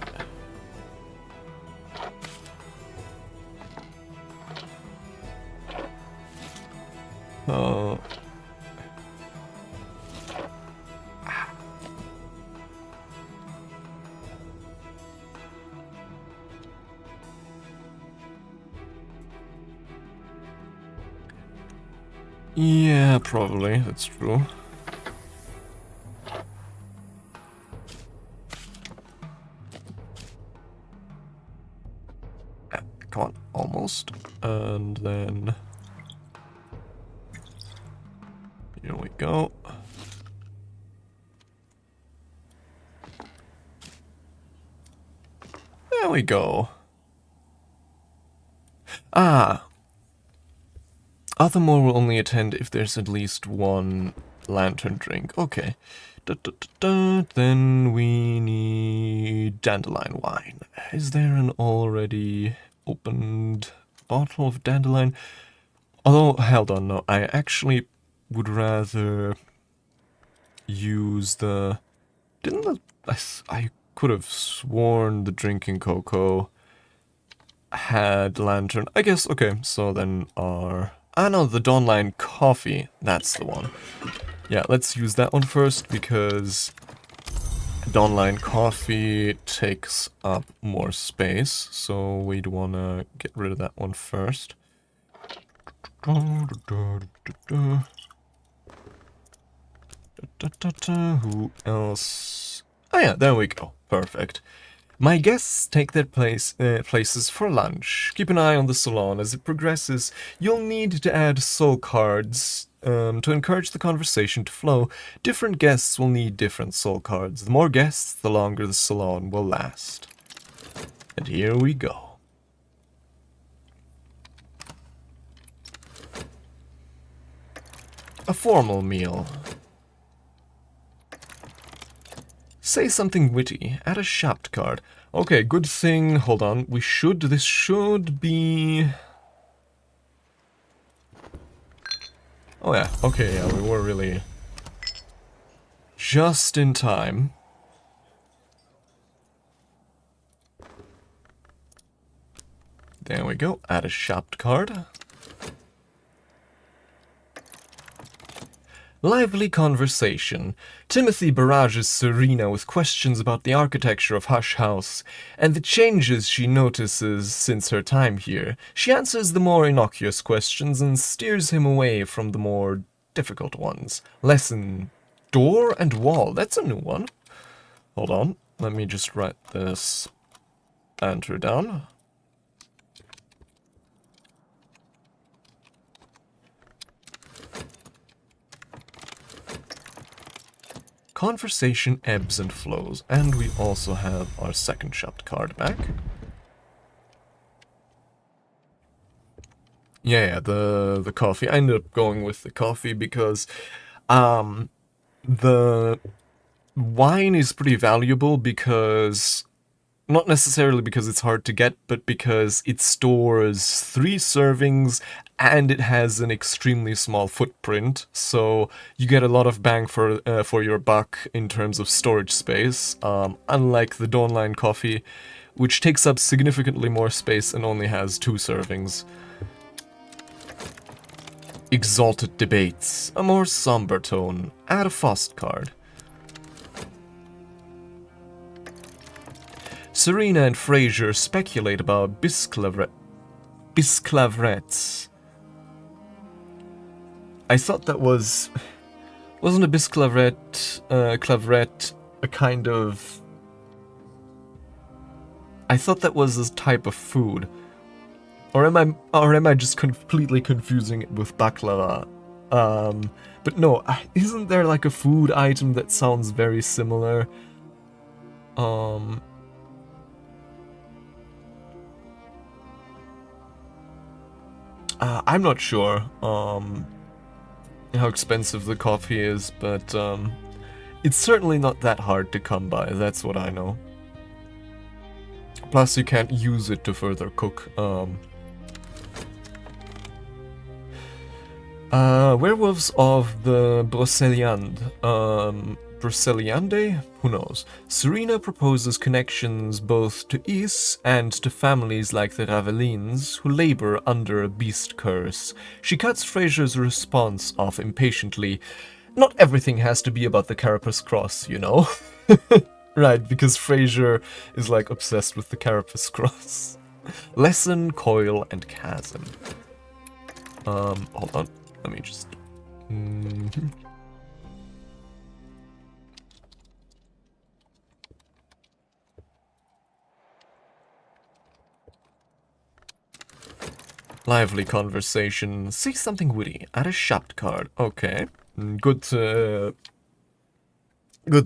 Yeah, probably, that's true. Come on, almost. And then... Here we go. There we go. Ah! Othermore will only attend if there's at least one lantern drink. Okay. Then we need dandelion wine. Is there an already opened bottle of dandelion? Although, hold on, no. I actually would rather use the... I could have sworn the drinking cocoa had lantern. I guess, okay, so then our... Ah no, the Dawnline coffee, that's the one. Yeah, let's use that one first, because Dawnline coffee takes up more space, so we'd want to get rid of that one first. Who else? Oh yeah, there we go. Perfect. My guests take their places for lunch. Keep an eye on the salon as it progresses. You'll need to add soul cards to encourage the conversation to flow. Different guests will need different soul cards. The more guests, the longer the salon will last. And here we go. A formal meal. Say something witty. Add a shopped card. Okay, good thing. Hold on. This should be... Oh yeah, okay, yeah, we were really... just in time. There we go. Add a shopped card. Lively conversation. Timothy barrages Serena with questions about the architecture of Hush House and the changes she notices since her time here. She answers the more innocuous questions and steers him away from the more difficult ones. Lesson: door and wall. That's a new one. Hold on. Let me just write this answer down. Conversation ebbs and flows, and we also have our second shopped card back. Yeah, the coffee. I ended up going with the coffee because the wine is pretty valuable because Not necessarily because it's hard to get, but because it stores 3 servings and it has an extremely small footprint, so you get a lot of bang for your buck in terms of storage space, unlike the Dawnline coffee, which takes up significantly more space and only has 2 servings. Exalted Debates, a more somber tone. Add a Fost card. Serena and Fraser speculate about Bisclavrets. I thought that was... Wasn't a Bisclavret a kind of... I thought that was a type of food. Or am I just completely confusing it with baklava? But no, isn't there like a food item that sounds very similar? I'm not sure how expensive the coffee is, but it's certainly not that hard to come by, that's what I know. Plus you can't use it to further cook. Werewolves of the Broceliande? Who knows? Serena proposes connections both to Is and to families like the Ravelins, who labor under a beast curse. She cuts Fraser's response off impatiently. Not everything has to be about the Carapace Cross, you know? Right, because Fraser is like obsessed with the Carapace Cross. Lesson, Coil, and Chasm. Hold on. Let me just... Lively conversation. Say something witty. Add a shopped card. Okay. Good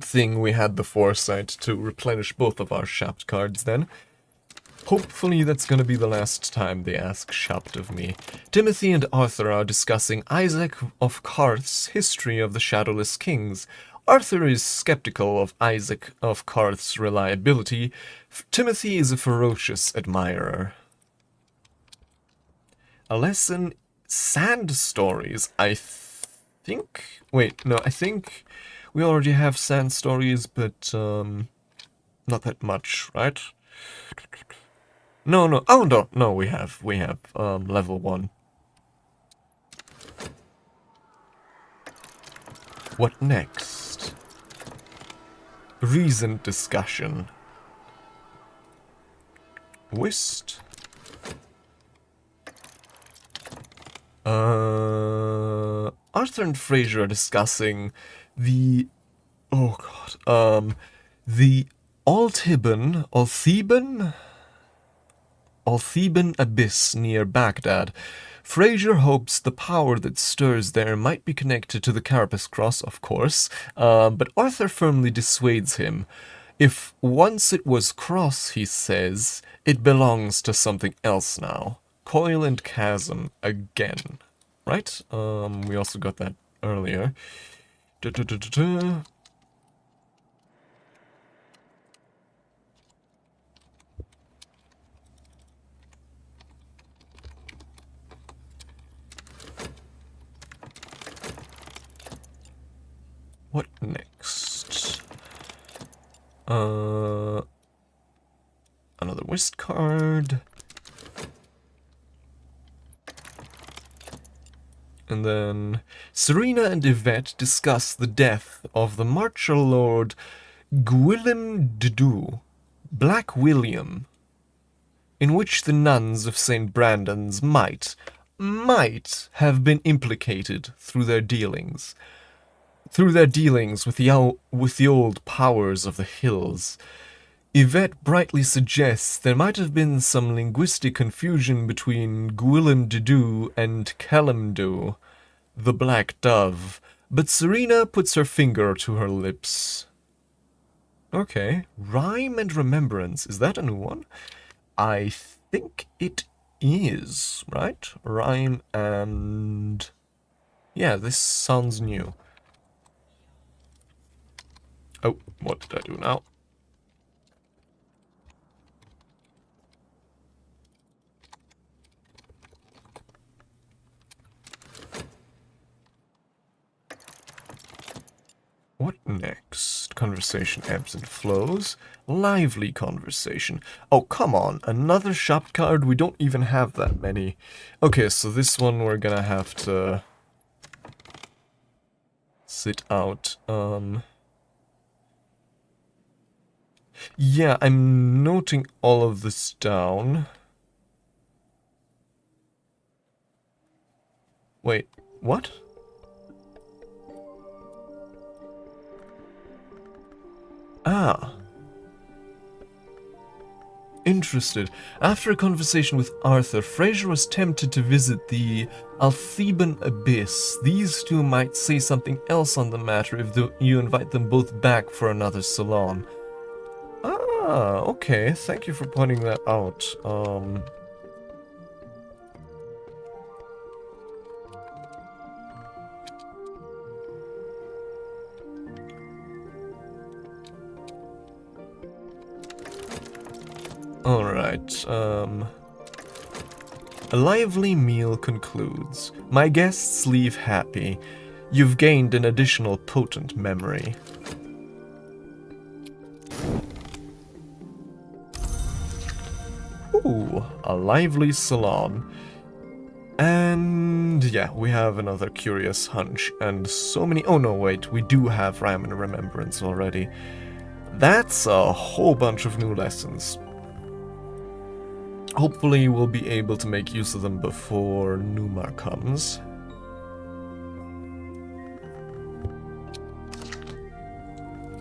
thing we had the foresight to replenish both of our shopped cards then. Hopefully that's gonna be the last time they ask shopped of me. Timothy and Arthur are discussing Isaac of Karth's history of the Shadowless Kings. Arthur is skeptical of Isaac of Karth's reliability. Timothy is a ferocious admirer. A lesson, sand stories, I think? Wait, no, I think we already have sand stories, but not that much, right? No, we have level 1. What next? Reasoned discussion. Whist? Arthur and Fraser are discussing the... Oh god. The Altheban Abyss near Baghdad. Fraser hopes the power that stirs there might be connected to the Carapace Cross, of course, but Arthur firmly dissuades him. If once it was cross, he says, it belongs to something else now. Coil and Chasm again. Right? We also got that earlier. What next? Another whist card. And then Serena and Yvette discuss the death of the martial lord 𝐁𝐚𝐜𝐤, Black William, in which the nuns of St. Brandon's might have been implicated through their dealings with the old powers of the hills. Yvette brightly suggests there might have been some linguistic confusion between 𝐁𝐴𝐿𝐴𝐷 and 𝐾𝐿𝐴𝐷, the black dove, but Serena puts her finger to her lips. Okay, Rhyme and Remembrance, is that a new one? I think it is, right? Rhyme and... yeah, this sounds new. Oh, what did I do now? What next? Conversation ebbs and flows. Lively conversation. Oh, come on. Another shop card? We don't even have that many. Okay, so this one we're gonna have to sit out. Yeah, I'm noting all of this down. Wait, what? Ah. Interested. After a conversation with Arthur, Fraser was tempted to visit the 𝐁𝐫𝐚𝐽 Abyss. These two might say something else on the matter if you invite them both back for another salon. Ah, okay. Thank you for pointing that out. Alright, a lively meal concludes. My guests leave happy. You've gained an additional potent memory. Ooh, a lively salon. And yeah, we have another curious hunch and so many... Oh no, wait, we do have Rhyme and Remembrance already. That's a whole bunch of new lessons. Hopefully we'll be able to make use of them before Numar comes.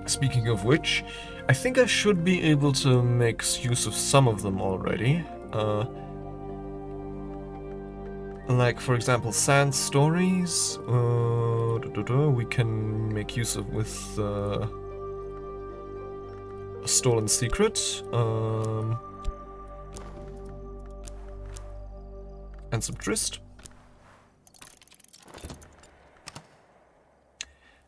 Speaking of which, I think I should be able to make use of some of them already. Like, for example, Sand Stories. We can make use of with A Stolen Secret. And some Tryst.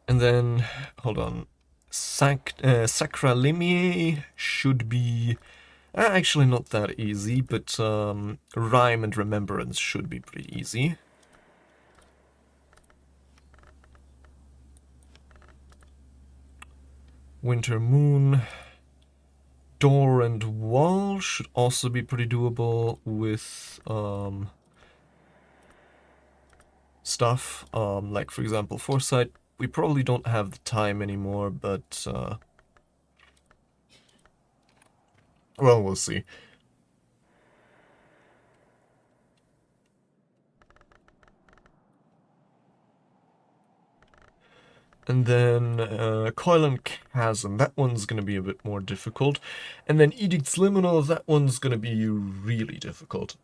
And then, hold on, Sacralimier should be actually not that easy, but Rhyme and Remembrance should be pretty easy. Winter Moon, Door and Wall should also be pretty doable with stuff, like for example Foresight. We probably don't have the time anymore, but well, we'll see. And then Coil Chasm, that one's going to be a bit more difficult. And then Edict's Liminal, that one's going to be really difficult.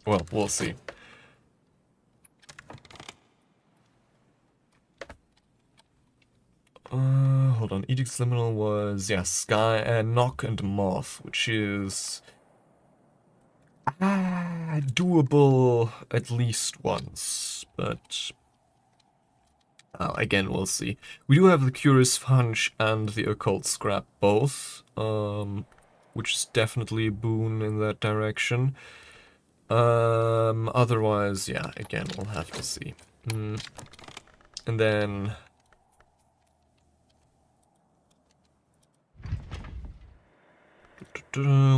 Well, we'll see. Hold on, Edict's Liminal was, yeah, Sky and Knock and Moth, which is doable at least once, but again, we'll see. We do have the Curious Hunch and the Occult Scrap both, which is definitely a boon in that direction. Otherwise, yeah, again, we'll have to see. And then...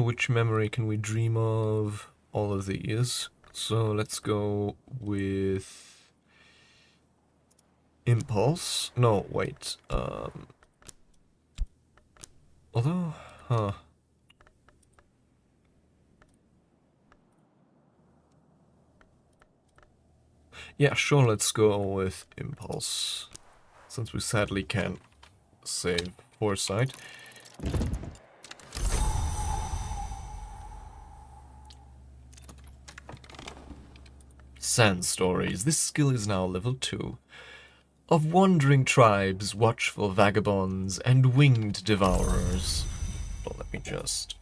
which memory can we dream of? All of these. So let's go with Impulse. No, wait. Although, yeah, sure, let's go with Impulse. Since we sadly can't save Foresight. Sand Stories. This skill is now level 2. Of wandering tribes, watchful vagabonds, and winged devourers. Well, let me just...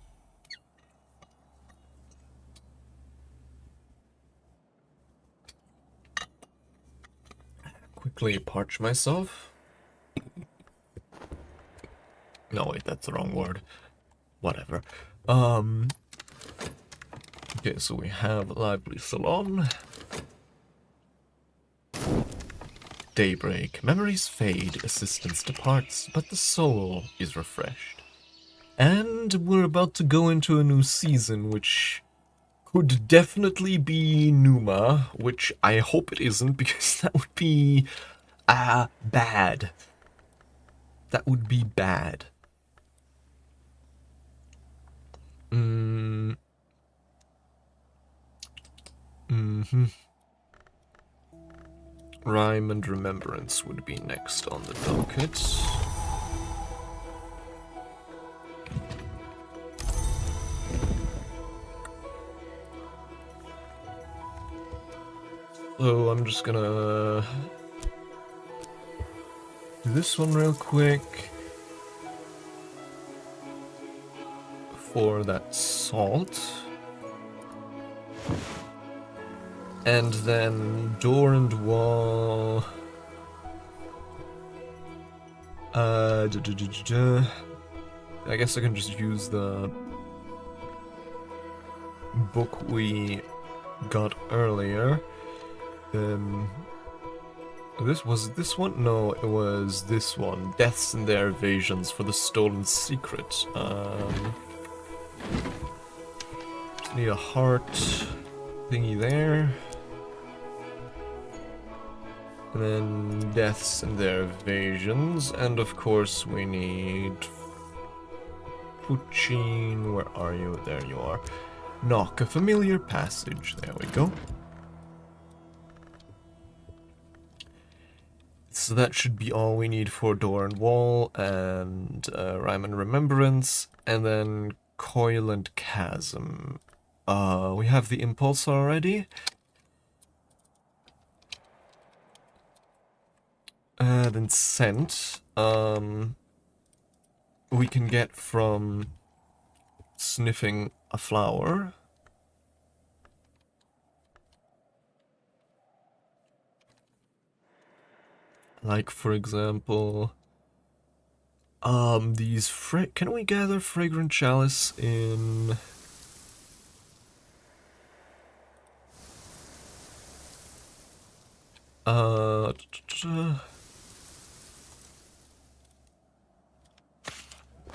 quickly parch myself. No, wait, that's the wrong word. Whatever. Okay, so we have Lively Salon. daybreak, memories fade, assistance departs, but the soul is refreshed. And we're about to go into a new season, which could definitely be Numa, which I hope it isn't, because that would be bad. That would be bad. Rhyme and Remembrance would be next on the docket. So I'm just gonna do this one real quick for that salt. And then door and wall. I guess I can just use the book we got earlier. Was this one? No, it was this one. Deaths and Their Evasions for the Stolen Secret. Just need a heart thingy there. And then Deaths and Their Evasions. And of course we need Puccine. Where are you? There you are. Knock, a familiar passage. There we go. So that should be all we need for Door and Wall, and Rhyme and Remembrance, and then Coil and Chasm. We have the Impulse already. Then Scent. We can get from sniffing a flower. Like, for example, these can we gather Fragrant Chalice in...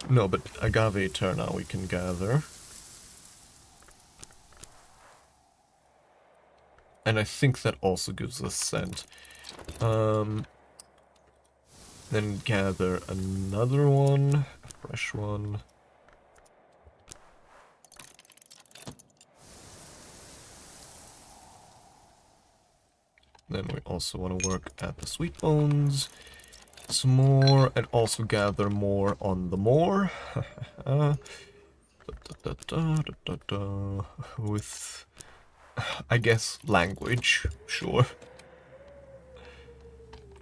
No, but Agave Eterna we can gather. And I think that also gives us scent. Then gather another one, a fresh one. Then we also want to work at the Sweet Bones some more, and also gather more on the moor. With, I guess, language, sure.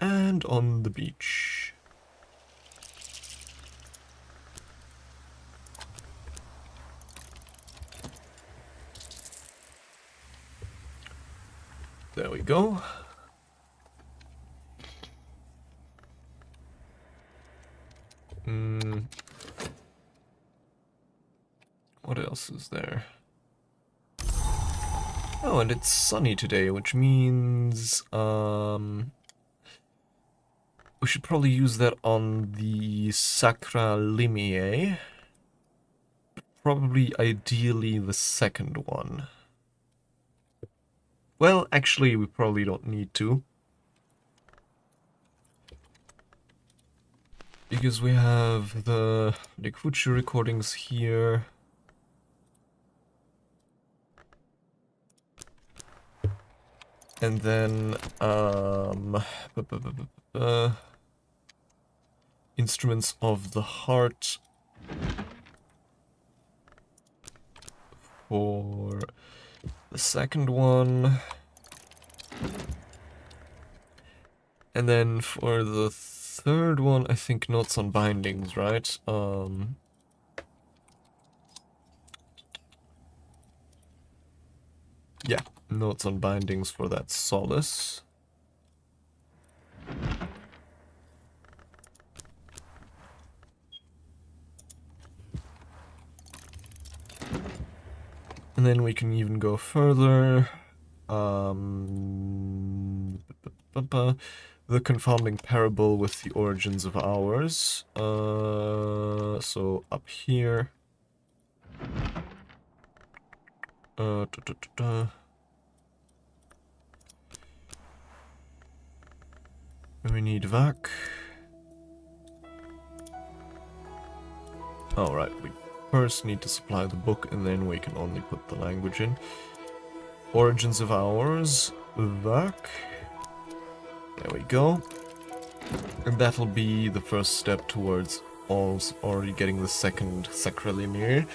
And on the beach. There we go. What else is there? Oh, and it's sunny today, which means we should probably use that on the ℍ𝐸𝐿𝐸𝐸. Probably, ideally, the second one. Well, actually, we probably don't need to. Because we have the Nekuchi recordings here. And then, Instruments of the Heart for the second one. And then for the third one, I think Notes on Bindings, right? Yeah, Notes on Bindings for that Solace. And then we can even go further. the confounding parable with the origins of ours. So up here. Da, da, da, da. We need VAC. Alright, we first need to supply the book and then we can only put the language in. Origins of ours, VAC. There we go. And that'll be the first step towards already getting the second Sacralimir.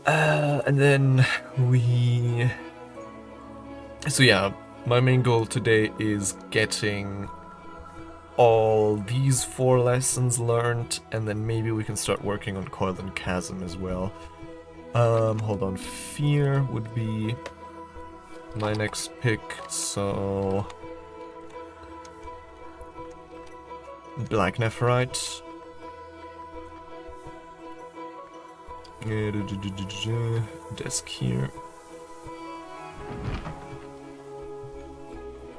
And then we... So yeah, my main goal today is getting all these 4 lessons learned, and then maybe we can start working on Coil and Chasm as well. Hold on, Fear would be my next pick, so... Black Nephirite. Desk here.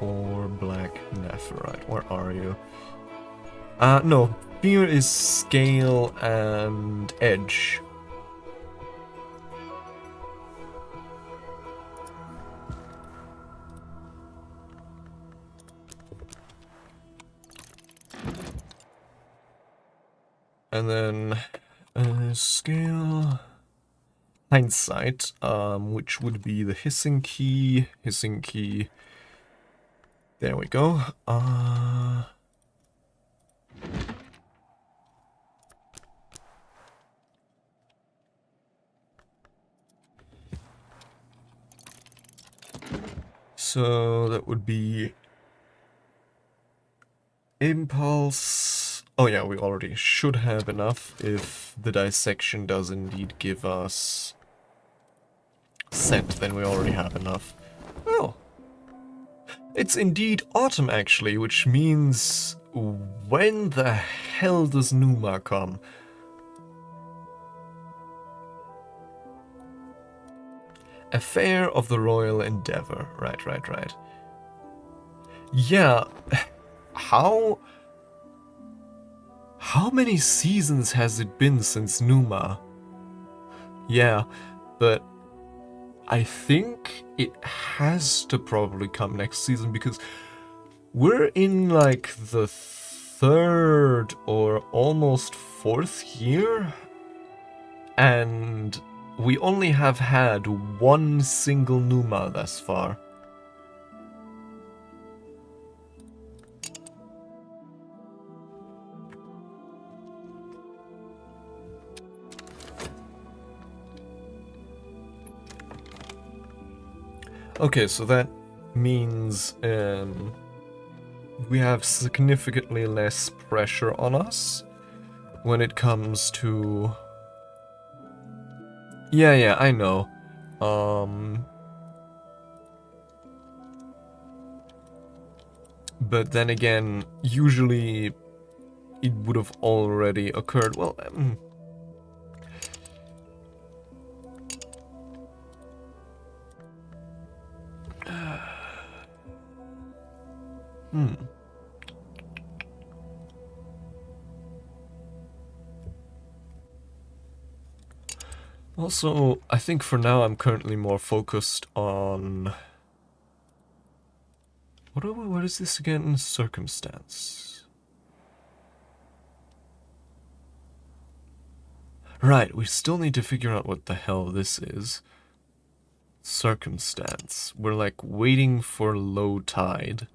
Or Black Nephirite. Where are you? No. Fear is Scale and Edge. And then Scale, Hindsight, which would be the Hissing Key. There we go. So that would be Impulse. Oh yeah, we already should have enough if the dissection does indeed give us scent, then we already have enough. Oh. It's indeed autumn actually, which means when the hell does Numa come? Affair of the Royal Endeavor. Right. Yeah. How many seasons has it been since Numa? Yeah, but I think it has to probably come next season because we're in like the 3rd or almost 4th year, and we only have had 1 single Numa thus far. Okay, so that means we have significantly less pressure on us when it comes to... Yeah, I know. But then again, usually it would have already occurred. Well, Also, I think for now I'm currently more focused on... What is this again? Circumstance. Right, we still need to figure out what the hell this is. Circumstance. We're like waiting for low tide.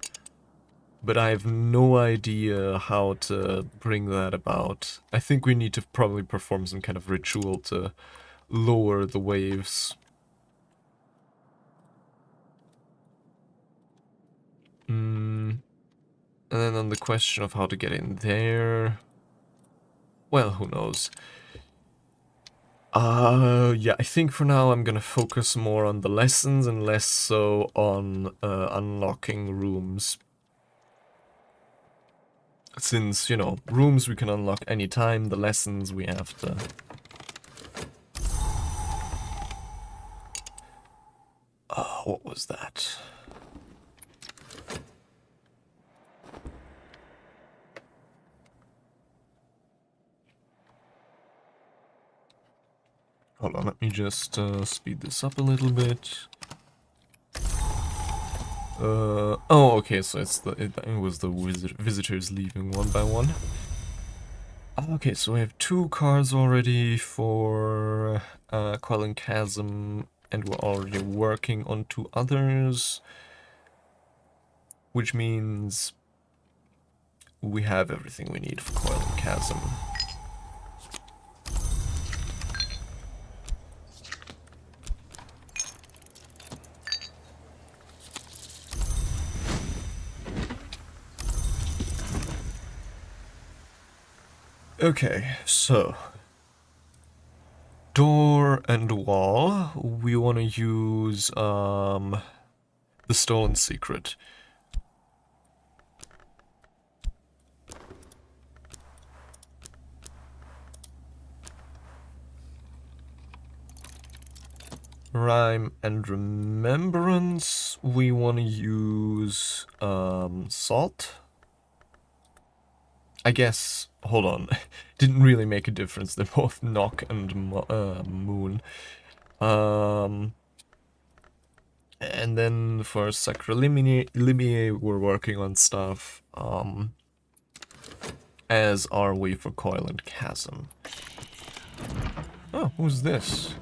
But I have no idea how to bring that about. I think we need to probably perform some kind of ritual to lower the waves. And then on the question of how to get in there... Well, who knows. Yeah, I think for now I'm gonna focus more on the lessons and less so on unlocking rooms. Since, you know, rooms we can unlock anytime, the lessons we have to... What was that? Hold on, let me just speed this up a little bit. Oh, okay, so it was the visitors leaving one by one. Okay, so we have 2 cars already for 𝐁𝐚𝐜𝐤, and we're already working on 2 others, which means we have everything we need for 𝐁𝐚𝐜𝐤. Okay, so door and wall, we want to use the stolen secret. Rhyme and remembrance, we want to use salt. I guess, hold on, didn't really make a difference, they're both knock and moon. And then for Sacralimier, we're working on stuff, as are we for 𝐁𝐴. Oh, who's this?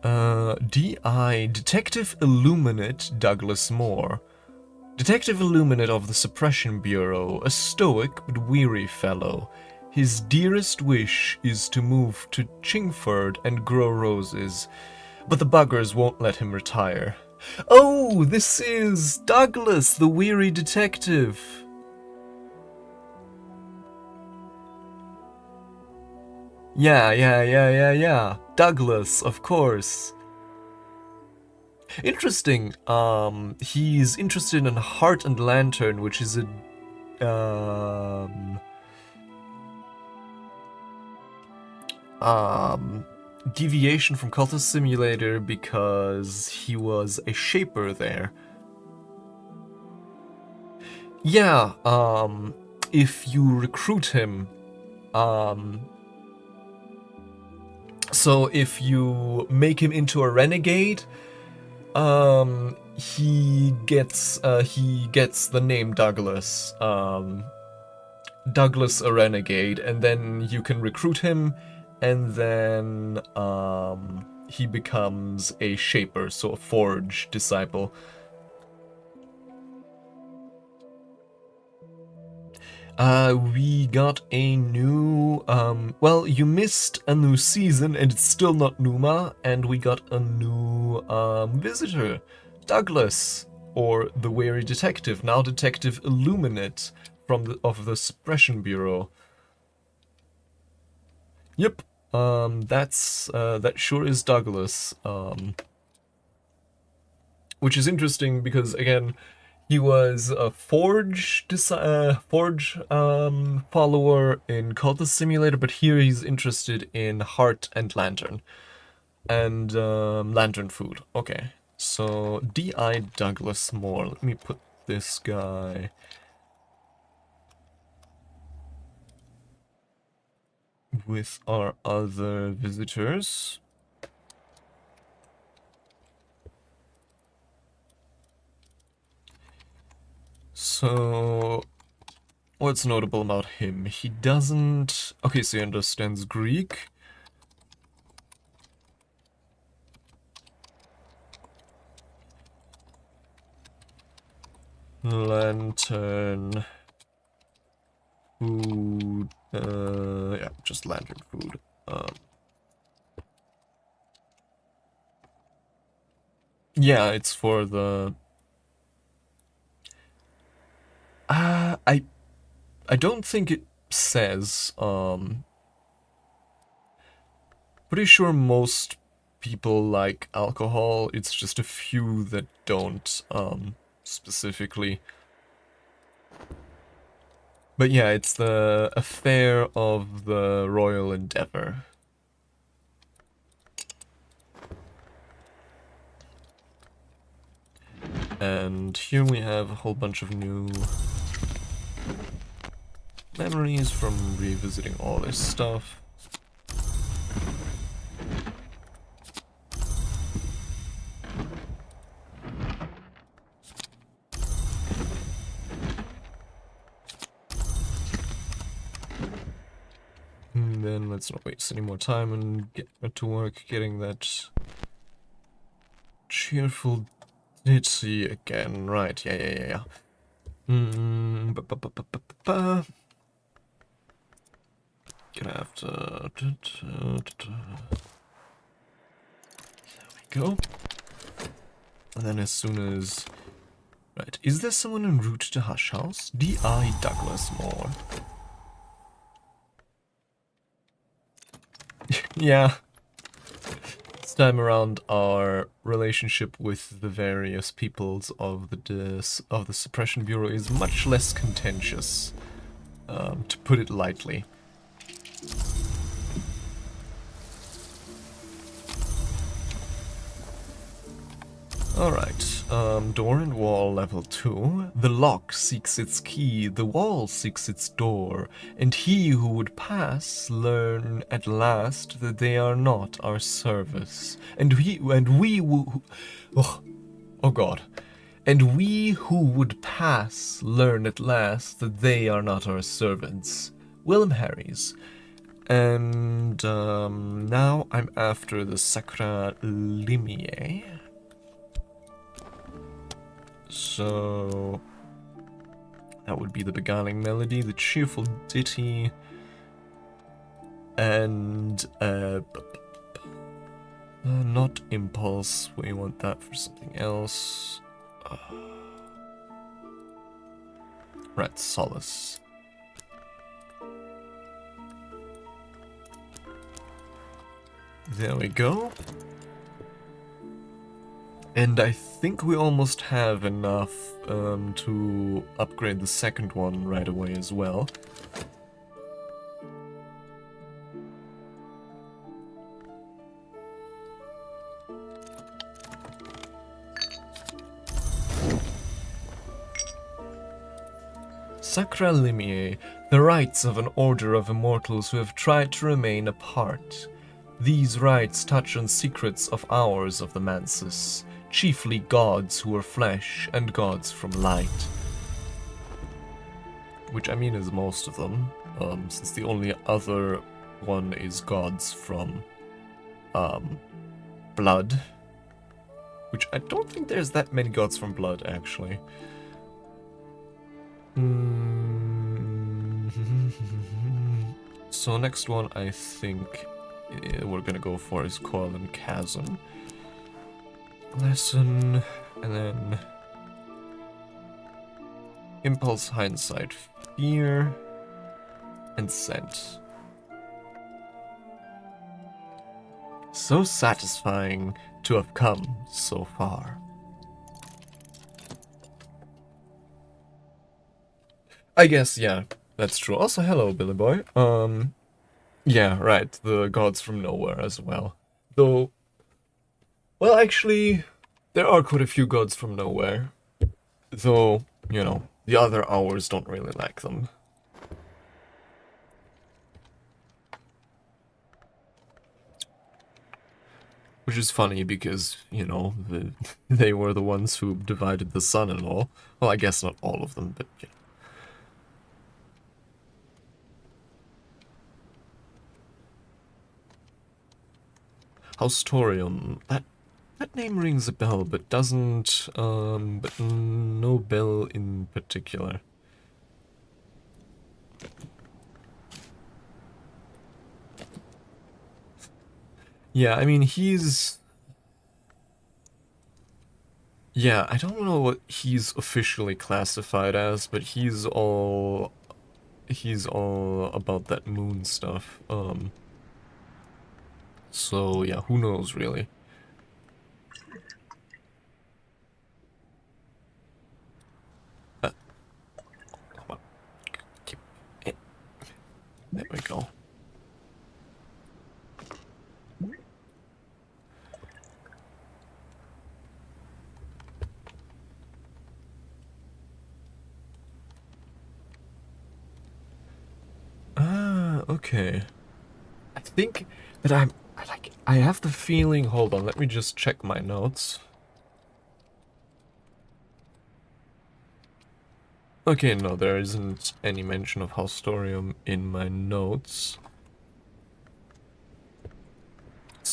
D.I. Detective Illuminate Douglas Moore. Detective Illuminate of the Suppression Bureau, a stoic but weary fellow. His dearest wish is to move to Chingford and grow roses, but the buggers won't let him retire. Oh, this is Douglas, the weary detective. Yeah. Douglas, of course. Interesting. He's interested in Heart and Lantern, which is a deviation from Cultist Simulator because he was a shaper there. Yeah, if you recruit him, so if you make him into a renegade, he gets the name Douglas, Douglas a renegade, and then you can recruit him, and then he becomes a shaper, so a forge disciple. We got a new, well, you missed a new season and it's still not Numa, and we got a new, visitor, Douglas, or the Weary Detective, now Detective Illuminate of the Suppression Bureau. Yep, that sure is Douglas, which is interesting because, again, he was a Forge follower in Cultist Simulator, but here he's interested in Heart and Lantern. And Lantern Food. Okay, so D.I. Douglas Moore. Let me put this guy with our other visitors. So, what's notable about him? He doesn't... Okay, so he understands Greek. Lantern... Food... yeah, just lantern food. Yeah, it's for the... I don't think it says, pretty sure most people like alcohol, it's just a few that don't, specifically. But yeah, it's the affair of the Royal Endeavor. And here we have a whole bunch of new memories from revisiting all this stuff. let's not waste any more time and get to work getting that cheerful ditty again. Right, yeah. Gonna have to... There we go. And then as soon as... Right, is there someone en route to Hush House? D.I. Douglas Moore. Yeah. This time around, our relationship with the various peoples of the Suppression Bureau is much less contentious, to put it lightly. Alright, door and wall level 2. The lock seeks its key, the wall seeks its door, and he who would pass learn at last that they are not our service. And we who... Oh god. And we who would pass learn at last that they are not our servants. William Harries. And now I'm after the 𝐁𝐚𝐜𝐤. So that would be the beguiling melody, the cheerful ditty, and not impulse. We want that for something else. Right, solace. There we go. And I think we almost have enough to upgrade the second one right away as well. 𝐁𝐚𝐜𝐤, the rites of an order of immortals who have tried to remain apart. These rites touch on secrets of hours of the 𝐁𝐚𝐬𝐻. Chiefly gods who are flesh and gods from light. Which I mean is most of them, since the only other one is gods from blood. Which I don't think there's that many gods from blood, actually. So next one I think we're gonna go for is Coil and Chasm. Lesson, and then Impulse, Hindsight, Fear, and Scent. So satisfying to have come so far. I guess, yeah, that's true. Also, hello, Billy Boy. Yeah, right, the gods from nowhere as well. Though, well, actually, there are quite a few gods from nowhere. Though, you know, the other hours don't really like them. Which is funny because, you know, they were the ones who divided the sun and all. Well, I guess not all of them, but, you know. 𝐁𝐼storium. That name rings a bell, but doesn't, but no bell in particular. Yeah, I mean, he's... Yeah, I don't know what he's officially classified as, but he's all about that moon stuff, so yeah, who knows, really. There we go. Okay. I think that I have the feeling, hold on, let me just check my notes. Okay, no, there isn't any mention of 𝐁𝐼storium in my notes.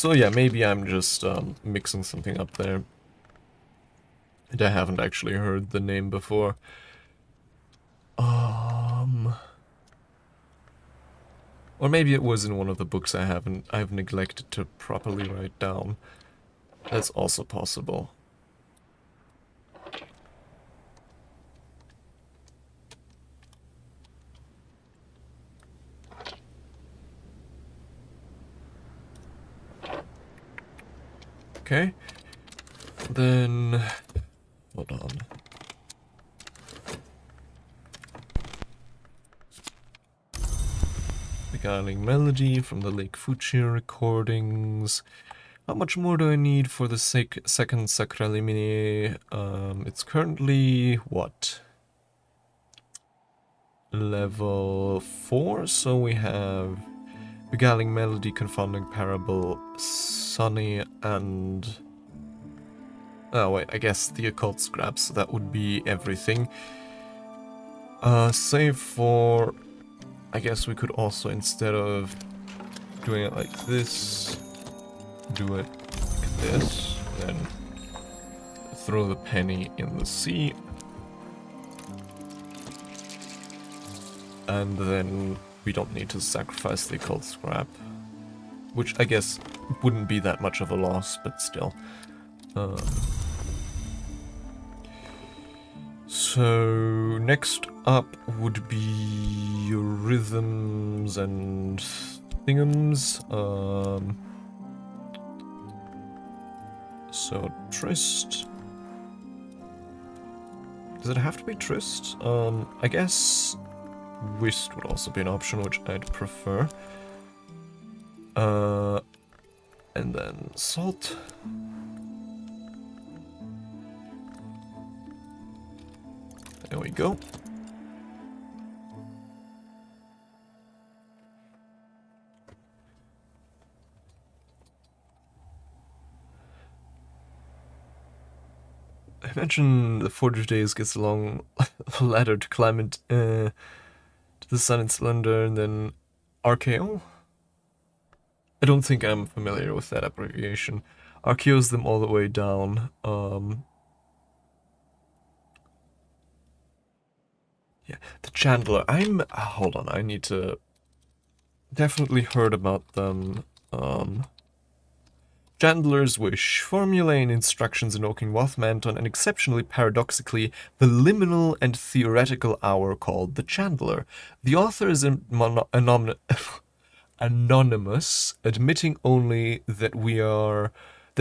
So yeah, maybe I'm just mixing something up there. And I haven't actually heard the name before. Or maybe it was in one of the books I've neglected to properly write down. That's also possible. Okay. Then hold on. Beguiling Melody from the Lake Fuji recordings. How much more do I need for the second 𝐁𝐚𝐜𝐤? It's currently, what? Level 4, so we have Beguiling Melody, Confounding Parable, Sunny, and... oh wait, I guess the Occult Scraps, so that would be everything. Save for... I guess we could also, instead of doing it like this, do it like this, then throw the penny in the sea. And then we don't need to sacrifice the Occult Scrap, which I guess wouldn't be that much of a loss, but still. So next up would be rhythms and thingams. So Trist. Does it have to be Trist? I guess Whist would also be an option, which I'd prefer. And then Salt. There we go. I imagine the Forge Days gets along a ladder to climb it to the Sun and Splendor, and then RKO? I don't think I'm familiar with that abbreviation. RKO's them all the way down. Yeah, the Chandler. hold on, I need to... definitely heard about them. Chandler's Wish. Formulae and instructions invoking Wath Manton, and exceptionally paradoxically, the liminal and theoretical hour called the Chandler. The author is anonymous, admitting only that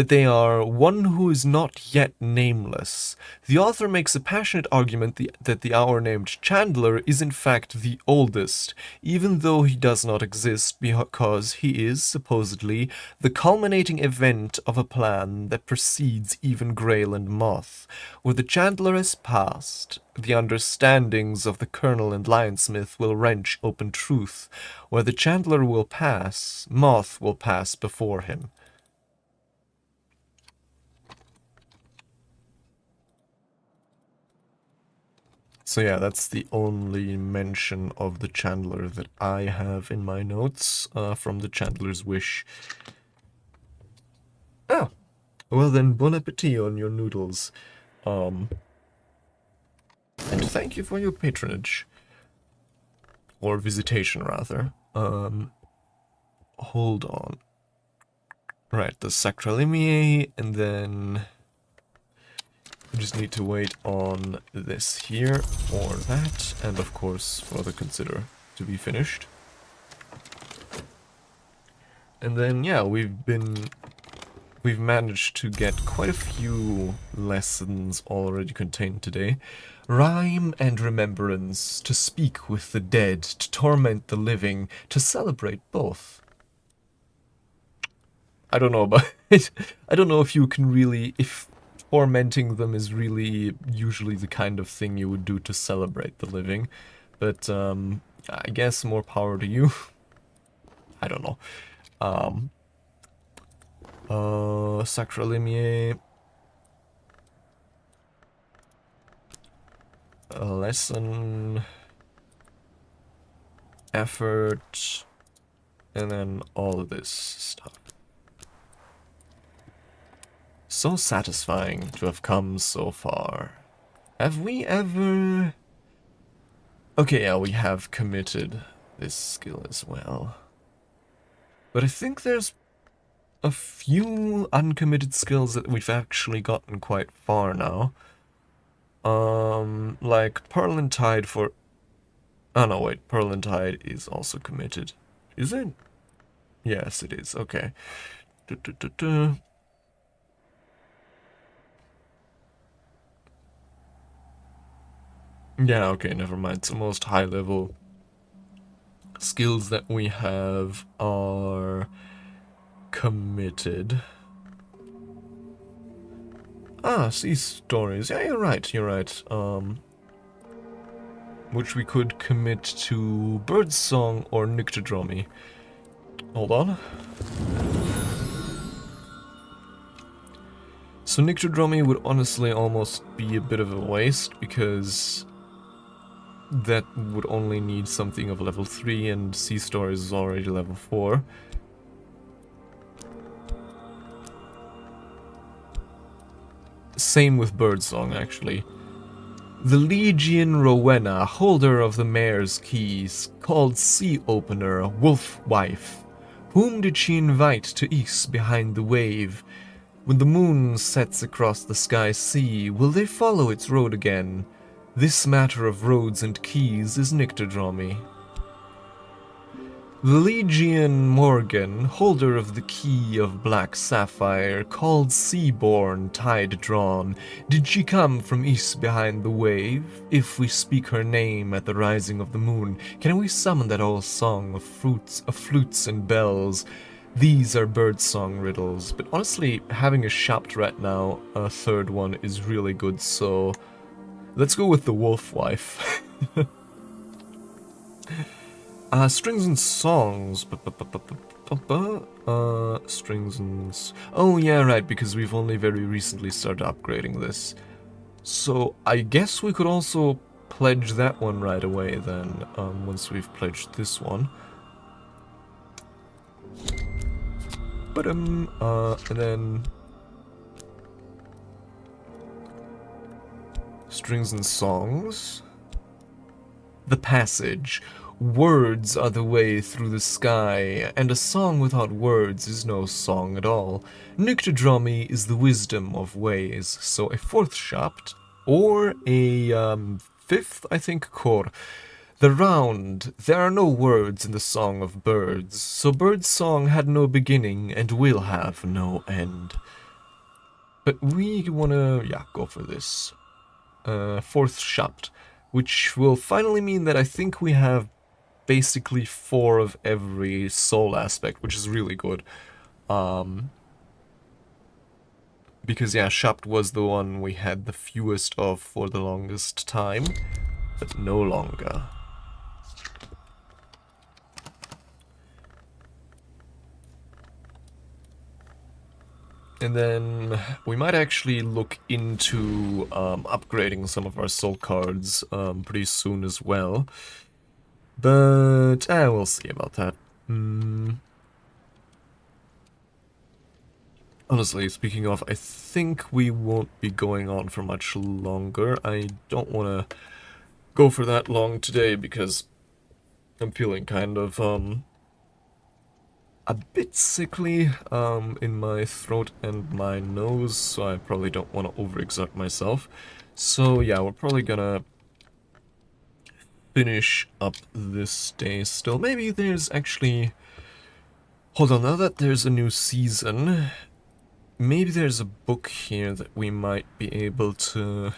they are one who is not yet nameless. The author makes a passionate argument that the hour named Chandler is in fact the oldest, even though he does not exist because he is, supposedly, the culminating event of a plan that precedes even Grail and Moth. Where the Chandler has passed, the understandings of the Colonel and Lionsmith will wrench open truth. Where the Chandler will pass, Moth will pass before him. So yeah, that's the only mention of the Chandler that I have in my notes from the Chandler's Wish. Oh, well then, bon appetit on your noodles. And thank you for your patronage. Or visitation, rather. Hold on. Right, the 𝐁𝐚𝐜𝐤, and then... we just need to wait on this here, or that, and of course for the Consider to be finished. And then, yeah, we've managed to get quite a few lessons already contained today. Rhyme and remembrance, to speak with the dead, to torment the living, to celebrate both. I don't know, but I don't know if you can really... if tormenting them is really usually the kind of thing you would do to celebrate the living. But, I guess more power to you. I don't know. 𝐁𝐚𝐜𝐤. A lesson. Effort. And then all of this stuff. So satisfying to have come so far. Have we ever... Okay, yeah, we have committed this skill as well. But I think there's a few uncommitted skills that we've actually gotten quite far now. Like Pearl and Tide for... Oh no, wait, Pearl and Tide is also committed. Is it? Yes, it is, okay. Yeah, okay, never mind. So most high level skills that we have are committed. Ah, sea stories. Yeah, you're right, you're right. Which we could commit to Birdsong or Nyctodromy. Hold on. So Nyctodromy would honestly almost be a bit of a waste, because that would only need something of level 3, and Sea Stories is already level 4. Same with Birdsong, actually. The Legion Rowena, holder of the mayor's keys, called Sea Opener, Wolf Wife. Whom did she invite to Ys behind the wave? When the moon sets across the sky sea, will they follow its road again? This matter of roads and keys is Nyctodromy. The Legion Morgan, holder of the key of Black Sapphire, called Seaborn, tide drawn, did she come from Ys behind the wave? If we speak her name at the rising of the moon, can we summon that old song of flutes and bells? These are birdsong riddles, but honestly, having a shopped right now, a third one is really good, so let's go with the Wolf Wife. Strings and songs. Strings and... Oh, yeah, right, because we've only very recently started upgrading this. So, I guess we could also pledge that one right away then, once we've pledged this one. But, and then... Strings and songs. The Passage. Words are the way through the sky, and a song without words is no song at all. Nyctodromy is the wisdom of ways, so a fourth shaft, or a fifth, I think, core. The round, there are no words in the song of birds, so bird song had no beginning and will have no end. But we wanna, yeah, go for this. Fourth shaft, which will finally mean that I think we have basically 4 of every soul aspect, which is really good. Because, yeah, Shapt was the one we had the fewest of for the longest time, but no longer. And then we might actually look into upgrading some of our soul cards pretty soon as well. But we'll see about that. Honestly, speaking of, I think we won't be going on for much longer. I don't want to go for that long today because I'm feeling kind of a bit sickly in my throat and my nose, so I probably don't want to overexert myself. So yeah, we're probably gonna finish up this day still. Maybe there's actually... Hold on, now that there's a new season, maybe there's a book here that we might be able to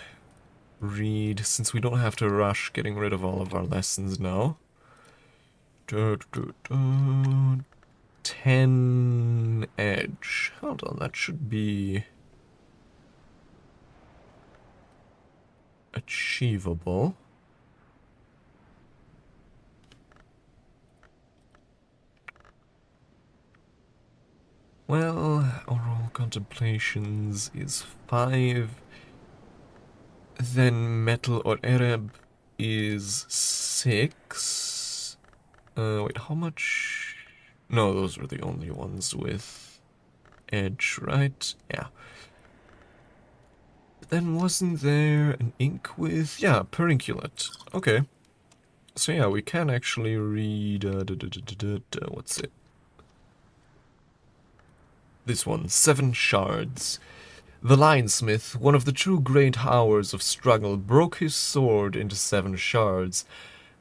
read, since we don't have to rush getting rid of all of our lessons now. 10 edge. Hold on, that should be achievable. Well, oral contemplations is 5. Then metal or Arab is 6. Wait, how much? No, those were the only ones with edge, right? Yeah. Then wasn't there an ink with... Yeah, Perunculate. Okay. So yeah, we can actually read... what's it? This one, 7 shards. The linesmith, one of the two great hours of struggle, broke his sword into 7 shards.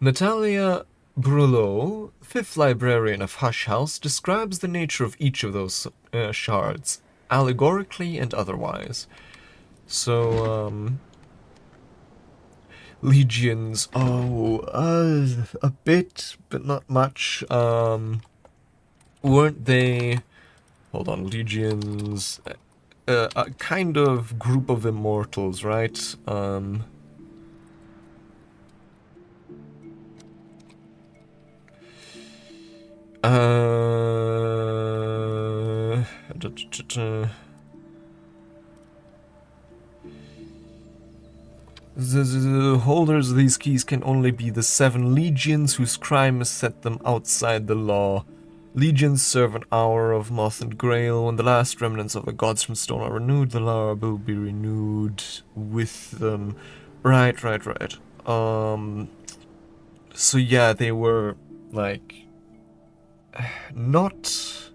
Natalia Brulot, 5th librarian of Hush House, describes the nature of each of those shards, allegorically and otherwise. So, legions, a bit, but not much. Weren't they... Hold on, legions... a kind of group of immortals, right? The holders of these keys can only be the 7 legions whose crime has set them outside the law. Legions serve an hour of moth and grail. When the last remnants of the gods from stone are renewed, the law will be renewed with them. Right. So yeah, they were, like... Not...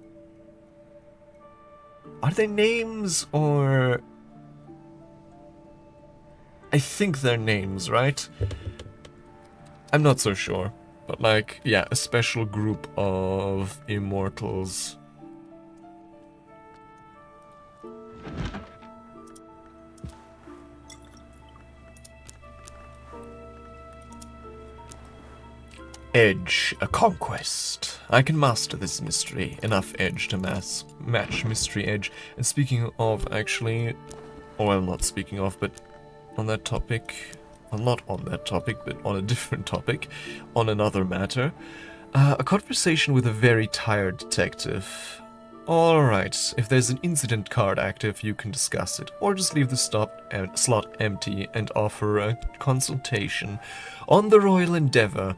Are they names, or... I think they're names, right? I'm not so sure. But like, yeah, a special group of immortals. Edge, a conquest. I can master this mystery. Enough edge to match mystery edge. And speaking of, actually... Well, not speaking of, but on that topic... Well, not on that topic, but on a different topic, on another matter. A conversation with a very tired detective. Alright, if there's an incident card active, you can discuss it, or just leave the slot empty and offer a consultation. On the Royal Endeavour,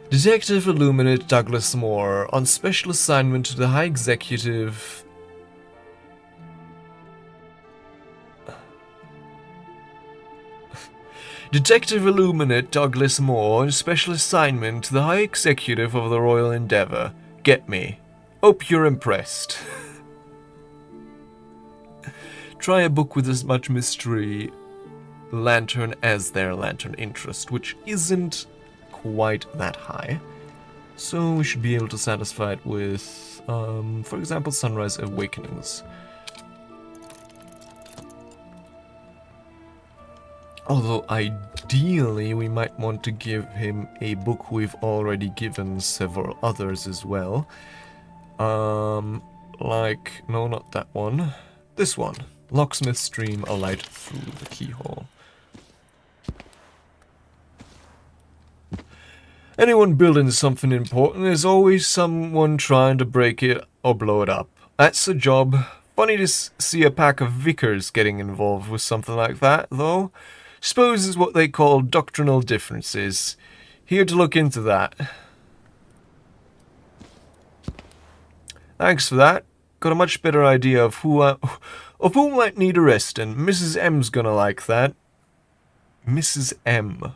Detective Illuminate Douglas Moore, on special assignment to the High Executive... Detective Illuminate Douglas Moore on special assignment to the High Executive of the Royal Endeavour. Get me. Hope you're impressed. Try a book with as much mystery lantern as their lantern interest, which isn't quite that high. So we should be able to satisfy it with, for example, Sunrise Awakenings. Although ideally we might want to give him a book we've already given several others as well. Like, no, not that one. This one. Locksmith's Stream, a light through the keyhole. Anyone building something important, there's always someone trying to break it or blow it up. That's the job. Funny to see a pack of vicars getting involved with something like that, though. Suppose is what they call doctrinal differences. Here to look into that. Thanks for that. Got a much better idea of who might need arresting. Mrs. M's gonna like that. Mrs. M.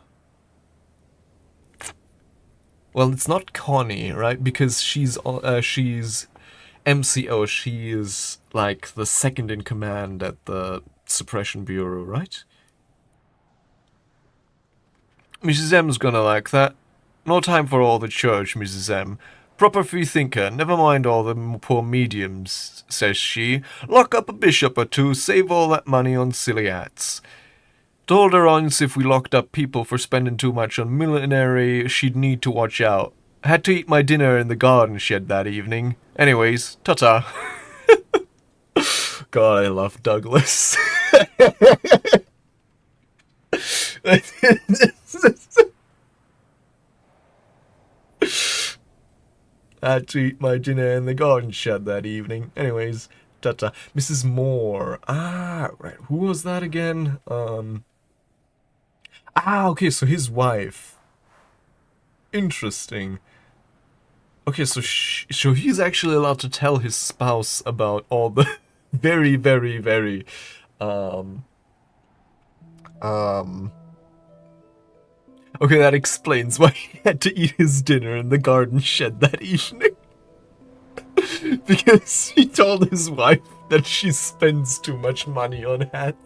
Well, it's not Connie, right? Because she's MCO. She is like the second in command at the Suppression Bureau, right? Mrs. M's gonna like that. No time for all the church, Mrs. M. Proper free thinker, never mind all the poor mediums, says she. Lock up a bishop or two, save all that money on silly hats. Told her once if we locked up people for spending too much on millinery, she'd need to watch out. Had to eat my dinner in the garden shed that evening. Anyways, ta-ta. God, I love Douglas. Had to eat my dinner in the garden shed that evening. Anyways, ta-ta. Mrs. Moore. Ah, right. Who was that again? Okay, so his wife. Interesting. Okay, so he's actually allowed to tell his spouse about all the very, very, very, Okay, that explains why he had to eat his dinner in the garden shed that evening. Because he told his wife that she spends too much money on hats.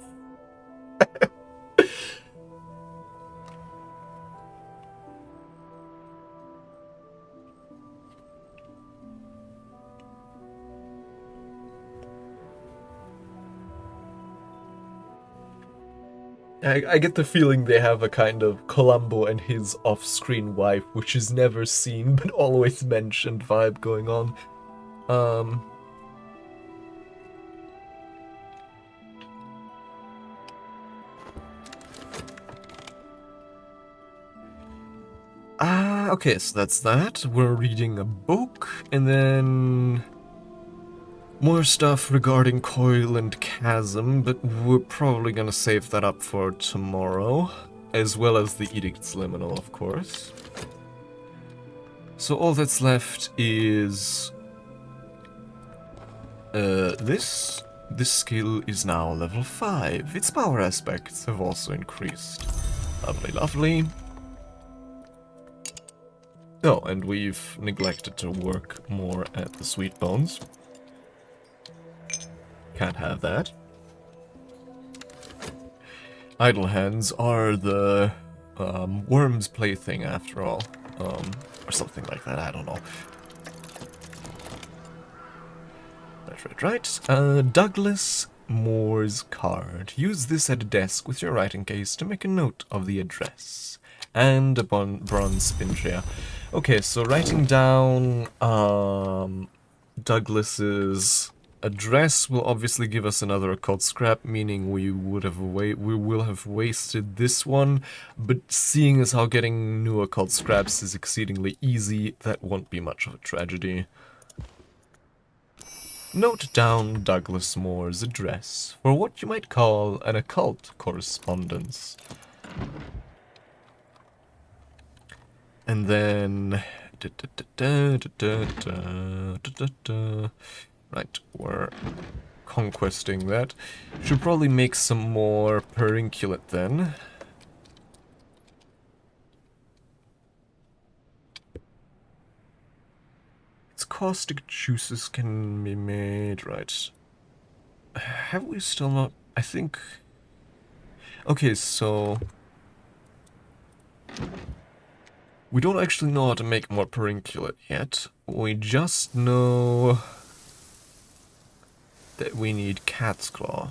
I get the feeling they have a kind of Columbo and his off-screen wife, which is never seen but always mentioned vibe going on. Okay, so that's that. We're reading a book, and then more stuff regarding Coil and Chasm, but we're probably gonna save that up for tomorrow, as well as the Edict's Liminal, of course. So all that's left is this. This skill is now level 5. Its power aspects have also increased. Lovely, lovely. Oh, and we've neglected to work more at the Sweet Bones. Can't have that. Idle hands are the worm's plaything after all. Or something like that, I don't know. Right. Douglas Moore's card. Use this at a desk with your writing case to make a note of the address. And a bronze spindrier. Okay, so writing down Douglas's address will obviously give us another occult scrap, meaning we will have wasted this one, but seeing as how getting new occult scraps is exceedingly easy, that won't be much of a tragedy. Note down Douglas Moore's address for what you might call an occult correspondence. And then... Right, we're conquesting that. Should probably make some more Perinculate then. Its caustic juices can be made, right. Have we still not... I think... Okay, so... We don't actually know how to make more Perinculate yet. We just know that we need Cat's Claw.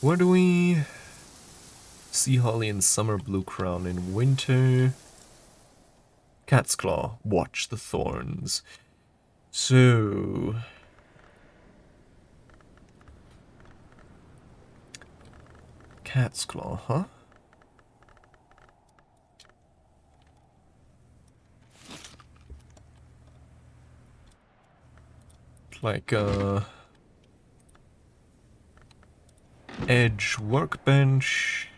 Where do we... Sea Holly and Summer Blue Crown in winter. Cat's Claw, Watch the Thorns. So... Cat's Claw, huh? Like, Edge Workbench.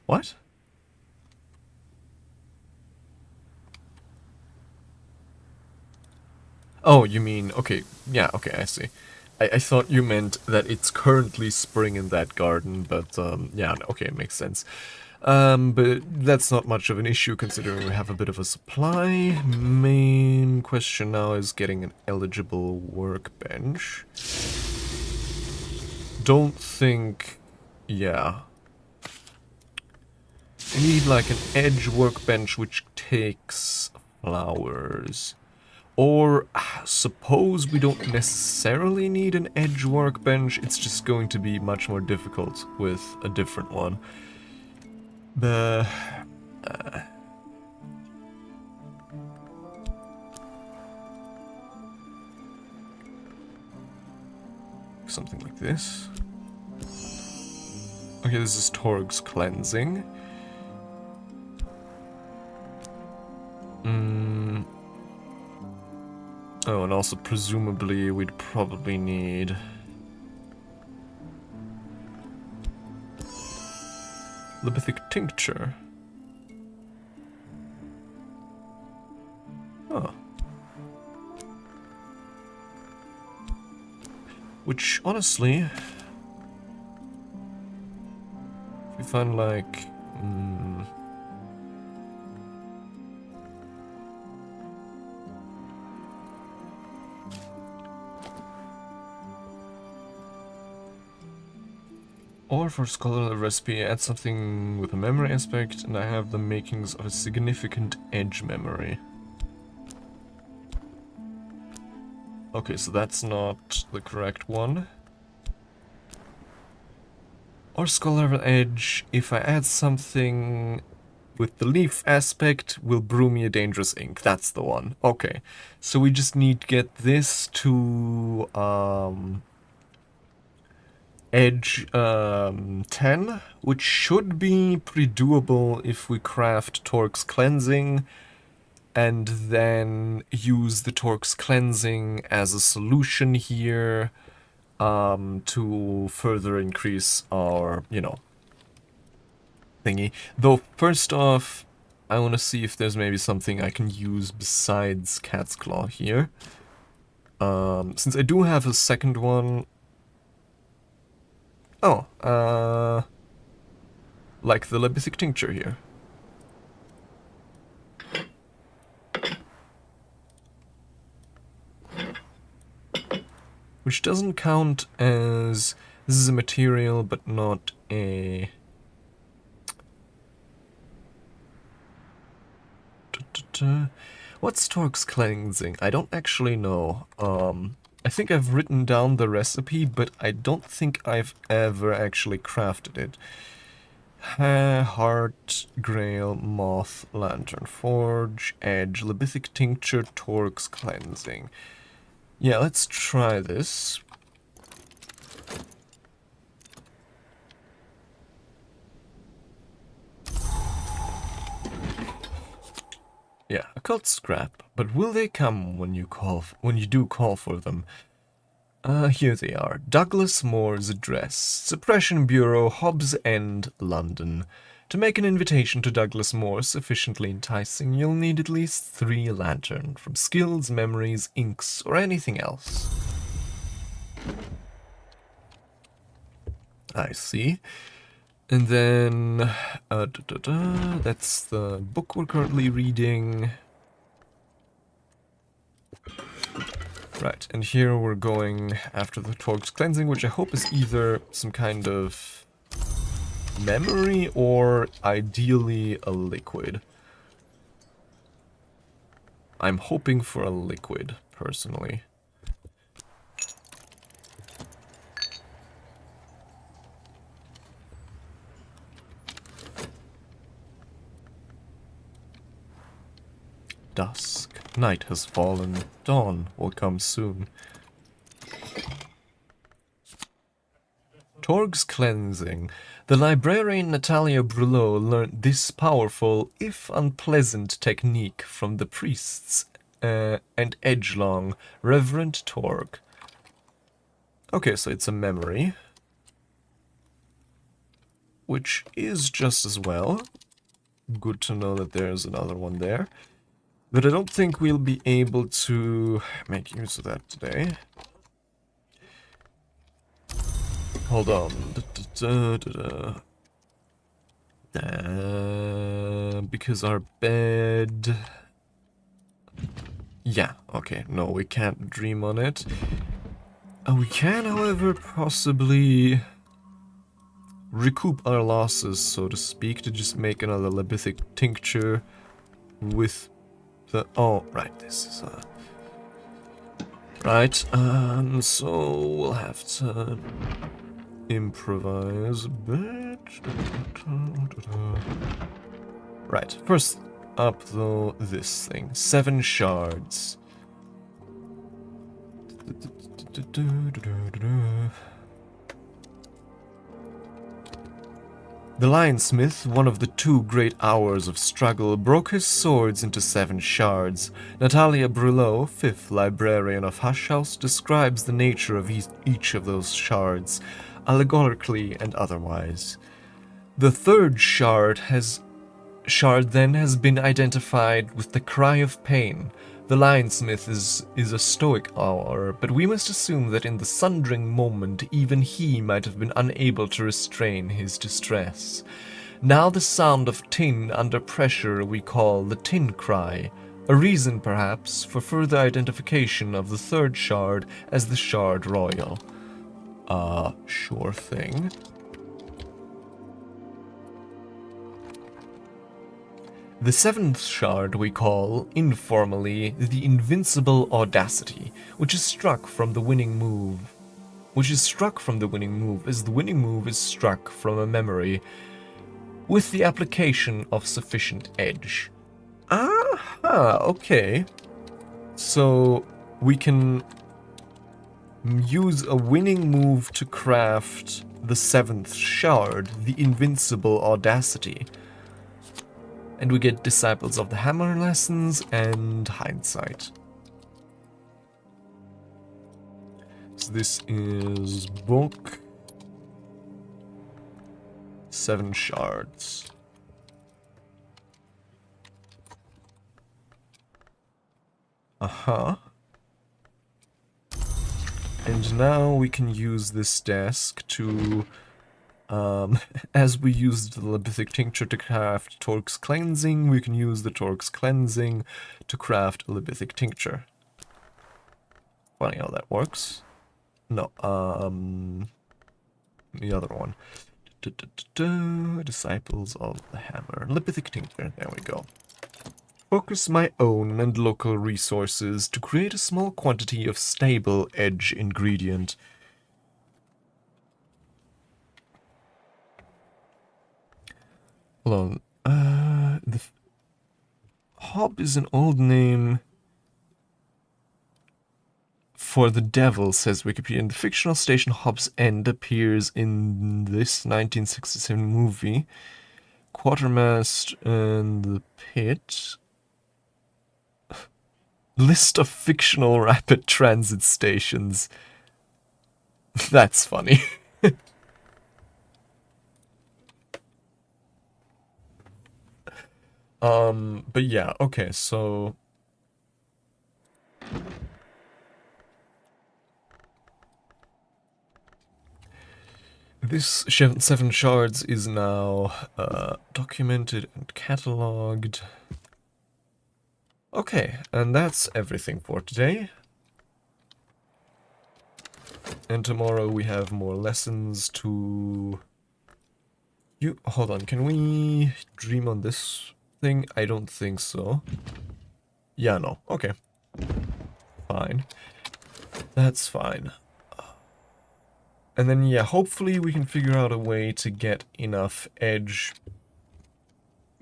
What? Oh, you mean, okay, yeah, okay, I see. I thought you meant that it's currently spring in that garden, but, yeah, okay, makes sense. But that's not much of an issue considering we have a bit of a supply. Main question now is getting an eligible workbench. Don't think... yeah. I need like an edge workbench which takes flowers. Or suppose we don't necessarily need an edge workbench, it's just going to be much more difficult with a different one. Something like this. Okay, this is Torg's cleansing. Oh, and also presumably we'd probably need... Libethic tincture. Oh. Which, honestly, if we find like... Or for scholarly recipe, add something with a memory aspect, and I have the makings of a significant edge memory. Okay, so that's not the correct one. Or scholarly edge, if I add something with the leaf aspect, will brew me a dangerous ink. That's the one. Okay, so we just need to get this to... Edge 10, which should be pretty doable if we craft ℏ cleansing and then use the ℏ cleansing as a solution here to further increase our, you know, thingy. Though first off, I want to see if there's maybe something I can use besides Cat's Claw here. Since I do have a second one. Oh, like the Libethic tincture here. Which doesn't count as... This is a material, but not a... What's ℏ cleansing? I don't actually know. I think I've written down the recipe, but I don't think I've ever actually crafted it. Heart, Grail, Moth, Lantern Forge, Edge, Libethic Tincture, ℏ cleansing. Yeah, let's try this. Yeah, occult scrap, but will they come when you do call for them? Here they are. Douglas Moore's address, Suppression Bureau, Hobbs End, London. To make an invitation to Douglas Moore sufficiently enticing, you'll need at least 3 lantern, from skills, memories, inks, or anything else. I see. And then, that's the book we're currently reading. Right, and here we're going after the ℏ cleansing, which I hope is either some kind of memory or ideally a liquid. I'm hoping for a liquid, personally. Dusk. Night has fallen. Dawn will come soon. ℏ cleansing. The librarian Natalia Brulot learned this powerful, if unpleasant, technique from the priests and edgelong Reverend ℏ. Okay, so it's a memory. Which is just as well. Good to know that there's another one there. But I don't think we'll be able to make use of that today. Hold on. Because our bed... Yeah, okay. No, we can't dream on it. We can, however, possibly recoup our losses, so to speak, to just make another Libethic tincture with... Oh, right, this is, right, so we'll have to improvise a bit. Right, first up, though, this thing. 7 shards. The Lionsmith, one of the 2 great hours of struggle, broke his swords into 7 shards. Natalia Brulot, 5th librarian of Hush ℍ𝕠𝕦𝕤𝕐, describes the nature of each of those shards, allegorically and otherwise. The 3rd shard then has been identified with the Cry of Pain, The lionsmith is a stoic hour, but we must assume that in the sundering moment even he might have been unable to restrain his distress. Now the sound of tin under pressure we call the tin cry, a reason perhaps for further identification of the third shard as the shard royal. Sure thing. The seventh shard we call, informally, the invincible audacity, which is struck from the winning move. As the winning move is struck from a memory with the application of sufficient edge. Aha, okay. So we can use a winning move to craft the seventh shard, the invincible audacity. And we get Disciples of the Hammer lessons and Hindsight. So this is book 7 shards. And now we can use this desk to, as we used the Libethic Tincture to craft Torque's Cleansing, we can use the Torque's Cleansing to craft a Libethic Tincture. Funny how that works. No, the other one. Disciples of the Hammer. Libethic Tincture, there we go. Focus my own and local resources to create a small quantity of stable edge ingredient. Hold on. The Hob is an old name for the devil, says Wikipedia. In the fictional station Hobbs End appears in this 1967 movie. Quatermast and the Pit. List of fictional rapid transit stations. That's funny. But yeah, okay, so this 7 shards is now documented and catalogued. Okay, and that's everything for today. And tomorrow we have more lessons to... Hold on, can we dream on this thing? I don't think so. Yeah, no. Okay. Fine. That's fine. And then, yeah, hopefully we can figure out a way to get enough edge.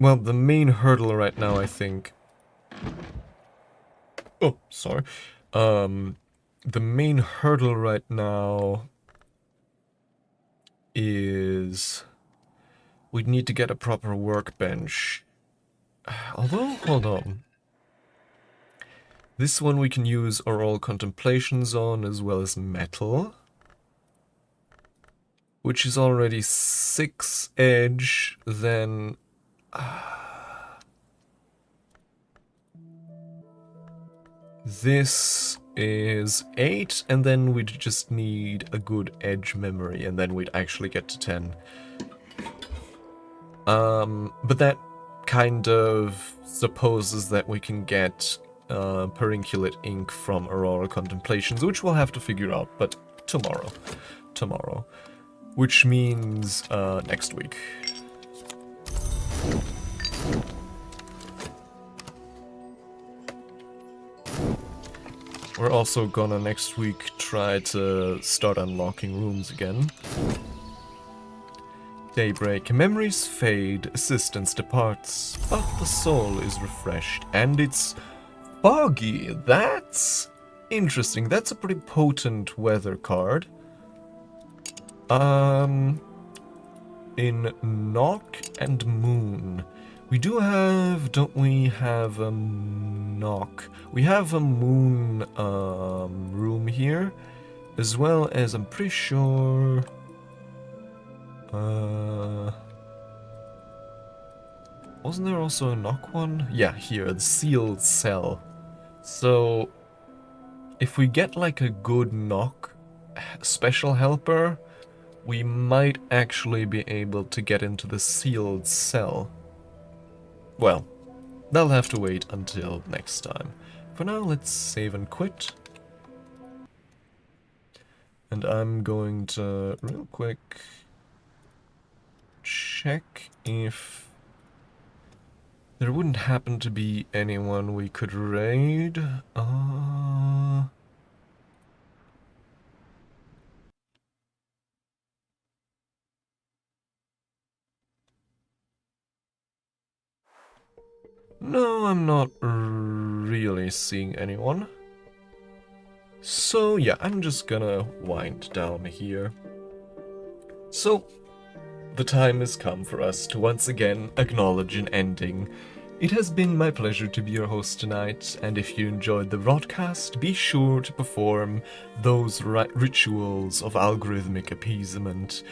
Well, the main hurdle right now, I think... Oh, sorry. The main hurdle right now is we'd need to get a proper workbench. Although, hold on. This one we can use Oral Contemplations on, as well as metal. Which is already 6 edge, then... This is 8, and then we'd just need a good edge memory, and then we'd actually get to 10. But that kind of supposes that we can get Perinculate ink from Aurora Contemplations, which we'll have to figure out, but tomorrow. Tomorrow. Which means next week. We're also gonna next week try to start unlocking rooms again. Daybreak. Memories fade, assistance departs, but the soul is refreshed, and it's foggy. That's interesting. That's a pretty potent weather card. In Knock and Moon. We do have, don't we have a Knock? We have a Moon room here, as well as, I'm pretty sure... wasn't there also a Knock one? Yeah, here, the Sealed Cell. So, if we get like a good knock special helper, we might actually be able to get into the sealed cell. Well, that'll have to wait until next time. For now, let's save and quit. And I'm going to, real quick, check if there wouldn't happen to be anyone we could raid. No, I'm not really seeing anyone. So yeah, I'm just gonna wind down here. So, the time has come for us to once again acknowledge an ending. It has been my pleasure to be your host tonight, and if you enjoyed the broadcast, be sure to perform those rituals of algorithmic appeasement.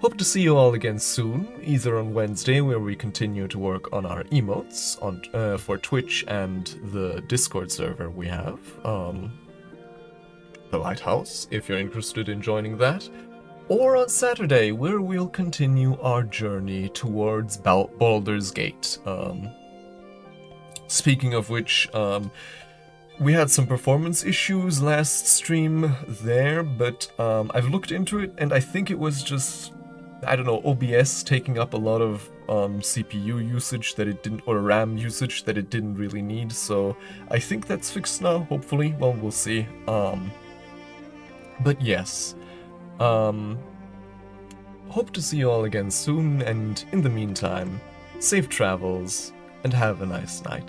Hope to see you all again soon, either on Wednesday, where we continue to work on our emotes for Twitch and the Discord server we have, the Lighthouse, if you're interested in joining that, or on Saturday, where we'll continue our journey towards Baldur's Gate. Speaking of which, we had some performance issues last stream there, but I've looked into it, and I think it was just, I don't know, OBS taking up a lot of CPU usage that it didn't, or RAM usage that it didn't really need, so I think that's fixed now, hopefully. Well, we'll see. But yes, hope to see you all again soon, and in the meantime, safe travels, and have a nice night.